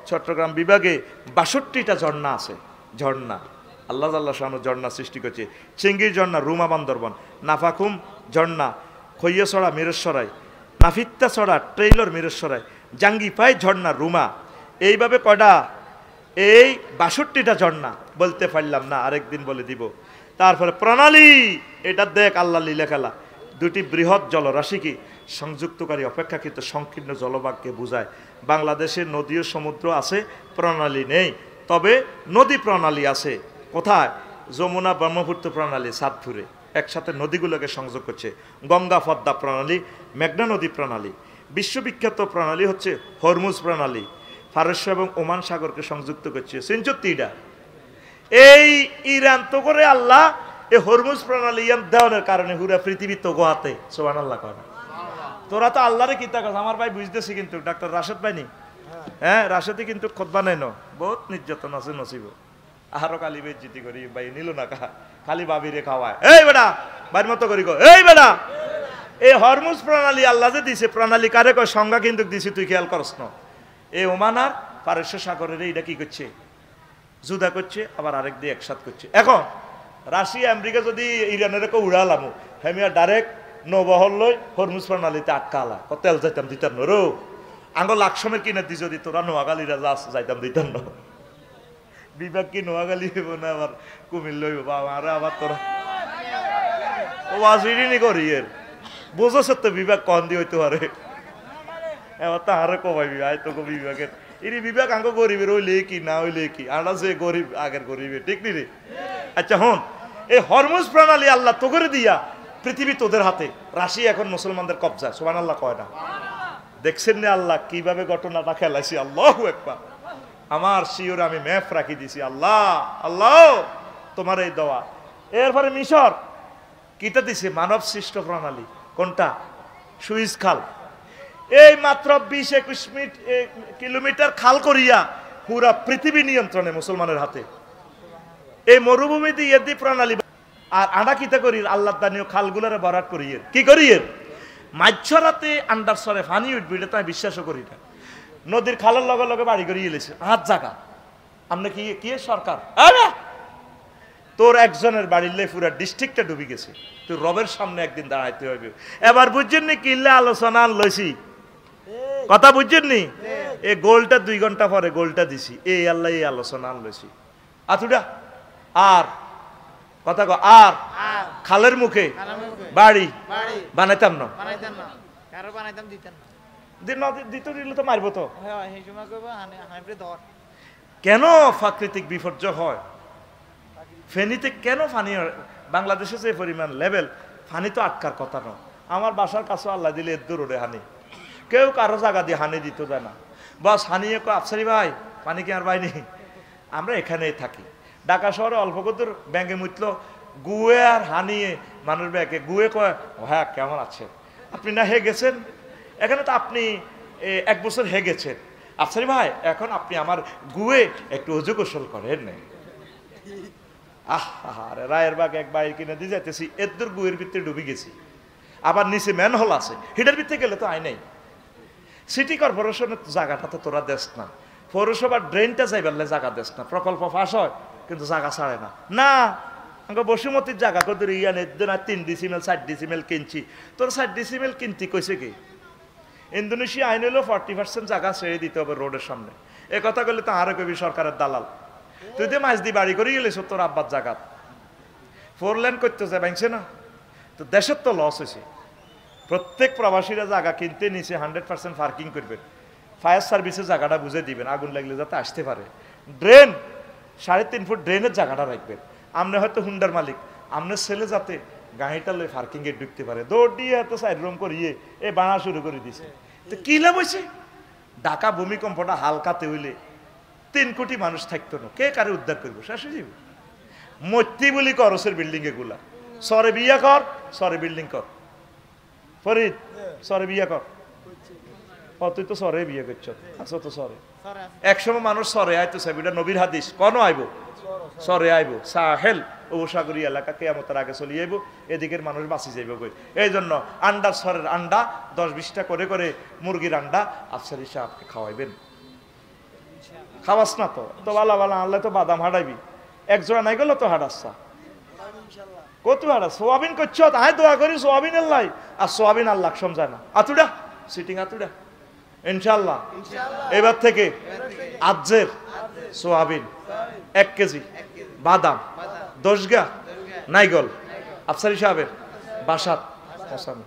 চট্টগ্রাম বিভাগে 62টা ঝর্ণা আছে। ঝর্ণা আল্লাহ আল্লাহ শানু ঝর্ণা সৃষ্টি করছে। চিঙ্গির ঝর্ণা রুমা বান্দরবন, নাফাকুম ঝর্ণা খৈয়াছড়া মিরসরাই, নাফিত্তাছড়া ট্রেইলর মিরসরাই, জাঙ্গিপাই ঝর্ণা রুমা। এইভাবে কয়টা? এই 62টা ঝর্ণা বলতে পারলাম না, আরেকদিন বলে দিব। তারপরে প্রণালী, এটা দেখ আল্লাহ লীলা খেলা। দুটি বৃহৎ জলরাশিকে সংযুক্তকারী অপেক্ষাকৃত সংকীর্ণ জলভাগকে বোঝায়। বাংলাদেশের নদী ও সমুদ্র আছে, প্রণালী নেই। তবে নদী প্রণালী আছে। কোথায়? যমুনা ব্রহ্মপুত্র প্রণালী সাতপুরে একসাথে নদীগুলোকে সংযোগ করছে। গঙ্গা পদ্মা প্রণালী, মেঘনা নদী প্রণালী, বিশ্ববিখ্যাত প্রণালী হচ্ছে হরমুজ প্রণালী, ফারস্য এবং ওমান সাগরকে সংযুক্ত করছে। সিনচত্তিটা এই ইরান তো করে আল্লাহ এই হরমুজ প্রণালী ইয়ান দেওয়ানোর কারণে পুরা পৃথিবী তো গোয়াতে সুবহানাল্লাহ কয় না। তোরা তো আল্লাহরে কিতা কথা আমার ভাই বুঝতেছি, কিন্তু ডাক্তার রাশেদ ভাই নি, হ্যাঁ রাশেদই কিন্তু খোদবা নেই ন, বহুত নির্যাতন আছে নসিব। আরো খালি বেজ্জিতি করি ভাই নিল না কা, খালি বাবিরে খাওয়ায়, এই বেটা বাড়ির মতো করি গো, এই বেটা। এই হরমুজ প্রণালী আল্লাহ যে দিছে, প্রণালী কারে কয় সংজ্ঞা কিন্তু দিছি, তুই খেয়াল করস না। এই ওমান আর পারস্য সাগরের এইটা কি করছে, যুদা করছে, আবার আরেক দিয়ে একসাথ করছে। এখন রাশিয়া আমেরিকা যদি ইরানের কেউ উড়ালামো, হেমিয়া ডাইরেক্ট নৌবহর লই হরমুজ প্রণালীতে আটকালা, তেল যাইতাম দিতাম না রো, আঙ্গ লাকসমের কিনে দি যদি তোরা নোয়াগালীরা যাইতাম দিতাম না। বিভাগ কি নোয়াগালী হইব না আবার কুমির লইব বাবা, আবার তোরা ওয়াজিনি করি এর বুঝছে তো বিভাগ কন দিয়ে হইতে পারে। এবার তাহারে কমাইবি আয় তো বিভাগের এই বিভাগ আঙ্গ গরিবের হইলে কি না হইলে কি, আনা যে গরিব আগের গরিবের, ঠিক নি রে? আচ্ছা হন, এই হরমুজ প্রণালী আল্লাহ তো করে দিয়া পৃথিবী তোদের হাতে, রাশিয়া এখন মুসলমানদের কবজা, সুবহানাল্লাহ কয় না? দেখছেন না আল্লাহ কিভাবে ঘটনাটা খেলাইছি, আল্লাহু আকবার। আমার শিওর আমি ম্যাপ রাখি দিছি, আল্লাহ আল্লাহ তোমার এই দোয়া। এরপরে মিশর কিটা দিছে, মানব সৃষ্ট প্রণালী, কোনটা? সুইজ খাল। এই মাত্র 20-21 কিলোমিটার খাল করিয়া পুরা পৃথিবী নিয়ন্ত্রণে মুসলমানের হাতে। এই মরুভূমি দিয়ে প্রণালী, আর আডা কিতা করি আল্লাহ দানীয় খালগুলারে বরাট করিয়ে কি করিয়ে মাঝরাতে আন্ডারসরে ফানি উঠবি, এটা তাই বিশ্বাসও করি না। নদীর খালের লগে লগে বাড়ি করিয়ে এলেছে হাত জায়গা, আমরা কি কি সরকার তোর একজনের বাড়িলে পুরা ডিস্ট্রিক্টটা ডুবি গেছে, তুই রবের সামনে একদিন দাঁড়াইতে হবে। এবার বুঝছেন নি কিনলে আলোচনা লইছি, কথা বুঝছেন নি? এই গোলটা 2 ঘন্টা পরে গোলটা দিছি, এই আল্লাহ এই আলোচনা লইছি। আতুডা আর কথা কো, আর খালের মুখে বাড়ি বানাইতাম না, দিত দিলে তো মারবো তো। কেন প্রাকৃতিক বিপর্যয় হয়? ফেনীতে কেন পানি, বাংলাদেশে যে পরিমাণ লেভেল, পানি তো আটকার কথা নয়। আমার বাসার কাছে আল্লাহ দিলে এর ওরে হানি, কেউ কারো জায়গা দিয়ে হানি দিত যায় না। বাস হানিয়ে কো আফসারি ভাই পানি কি আর বাইনি, আমরা এখানেই থাকি। ঢাকা শহরে অল্প কদূর ব্যাঙ্গে মুতলো গুয়ে আর হানিয়ে মানুষ ব্যাগে গুয়ে কয় হ্যাঁ কেমন আছে আপনি, না হে গেছেন এখানে তো আপনি 1 বছর হে গেছেন আফসারি ভাই, এখন আপনি আমার গুয়ে একটু অজু গোসল করেন না। আরে রায়ের বাগ এক বাইর কিনে দিয়ে যাইতেছি, এর গুয়ের ভিতরে ডুবে গেছি, আবার নিচে ম্যানহোল আছে, হিটার ভিতরে গেলে তো আই নাই। সিটি কর্পোরেশনের জায়গাটা তো তোরা দেশ না, পৌরসভার ড্রেনটা যাইবার জায়গা দেশ না, প্রকল্প ফাঁস হয় কিন্তু জায়গা ছাড়ে না। না বসুমতির জায়গা কত ইয়ান 3 ডিসিমেল 4 ডিসিমেল কিনছি, তোর 4 ডিসিমেল কিনতি কইছে কি? ইন্দোনেশিয়া আইন হলো 40% জায়গা ছেড়ে দিতে হবে রোডের সামনে। এ কথা বললে তো আরো কবি সরকারের দালাল, তুই তো মাছ দিয়ে বাড়ি করে গেলিস তোর আব্বার জায়গা 4 লেন করতে যায় ভাঙছে না, তো দেশের তো লস হয়েছে। প্রত্যেক প্রবাসীরা জায়গা কিনতে নিচে 100% পার্কিং করবেন, ফায়ার সার্ভিসের জায়গাটা বুঝে দিবেন, আগুন লাগলে যাতে আসতে পারে। ড্রেন 3.5 ফুট ড্রেনের জায়গাটা রাখবেন। আপনি হয়তো হুন্ডার মালিক, আপনার ছেলে যাতে গাড়িটা লই পার্কিং এ ঢুকতে পারে, দৌড় দিয়ে এত সাইড রুম করিয়ে এ বানা শুরু করে দিছে। তো কি লাভ হয়েছে? ঢাকা ভূমিকম্পটা হালকাতে হইলে 3 কোটি মানুষ থাকতো না, কে কারে উদ্ধার করবো? শেষ হয়ে যাবে। মৈত্রী বলি করসের বিল্ডিং এগুলা, সরে বিয়া কর, সরে বিল্ডিং কর। ফরিদ সরে বিয়া কর, তুই তো সরে বিয়ে করছ, আছো তো সরে। একসময় মানুষ সরে আইতো সাহেব, নবীর হাদিস কোন আইব সরে আইব, সাহেল উপসাগরী এলাকা কিয়ামতের আগে চলে আইব, এদিকের মানুষ বাঁচি যাইব কই। এই জন্য আন্ডার সরের আন্ডা 10-20টা করে করে মুরগির আন্ডা আফসারি সাহেবকে খাওয়াইবেন। খাওয়াস না তো তো বালা বালা আনলে তো বাদাম হাঁটাইবি, 1 জোড়া নাই গেল তো হাঁটাচ্ছা কত হাঁটা। সোয়াবিন করছ তাই দোয়া করি সোয়াবিন আল্লাহ, আর সোয়াবিন আল্লাহ সমঝায় না। আতুডা সিটিং আতুডা ইনশাল্লাহ এবার থেকে আজের সোয়াবিন 1 কেজি, বাদাম 10 গা, নাইগল আফসারি সাহেবের বাসাত পৌঁছানো।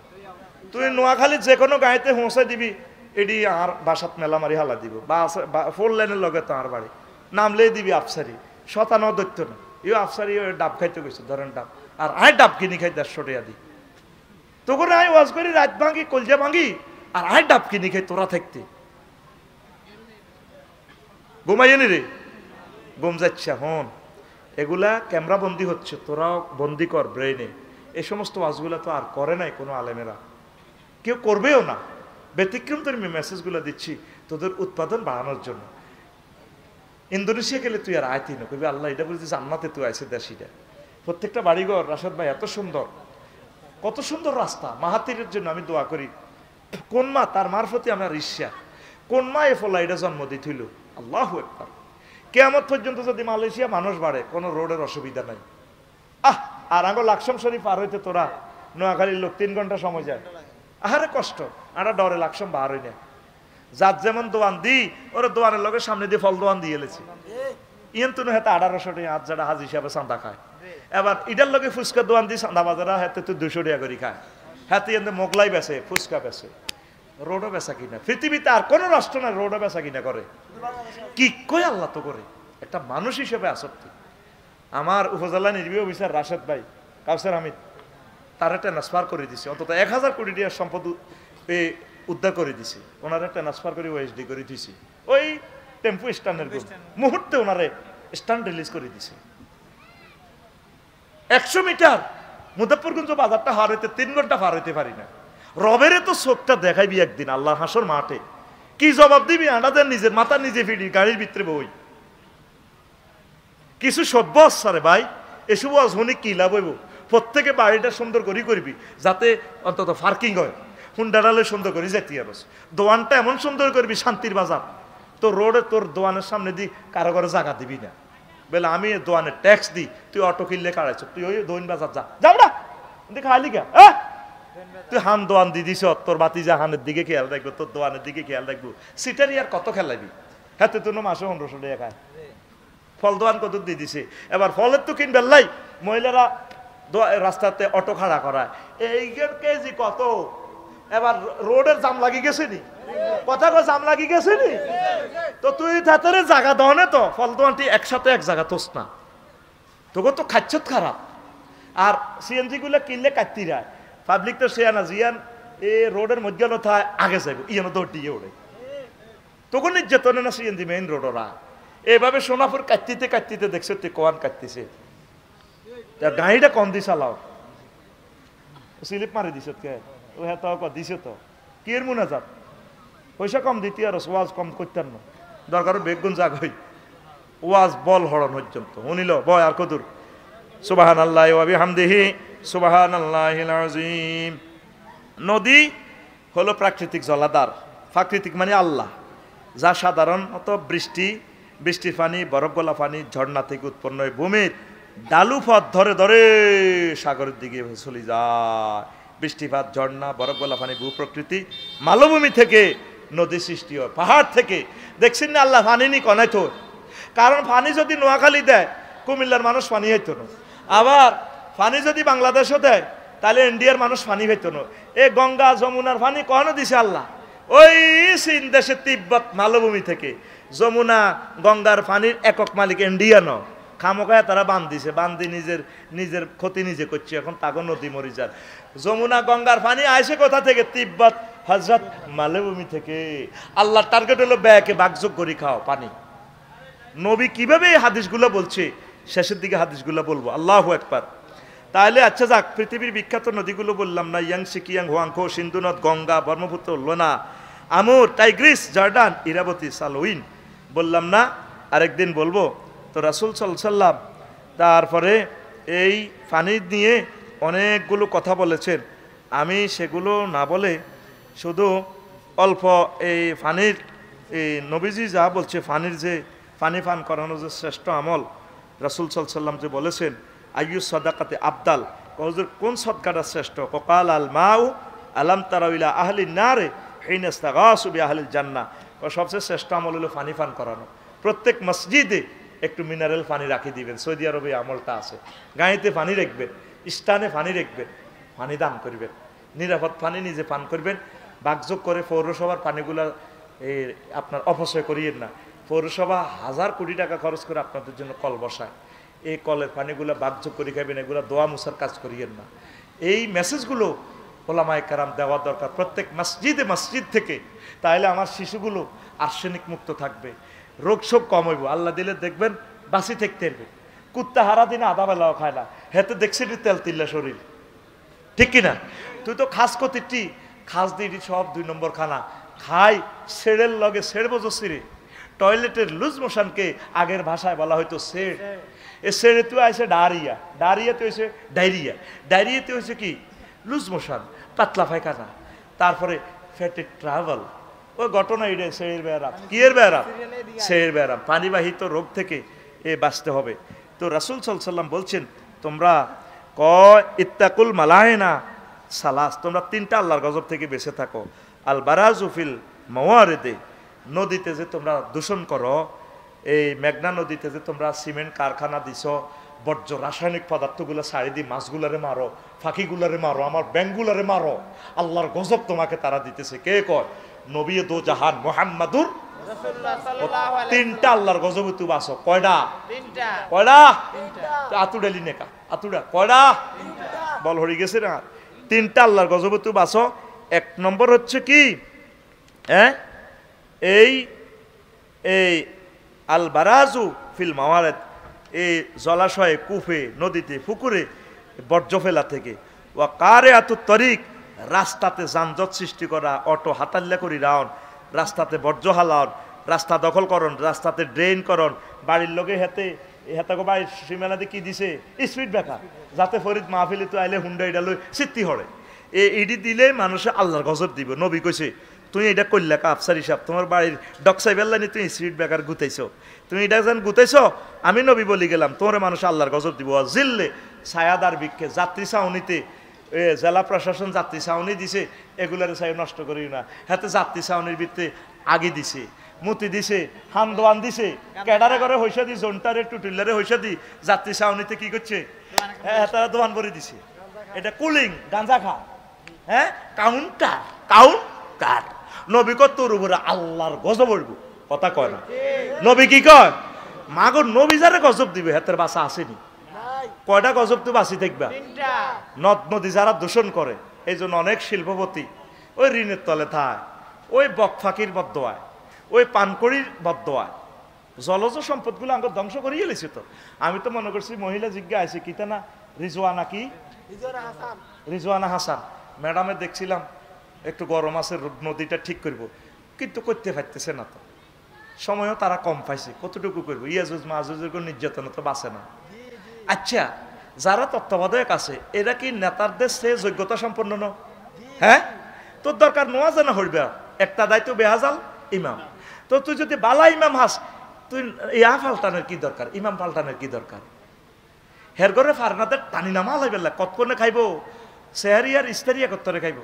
তুই নোয়াখালী যে কোনো গাঁয়েতে পৌঁছাই দিবি, এটি আর বাসাত মেলা মারি হালা দিব, বা 4 লেনের লগে তো আর বাড়ি নামলে দিবি আফসারি, 57 দৈত্য না ইউ আফসারি ডাব খাইতে গেছে, ধরেন ডাব, আর আয় ডাব কিনি খাই 150 টাকা দিই। তখন আয় ওয়াজ করি রাত ভাঙি কলজা ভাঙি, আর আয় ডাব কিনি খাই তোরা থাকতে ঘুমাইনি রে ঘুম যাচ্ছে হন এগুলা ক্যামেরা বন্দি হচ্ছে তোরাও বন্দি কর ব্রেনে এই সমস্ত ওয়াজগুলা তো আর করে নাই কোনো আলেমেরা কেউ করবেও না ব্যতিক্রম তোর মেসেজগুলো দিচ্ছি তোদের উৎপাদন বাড়ানোর জন্য ইন্দোনেশিয়া গেলে তুই আর আয়তি না কবি আল্লাহ এটা বলছিস জান্নাতে তুই আইসে দেশিটা প্রত্যেকটা বাড়িঘর রাশাদ ভাই এত সুন্দর কত সুন্দর রাস্তা মাহাতিরের জন্য আমি দোয়া করি কোন মা তার মারফতে আমার ঈর্ষা কোন মা এ ফলা এটা জন্ম দিছিল আল্লাহু আকবার কিয়ামত পর্যন্ত যদি মালয়েশিয়া মানুষ বাড়ে কোনো রোডের অসুবিধা নাই আর আঙ্গ লাকসাম শরীফ পার হইতে তোরা নোয়াখালীর লোক 3 ঘন্টা সময় যায় আহারে কষ্ট আমরা ডরে লাকসাম বার হই না যার যেমন দোয়ান দি ওরা দোয়ানের লগে সামনে দিয়ে ফল দোয়ান দিয়ে এলেছি ইয়েন তুন হাতে 1800 টাকা আজ যারা হাজ হিসাবে চাঁদা খায় এবার ইটার লগে ফুচকা দোয়ান দি চাঁদা বাজারা হাতে তুই 200 টাকা করে খায় হাতে এনে মোগলাই বেচে ফুচকা বেচে রোডও বেচা কিনা পৃথিবীতে আর কোন রাষ্ট্র না রোডও বেচা কিনা করে কি কই আল্লাহ তো করে একটা মানুষ হিসেবে আসক্তি আমার উপজেলা নির্বাহী অফিসার রাশেদ ভাই কাউসার আহমেদ তারা ট্রান্সফার করে দিছে অন্তত 1000 কোটি টাকার সম্পদ উদ্ধার করে দিছে ওনারা ট্রান্সফার করে ওএসডি করে দিছে ওই টেম্পু স্ট্যান্ডের মুহূর্তে ওনারে স্ট্যান্ড রিলিজ করে দিছে 100 মিটার মুজাফফরগঞ্জ বাজারটা হার হইতে 3 ঘন্টা পার হইতে পারি না রবেরে তো চোখটা দেখাইবি একদিন আল্লাহ হাসর মাঠে কি জবাব দিবি আনাদের নিজের মাথা নিজে ফিডি গাড়ির ভিতরে বই কিছু সভ্য আসারে ভাই এসব শুনি কি লাভ হইব প্রত্যেকে বাড়িটা সুন্দর করি করবি যাতে অন্তত পার্কিং হয় হুন্ডারালে সুন্দর করি যেতে আর দোয়ানটা এমন সুন্দর করবি শান্তির বাজার তোর রোডে তোর দোয়ানের সামনে দি কারো ঘরে জায়গা দিবি না বলে আমি দোয়ানের ট্যাক্স দিই তুই অটো কিনলে কাড়াইছ তুই ওই দোয়ান বাজার যা যাও না খাইলি গা তুই হান দোয়ান দি দিস তোর বাতি যা হানের দিকে খেয়াল রাখবো তোর দোয়ানের দিকে খেয়াল রাখবো সিটারি আর কত খেলাবি হ্যাঁ তুই মাসে 1500 টাকা খায় ফল দোয়ান কত দিয়ে দিছে এবার ফলের তো কিনবে লাই মহিলারা রাস্তাতে অটো খাড়া করায় এই কেজি কত এবার রোডের জাম লাগি গেছে নি কথা কো জাম লাগি গেছে নি তো তুই তাতে জায়গা দাও না তো ফল দোয়ানটি একসাথে এক জায়গা তোস না তোকে তো খাচ্ছত খারাপ আর সিএনজি গুলো কিনলে কাটতি রায় পাবলিক তো সে না জিয়ান এ রোডের মধ্যে নথায় আগে যাইব ইয়ানো দৌড় দিয়ে ওড়ে তখন নির্যাতনে না সিএনজি মেইন রোডরা এইভাবে সোনাপুর কাটতিতে দেখছো তুই কোয়ান কাটতিছে গাড়িটা কম দি চালাও স্লিপ মারি দিছ কে ও হ্যাঁ তো দিছে তো কি এর মনে যাত পয়সা কম দিতি আর ওয়াজ কম করতেন না দরকার বেগুন জাগ হই ওয়াজ বল হরণ পর্যন্ত শুনিল বয় আর কদুর সুবহানাল্লাহি ওয়া বিহামদিহি সুবহানাল্লাহিল আযীম নদী হলো প্রাকৃতিক জলাধার প্রাকৃতিক মানে আল্লাহ যা সাধারণত বৃষ্টির পানি বরফ গলা পানি ঝর্ণা থেকে উৎপন্ন হয় ভূমির ডালু পথ ধরে ধরে সাগরের দিকে চলে যায় বৃষ্টিপাত ঝর্ণা বরফ গলা পানি ভূপ্রকৃতি মালভূমি থেকে নদী সৃষ্টি হয় পাহাড় থেকে দেখছেন না আল্লাহ পানি নি কনাই তো কারণ পানি যদি নোয়াখালী দেয় কুমিল্লার মানুষ পানি হইতো না আবার পানি যদি বাংলাদেশও দেয় তাহলে ইন্ডিয়ার মানুষ পানি হইতো না এ গঙ্গা যমুনার পানি কখনো দিছে আল্লাহ ওই চীন দেশের তিব্বত মালভূমি থেকে যমুনা গঙ্গার পানির একক মালিক ইন্ডিয়ান খামোকায় তারা বান্ধি নিজের ক্ষতি নিজে করছে এখন তাগো নদী মরি যার যমুনা গঙ্গার পানি আইসে কোথা থেকে তিব্বত হজরত মালভূমি থেকে আল্লাহ টার্গেট হলো ব্যাকে বাগযোগ করি খাও পানি নবী কিভাবে এই হাদিসগুলো বলছে শেষের দিকে হাদিসগুলো বলবো আল্লাহু আকবার তাহলে আচ্ছা যাক পৃথিবীর বিখ্যাত নদীগুলো বললাম না ইয়াংসি কিয়াং হোয়াংখো সিন্ধু নদ গঙ্গা ব্রহ্মপুত্র লোনা আমুর টাইগ্রিস জর্ডান ইরাবতী সালোইন বললাম না আরেকদিন বলবো তো রাসূল সাল্লাল্লাহু তারপরে এই পানি নিয়ে অনেকগুলো কথা বলেছেন আমি সেগুলো না বলে শুধু অল্প এই পানির এই নবীজি যা বলছে পানির যে পানি পান করানো যে শ্রেষ্ঠ আমল রাসূল সাল্লাল্লাহু যে বলেছেন আইয়ু সাদাকাতে আবদাল হুজুর কোন সদকাটা শ্রেষ্ঠ ককাল আল মাউ আলাম তারাউলা আহলি নারে হিনা ইস্তাগাসু বি আহলিল জান্নাহ সবচেয়ে শ্রেষ্ঠ আমল হলো পানি পান করানো প্রত্যেক মসজিদে একটু মিনারেল পানি রাখি দিবেন সৌদি আরবে আমলটা আছে গাঁয়েতে পানি রাখবেন স্থানে পানি রাখবেন পানি দান করবেন নিরাপদ পানি নিজে পান করবেন বাগযোগ করে পৌরসভার পানিগুলা এই আপনার অপচয় করিয়েন না পৌরসভা 1000 কোটি টাকা খরচ করে আপনাদের জন্য কল বসায় এই কলের পানিগুলো বাগযোগ করে খাবেন এগুলো দোয়া মুসার কাজ করিয়েন না এই মেসেজগুলো ওলামায়ে কেরাম দেওয়া দরকার প্রত্যেক মসজিদ থেকে। তাহলে আমার শিশুগুলো আর্সেনিক মুক্ত থাকবে, রোগ শোক কম হইব, আল্লাহ দিলে দেখবেন বাঁচি থাকতে পারবে। কুত্তা হারা দিনে আধা বেলাও খায় না, হেতে দেখছি তেল তিল্লা শরীর, ঠিক কিনা? তুই তো খাস কতিটি খাস দিই সব 2 নম্বর খানা খাই, সেড়ের লগে সেড় বোঝো সিরে। টয়লেটের লুজ মোশনকে আগের ভাষায় বলা হয়তো সেড়। এ সেড়ে তুই আছে ডায়রিয়া, ডায়রিয়াতে হয়েছে ডায়রিয়া, ডায়রিয়াতে হয়েছে কি লুজ মোশন, পাতলা পায়খানা, তারপরে ফ্যাটে ট্রাভেল। ওই ঘটনা এটা সেড়ের ব্যারাম, কি এর ব্যারাম? সেড়ের ব্যারাম, পানিবাহিত রোগ থেকে বাঁচতে হবে। তো রাসূল সাল্লাল্লাহু আলাইহি ওয়াসাল্লাম বলছেন তোমরা ইত্তাকুল মালায়না সালাস, তোমরা 3টা আল্লাহর গজব থেকে বেঁচে থাকো। আল বারাজু ফিল মাওয়ারিদে, নদীতে যে তোমরা দূষণ করো, এই মেঘনা নদীতে যে তোমরা সিমেন্ট কারখানা দিছ, বর্জ্য রাসায়নিক পদার্থগুলো ছাড়ি দিয়ে মাছগুলারে মারো, ফাঁকিগুলারে মারো, আমার ব্যাংগুলারে মারো, আল্লাহর গজব তোমাকে তারা দিতেছে। কে কয়? নবী দো জাহান মুহাম্মাদুর রাসূলুল্লাহ সাল্লাল্লাহু আলাইহি। 3টা আল্লাহর গজব তুই বাঁচো। কয়টা? 3টা। কয়টা? 3টা। আতুডালি নেকা আতুডা কয়টা? 3টা। বল হরি গেছে না? 3টা আল্লাহর গজব তুই বাঁচো। 1 নম্বর হচ্ছে কি, এই এই আল বারাজু ফিল মাওয়ারিদ, এই জলাশয়ে, কূপে, নদীতে, পুকুরে বর্জ্য ফেলা থেকে। ওয়া কারে আতুত তরিক, রাস্তাতে যানজট সৃষ্টি করা, অটো হাতাল্লা করি রাউন, রাস্তাতে বর্জ্য হালান, রাস্তা দখল করন, রাস্তাতে ড্রেন করন, বাড়ির লোকে হেতাকে বাড়ির সীমানাতে কি দিছে স্পিড ব্রেকার, যাতে ফরিদ মাহফিলে তো আইলে হুন্ডা এটা লই সিদ্ধি হরে। ইডি দিলে মানুষে আল্লাহর গজব দিব। নবী কইছে তুমি এটা করলে আফসার হিসাব, তোমার বাড়ির ডকসাই বেল্লানি তুমি স্পিড ব্রেকার গুতাইছো, তুমি এটা যেন গুতাইছো, আমি নবী বলি গেলাম তোমার মানুষ আল্লাহর গজব দিব। জিল্লে ছায়াদার বৃক্ষে, যাত্রী ছাউনিতে, জেলা প্রশাসন যাত্রী ছাউনি দিছে, এগুলার ছাই নষ্ট করিও না। হাতে যাত্রী ছাউনির ভিত্তে আগি দিছে, মুতি দিছে, হান্দোয়ান দিছে, ক্যাডারে করে হইসা দি, জোনটারে টুটিলারে হইসা দি, যাত্রী ছাউনিতে কি করছে? তারা দোয়ান ভরে দিছে। এটা কুলিং, গাঁজা খা, কাউন্টার। নবী কত তোর উপরে আল্লাহর গজব হইব, কথা কয় না। নবী কি কয়? মাগো নবী যারা গজব দিবে হাতের বাসা আসেনি। কয়টা গজব তো বাঁচি থাকবা? নদ নদী যারা দূষণ করে, এই জন্য অনেক শিল্পপতি ওই ঋণের তলে থায়, ওই বকফাকির বদদোয়ায়, ওই পানকড়ির বদদোয়ায় জলজ সম্পদগুলো আমাকে ধ্বংস করিয়ে গেছে। তো আমি তো মনে করছি মহিলা জিজ্ঞা আছে কিতা না, রিজওয়ানা কি, রিজওয়ানা হাসান ম্যাডামে দেখছিলাম একটু গরম আছে, নদীটা ঠিক করব, কিন্তু করতে পারতেছে না। তো সময়ও তারা কম পাইছে, কতটুকু করবো? ইয়াজুজ মাহুজের কোন নির্যাতন তো বাঁচে না। আচ্ছা, যারা তত্ত্বাবধায়ক আছে এরা কি নেতারদের সে যোগ্যতা সম্পন্ন ন? হ্যাঁ, তোর দরকার নোয়া জানা হইবে একটা দায়িত্ব বেহাজাল ইমাম। তো তুই যদি বালা ইমাম হাস, তুই ইয়া পাল্টানোর কি দরকার? ইমাম পাল্টানোর কি দরকার? হের ঘরে ফারনাদের টানি নামা লাইবেলা কতক্ষণে খাইব? সেহারি আর ইস্তারি একত্তরে খাইব।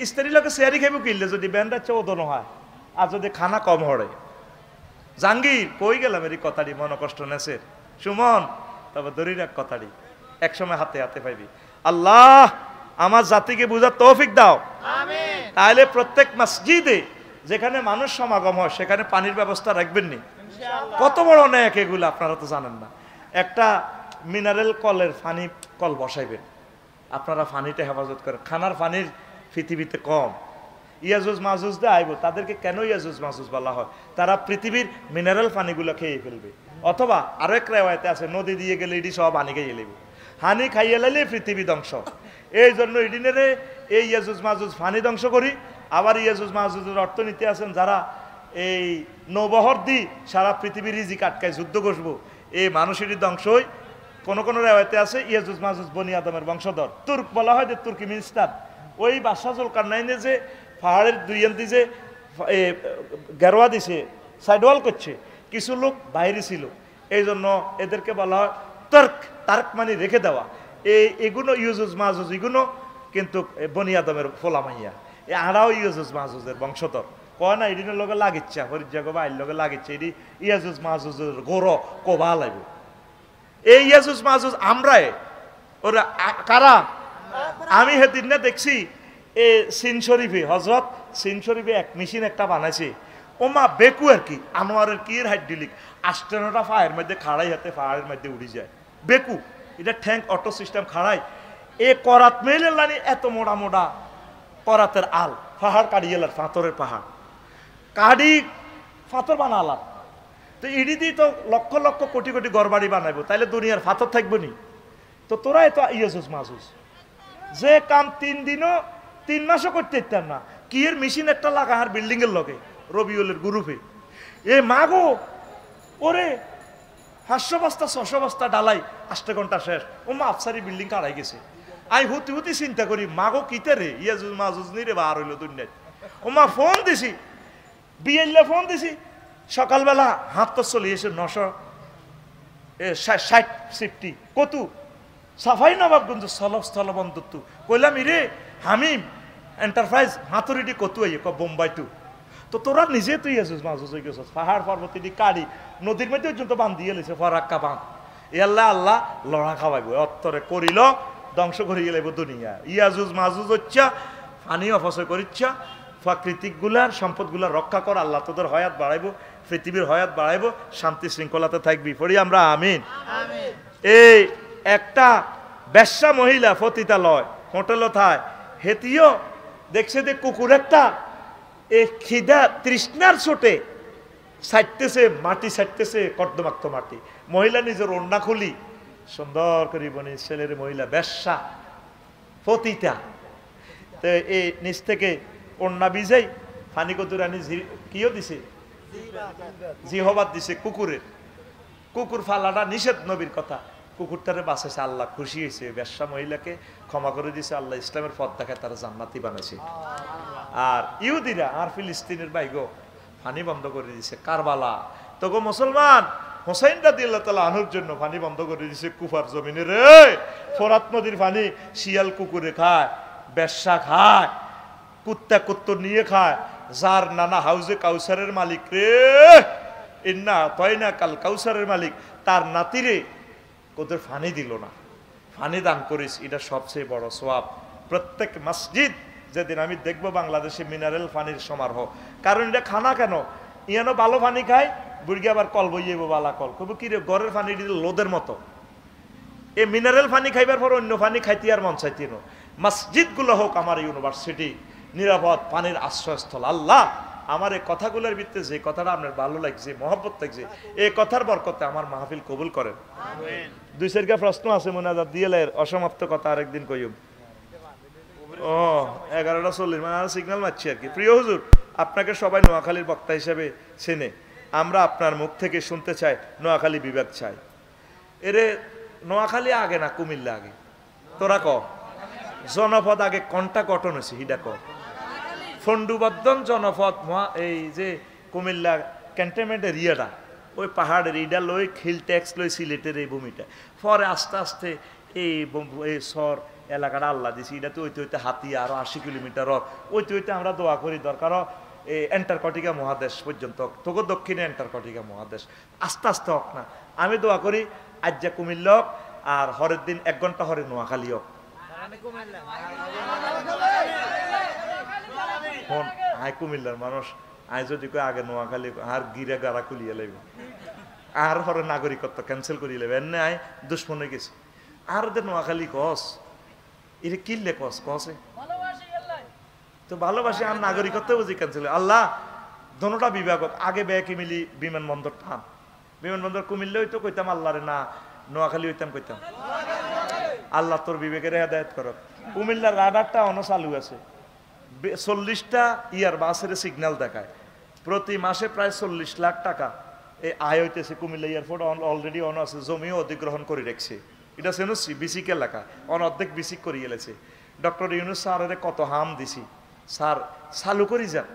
ইস্তারি লোকে সেহারি খাইব কিনলে যদি ব্যান্ডার চেয়ে ওদন হয়, আর যদি খানা কম হরে। জাঙ্গির কই গেলাম এর কথাটি, মন কষ্ট নেছে সুমন, তবে ধরি রাখ কথাটি, একসময় হাতে হাতে পাইবি। আল্লাহ আমার জাতিকে বুঝার তৌফিক দাও, আমিন। তাহলে প্রত্যেক মসজিদে যেখানে মানুষ সমাগম হয় সেখানে পানির ব্যবস্থা রাখবেন নি? কত বড় নেক এগুলো, আপনারা তো জানেন না। একটা মিনারেল কলের পানি কল বসাইবেন, আপনারা পানিটা হেফাজত করেন। খানার পানির পৃথিবীতে কম। ইয়াজুজ মাহুজ দিয়ে আইব, তাদেরকে কেন ইয়াজুজ মাহুজ বলা হয়? তারা পৃথিবীর মিনারেল পানিগুলো খেয়ে ফেলবে। অথবা আরো এক রেওয়ায়তে আছে নদী দিয়ে গেলে এটি সব হানি খাইয়ে লেবে, হানি খাইয়ে লাইলে পৃথিবী ধ্বংস। এই জন্য এদিনের এই ইয়াজুজ মাহুজ পানি ধ্বংস করি। আবার ইয়াজুজ মাহুজের অর্থনীতি আছেন যারা এই নৌবহর দি সারা পৃথিবীর রিজিক আটকায় যুদ্ধ করবো, এই মানুষেরই ধ্বংসই। কোন কোন রেওয়ায়তে আছে ইয়াজুজ মাহুজ বনি আদমের বংশধর। তুর্ক বলা হয় যে তুর্কিমিনিস্তান, ওই বাদশাহ জুলকারনাইনে যে পাহাড়ের 2 ইঞ্চি যে গেরোয়া দিছে, সাইডওয়াল করছে, কিছু লোক বাইরে ছিল, এই জন্য এদেরকে বলা হয় তার্ক মানে রেখে দেওয়া। এগুলো ইউজুজ মাহুজ, এগুলো কিন্তু বনি আদমের ফোলামাইয়া, আরাও ইউজুজ মাহুজের বংশধর। কয় না এদিনের লোকে লাগিচ্ছে, হরিজা গো বাইর লোকে লাগিচ্ছে, এটি ইয়াজুজ মাহুজের গোড় কোবা লাগবে। এই ইয়াজুজ মাহুজ আমরাই, ওরা কারা? আমি সেদিন না দেখছি এ সিন শরীফে, হজরত সিন শরীফে এক মেশিন একটা বানাইছে, ওমা বেকু আর কি, আনোয়ারের কি হাইট ডিলিক 8-9টা পায়ের মধ্যে খাড়াই হাতে পাহাড়ের মধ্যে উড়ি যায়। বেকু এটা ঠ্যাঙ্ক অটো সিস্টেম খাড়াই, এ করাত মেলে লানি এত মোড়া মোড়া করাতের আল পাহাড় কাড়ি এলার পাথরের পাহাড় কাড়ি পাথর বানালাম। তো ইডি দিয়ে তো লক্ষ লক্ষ কোটি কোটি ঘরবাড়ি বানাইবো, তাইলে দুনিয়ার পাথর থাকবো নি? তো তোরা এত ইয়াজুস মাজুস যে কাম 3 দিনও 3 মাসও করতে ইতাম না, কি এর মেশিন একটা লাগা আর বিল্ডিং এর লগে রবিউলের গ্রুপে এ মাগো ওরে 500 বস্তা 600 বস্তা ডালাই 8 ঘন্টা শেষ। ও মা আফসারি বিল্ডিং কাড়াই গেছে। আই হুতি হুতি চিন্তা করি মাগো কিতে রে ইয়াজুজ মাজুজ নি রে বার হইল দুনিয়ায়। ও মা ফোন দিছি, বিএলএ ফোন দিছি, সকালবেলা হাত তো চলে এসে 960 সিফটি কতু সাফাই নবাবগঞ্জ স্থলবন্দর তু কইলাম ইরে হামিম এন্টারপ্রাইজ হাতুরিটি কতু আইয়ে বোম্বাই তু। তো তোরা নিজে তুই আসিস মাজুজ হয়ে গেছিস, পাহাড় পর্বতী কাড়ি নদীর মধ্যে পর্যন্ত বান্ধ দিয়ে লেছে ফরাক্কা বাঁধ। এ আল্লাহ আল্লাহ লড়া খাওয়াইব অত্তরে করিল ধ্বংস করে গেলে দুনিয়া। ইয়াজুজ মাজুজ হচ্ছা পানি অপচয় করিচ্ছা, প্রাকৃতিক গুলার সম্পদগুলার রক্ষা কর। আল্লাহ তোদের হয়াত বাড়াইবো, পৃথিবীর হয়াত বাড়াইবো, শান্তি শৃঙ্খলাতে থাকবি। পড়ি আমরা আমিন। এই একটা বেশ্যা মহিলা পতিতালয় হোটেলও থায় হেতিও দেখছে যে কুকুর একটা এ খিদা তৃষ্ণার ছোটে ছাড়তেছে মাটি ছাড়তেছে কর্দমাক্ত মাটি। মহিলা নিজের ওড়না খুলি সুন্দর করে বনি ছেলের মহিলা বেশ্যা পতিতা। তো এই নিচ থেকে ওড়না বিজাই ফানি কতুরানি কিও দিছে জিহবাদ দিছে কুকুরের। কুকুর ফালাটা নিষেধ নবীর কথা, কুকুরটারে বাঁচাইছে আল্লাহ, খুশি হয়েছে, বেশ্যা মহিলাকে ক্ষমা করে দিয়েছে আল্লাহ, ইসলামের পথ দেখায় তারা জান্নাতি বানাইছে। আর ইহুদিরা আর ফিলিস্তিনের বাইগো পানি বন্ধ করে দিয়েছে কারবালা। তো গো মুসলমান হোসাইন রাদিয়াল্লাহু তাআলা আনহুর জন্য পানি বন্ধ করে দিয়েছে কুফার জমিনে রে। ফোরাত নদীর পানি শিয়াল কুকুরে খায়, বেশ্যা খায়, কুত্তা কুত্তর নিয়ে খায়। যার নানা হাউজে কাউসারের মালিক রে, ইন্না তয়না কাল কাউসারের মালিক, তার নাতিরে ওদের ফানি দিল না, ফানি দান করিস, এটা সবচেয়ে বড় সওয়াব। প্রত্যেক মসজিদ যেদিন আমি দেখবো বাংলাদেশে মিনারেল পানির সমারোহ, কারণ এটা খানা কেন ইয়ানো ভালো পানি খায় বুড়ি আবার কল বইয়েব বালা কল কব কি রে ঘরের পানি দিলে লোদের মতো। এ মিনারেল পানি খাইবার পর অন্য পানি খাইতে আর মন চাইতে না। মসজিদগুলো হোক আমার ইউনিভার্সিটি নিরাপদ পানির আশ্রয়স্থল। আল্লাহ আমার এই কথাগুলোর ভিত্তিতে যে কথাটা আপনার ভালো লাগছে, মহব্বত লাগছে, এই কথার বরকতে আমার মাহফিল কবুল করেন। দুই চারটা প্রশ্ন আছে মোনাজাত দিয়ে অসমাপ্ত কথা আরেকদিন কইব। ও 11:40 মানে আর সিগন্যাল মারছি আর কি। প্রিয় হুজুর, আপনাকে সবাই নোয়াখালীর বক্তা হিসেবে চেনে, আমরা আপনার মুখ থেকে শুনতে চাই নোয়াখালী বিভাগ চাই। এরে নোয়াখালী আগে না কুমিল্লা আগে? তোরা ক জনপদ আগে কোনটা গঠন হয়েছে হিডা ক? ফন্ডুবর্ধন জনপদ এই যে কুমিল্লা ক্যান্টনমেন্ট এরিয়াটা ওই পাহাড়ের ইডা লই খিল ট্যাক্স লই সিলেটের এই ভূমিটা, পরে আস্তে আস্তে এই সর এলাকাটা আল্লাহ দিছি, এটা তো ওইতে হইতে হাতি আরো 80 কিলোমিটার, ওইতে হইতে আমরা দোয়া করি দরকার এই অ্যান্টার্কটিকা মহাদেশ পর্যন্ত, তোকে দক্ষিণে অ্যান্টার্কটিকা মহাদেশ আস্তে আস্তে হোক না। আমি দোয়া করি আজ্জা কুমিল্লা হোক, আর হরের দিন 1 ঘন্টা হরে নোয়াখালী হোক। আয় কুমিল্লার মানুষ আয় যদি কই আগে নোয়াখালী আর গিরে গাড়া খুলিয়ে লাইব, আর হরে নাগরিকত্ব ক্যান্সেল করিয়ে লাইব, এনে আয় দুশ্মন হয়ে গেছে। আর ওদের নোয়াখালী কস এটা কিনলে কস কসে তো ভালোবাসি, আর নাগরিকত্ব বুঝি ক্যান্সেল। আল্লাহ দোনোটা বিভাগ আগে বেকি মিলি বিমানবন্দর থাম, বিমানবন্দর কুমিল্লা হইতো কইতাম আল্লাহ রে, না নোয়াখালী হইতাম কইতাম। আল্লাহ তোর বিবেকের হেদায়েত করো। কুমিল্লার রাডারটা অন চালু আছে, 40টা ইয়ার বাসের সিগন্যাল দেখায়, প্রতি মাসে প্রায় 40 লাখ টাকা এই আয় হইতেছে। কুমিল্লা এয়ারপোর্ট অলরেডি অন আছে, জমিও অধিগ্রহণ করে রেখেছে। এটা সেনুসি বিসিক এলাকা অন অর্ধেক বিসিক করিয়ে গেছে। ডক্টর ইউনুস স্যারের কত হাম দিছি, স্যার চালু করি যান।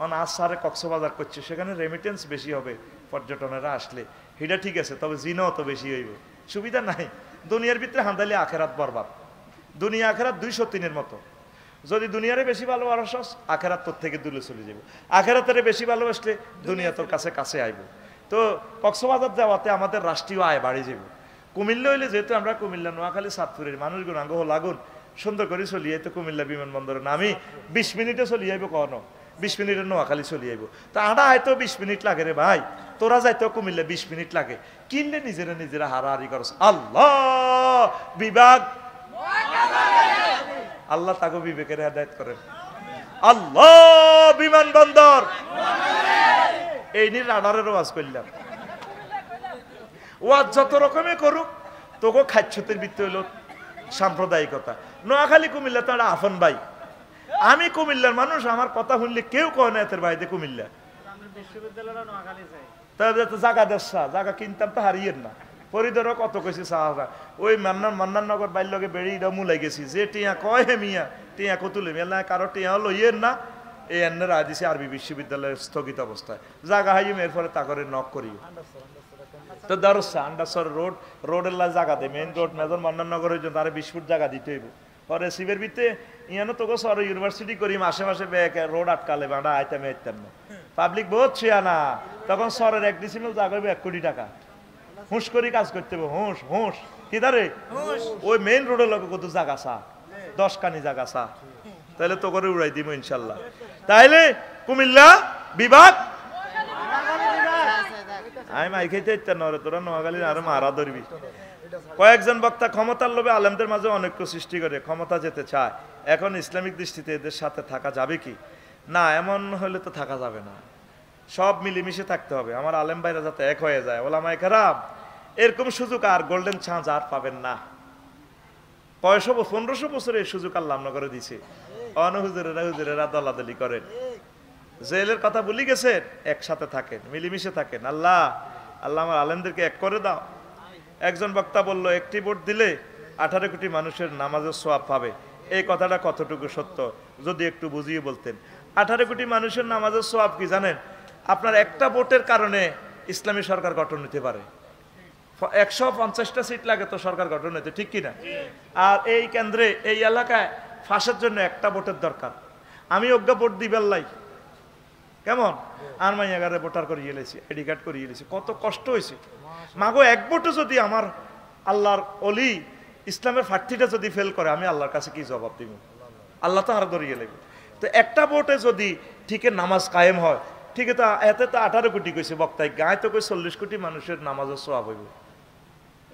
অন আজ স্যারে কক্সবাজার করছে, সেখানে রেমিটেন্স বেশি হবে পর্যটনেরা আসলে, এটা ঠিক আছে, তবে জিনাও তো বেশি হইব, সুবিধা নাই। দুনিয়ার ভিতরে হান্দালে আখেরাত বরবাদ, দুনিয়া আখেরাত 203-এর মতো। যদি দুনিয়ারে বেশি ভালোবাসস আখেরাত তোর থেকে দূরে চলে যাব, আখেরাতের বেশি ভালোবাসলে দুনিয়া তোর কাছে কাছে আইব। তো কক্সবাজার যাওয়াতে আমাদের রাষ্ট্রীয় আয় বাড়ি যাব। কুমিল্লা হইলে যেহেতু আমরা কুমিল্লা নোয়াখালী সাতপুরের মানুষগুলো আঙ্গ লাগুন সুন্দর করে চলিয়ে তো কুমিল্লা বিমানবন্দরে নামি 20 মিনিটে চলিয়ে আইব, কখনো 20 মিনিটে নোয়াখালী চলিয়ে আইব। তা আড়া হয়তো 20 মিনিট লাগে রে ভাই, তোরা যাইতো কুমিল্লা 20 মিনিট লাগে, কিনলে নিজেরা হারাহারি করস। আল্লাহ বিভাগ আল্লাহ তাকে বিবেকের হেদায়েত করেন। আল্লাহ বিমানবন্দর এই নিয়ে রাডারের ওয়াজ করলাম। ওয়াজ যত রকমের করুক, তোকে খাচ্ছতের ভিত্তি হইল সাম্প্রদায়িকতা। নোয়াখালী কুমিল্লা তো একটা আফন ভাই। আমি কুমিল্লার মানুষ, আমার কথা শুনলে কেউ কয় না এতের বাইরে কুমিল্লা। জায়গা দেশা জায়গা কিনতাম তো হারিয়ে না। পরিদরও কত কইছি সাহারা ওই মান্নাননগর বাইর লগে বেড়ি মুলাই গেছি যে টিয়া কয় হে মিয়া টিয়া কতুলে মেলা কারো টিয়া লইয়ের না। এই এনে রায় দিছে আরবি বিশ্ববিদ্যালয়ের স্থগিত অবস্থায়। জায়গা হাইম এরপরে তা করে নক করি তো দরসা আন্ডারসর রোডের লা জায়গা দে মেইন রোড মেজর মান্নাননগর হইছে তারে 20 ফুট জায়গা দিতে হইব। পরে শিবের ভিতরে ইয়ানো তোকে সর ইউনিভার্সিটি করি মাসে মাসে রোড আটকালে বাড়া আইতামে আইতাম না। পাবলিক বহুত ছিয়া না, তখন সরের 1 ডিসিমেল জায়গা হইব 1 কোটি টাকা। হুঁশ করি কাজ করতে হবে, হুঁশ হুঁশ কি দারে ওই মেইন রোডের লগে কত জায়গা চা 10 কানি জায়গা চা, তাহলে তো করে উড়াই দিব ইনশাল্লাহ। তাইলে কুমিল্লা বিভাগ আমি মাই খাইতে ইচ্ছা নরে তোরা নোয়াখালীর আরো মারা ধরবি। কয়েকজন বক্তা ক্ষমতার লোভে আলেমদের মাঝে অনৈক্য সৃষ্টি করে ক্ষমতা যেতে চায়। এখন ইসলামিক দৃষ্টিতে এদের সাথে থাকা যাবে কি না? এমন হলে তো থাকা যাবে না, সব মিলেমিশে থাকতে হবে। আমার আলেম ভাইরা যাতে এক হয়ে যায়। ওলামায়ে কেরাম এরকম সুযোগ আর গোল্ডেন চান্স আর পাবেন না। 1500 বছরে এই সুযোগ আল্লাহ নগরে দিছে। হুজুরেরা দলাদলি করেন, জেলের কথা ভুলি গেছেন, একসাথে থাকেন, মিলেমিশে থাকেন। আল্লাহ আল্লাহ আমার আলেমদেরকে এক করে দাও। একজন বক্তা বলল, একটি ভোট দিলে 18 কোটি মানুষের নামাজের সওয়াব পাবে। এই কথাটা কতটুকু সত্য যদি একটু বুঝিয়ে বলতেন। 18 কোটি মানুষের নামাজের সওয়াব কি জানেন? আপনার একটা ভোটের কারণে ইসলামী সরকার গঠন হতে পারে। 150টা সিট লাগে তো সরকার গঠন হতে, ঠিক কিনা? আর এই কেন্দ্রে এই এলাকায় ফাঁসের জন্য একটা ভোটের দরকার। আমি অজ্ঞা ভোট দিবেন লাই কেমন আর মাইয়াগারে ভোটার করিয়ে এলেছি, আইডি কার্ড করিয়ে এলেছি, কত কষ্ট হয়েছে। মাগো এক ভোটে যদি আমার আল্লাহর অলি ইসলামের প্রার্থীটা যদি ফেল করে, আমি আল্লাহর কাছে কি জবাব দিব? আল্লাহ তো আর ধরিয়ে লাগবে। তো একটা ভোটে যদি ঠিক নামাজ কায়েম হয়, ঠিক তো এতে তো 18 কোটি কইছে বক্তায়, গায়ে তো কই 40 কোটি মানুষের নামাজের সওয়াব হইব।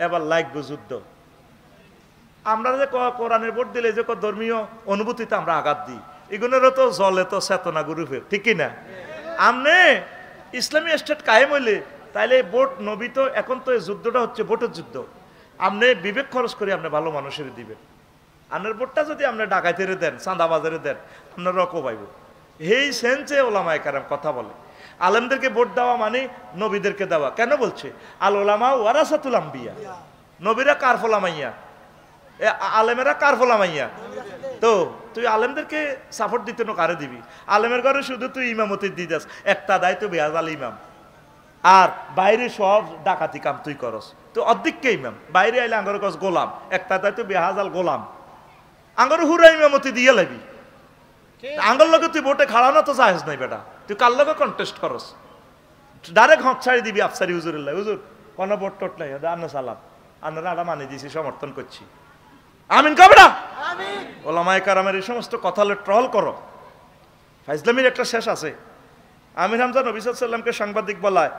এবার লাগবে যুদ্ধ। আমরা যে কোরআনের ভোট দিলে যে ধর্মীয় অনুভূতিতে আমরা আঘাত দিই, এগুলোরও তো জলে তো চেতনা গ্রুপের, ঠিক কিনা? আমনে ইসলামী স্টেট কায়েম হইলে তাইলে ভোট নবী তো এখন তো এই যুদ্ধটা হচ্ছে ভোটের যুদ্ধ। আপনি বিবেক খরচ করে আপনি ভালো মানুষের দিবেন। আপনার ভোটটা যদি আপনি ডাকাইতেরে দেন, চাঁদাবাজারে দেন, আপনার রকম পাইব। এই সেন্সে ওলামায়ে কেরাম কথা বলে। আলেমদেরকে ভোট দেওয়া মানে নবীদেরকে দেওয়া। কেন বলছে? আল ওলামা ওয়ারাসাতুল আম্বিয়া। নবীরা কার ফলামাইয়া, আলেমেরা কার ফলামাইয়া। তো তুই আলেমদেরকে সাপোর্ট দিতে না কারে দিবি? আলেমের ঘরে শুধু তুই ইমামতি দিদাস, একটা দায় তো বেয়াজাল ইমাম, আর বাইরে সব ডাকাতি কাম তুই করস, তো অর্ধেককে ইমাম। বাইরে আইলে আঙ্গর কস গোলাম, একটা দায় তো বেহাজাল গোলাম, আঙ্গর হুরা ইমামতি দিয়ে লাগবি। আঙ্গর লগে তুই ভোটে খাড়ানো তো জাহেজ নাই বেটা, তুই কার লগে কন্টেস্ট করস? ডাইরেক্ট হক ছাড়ি দিবি আফসারি হুজুরিল্লাহ, হুজুর কোনো ভোট টোট নাই, আন্না সালাম, আন্নারা আড়া মানে দিয়েছি, সমর্থন করছি। আমিন কবে না? ওলামায়ে কেরামের এই সমস্ত কথা ট্রল করো। ফাইজলামির একটা শেষ আছে। আমির হামজা নবী সাল্লাল্লাহু আলাইহি ওয়াসাল্লামকে সাংবাদিক বলায়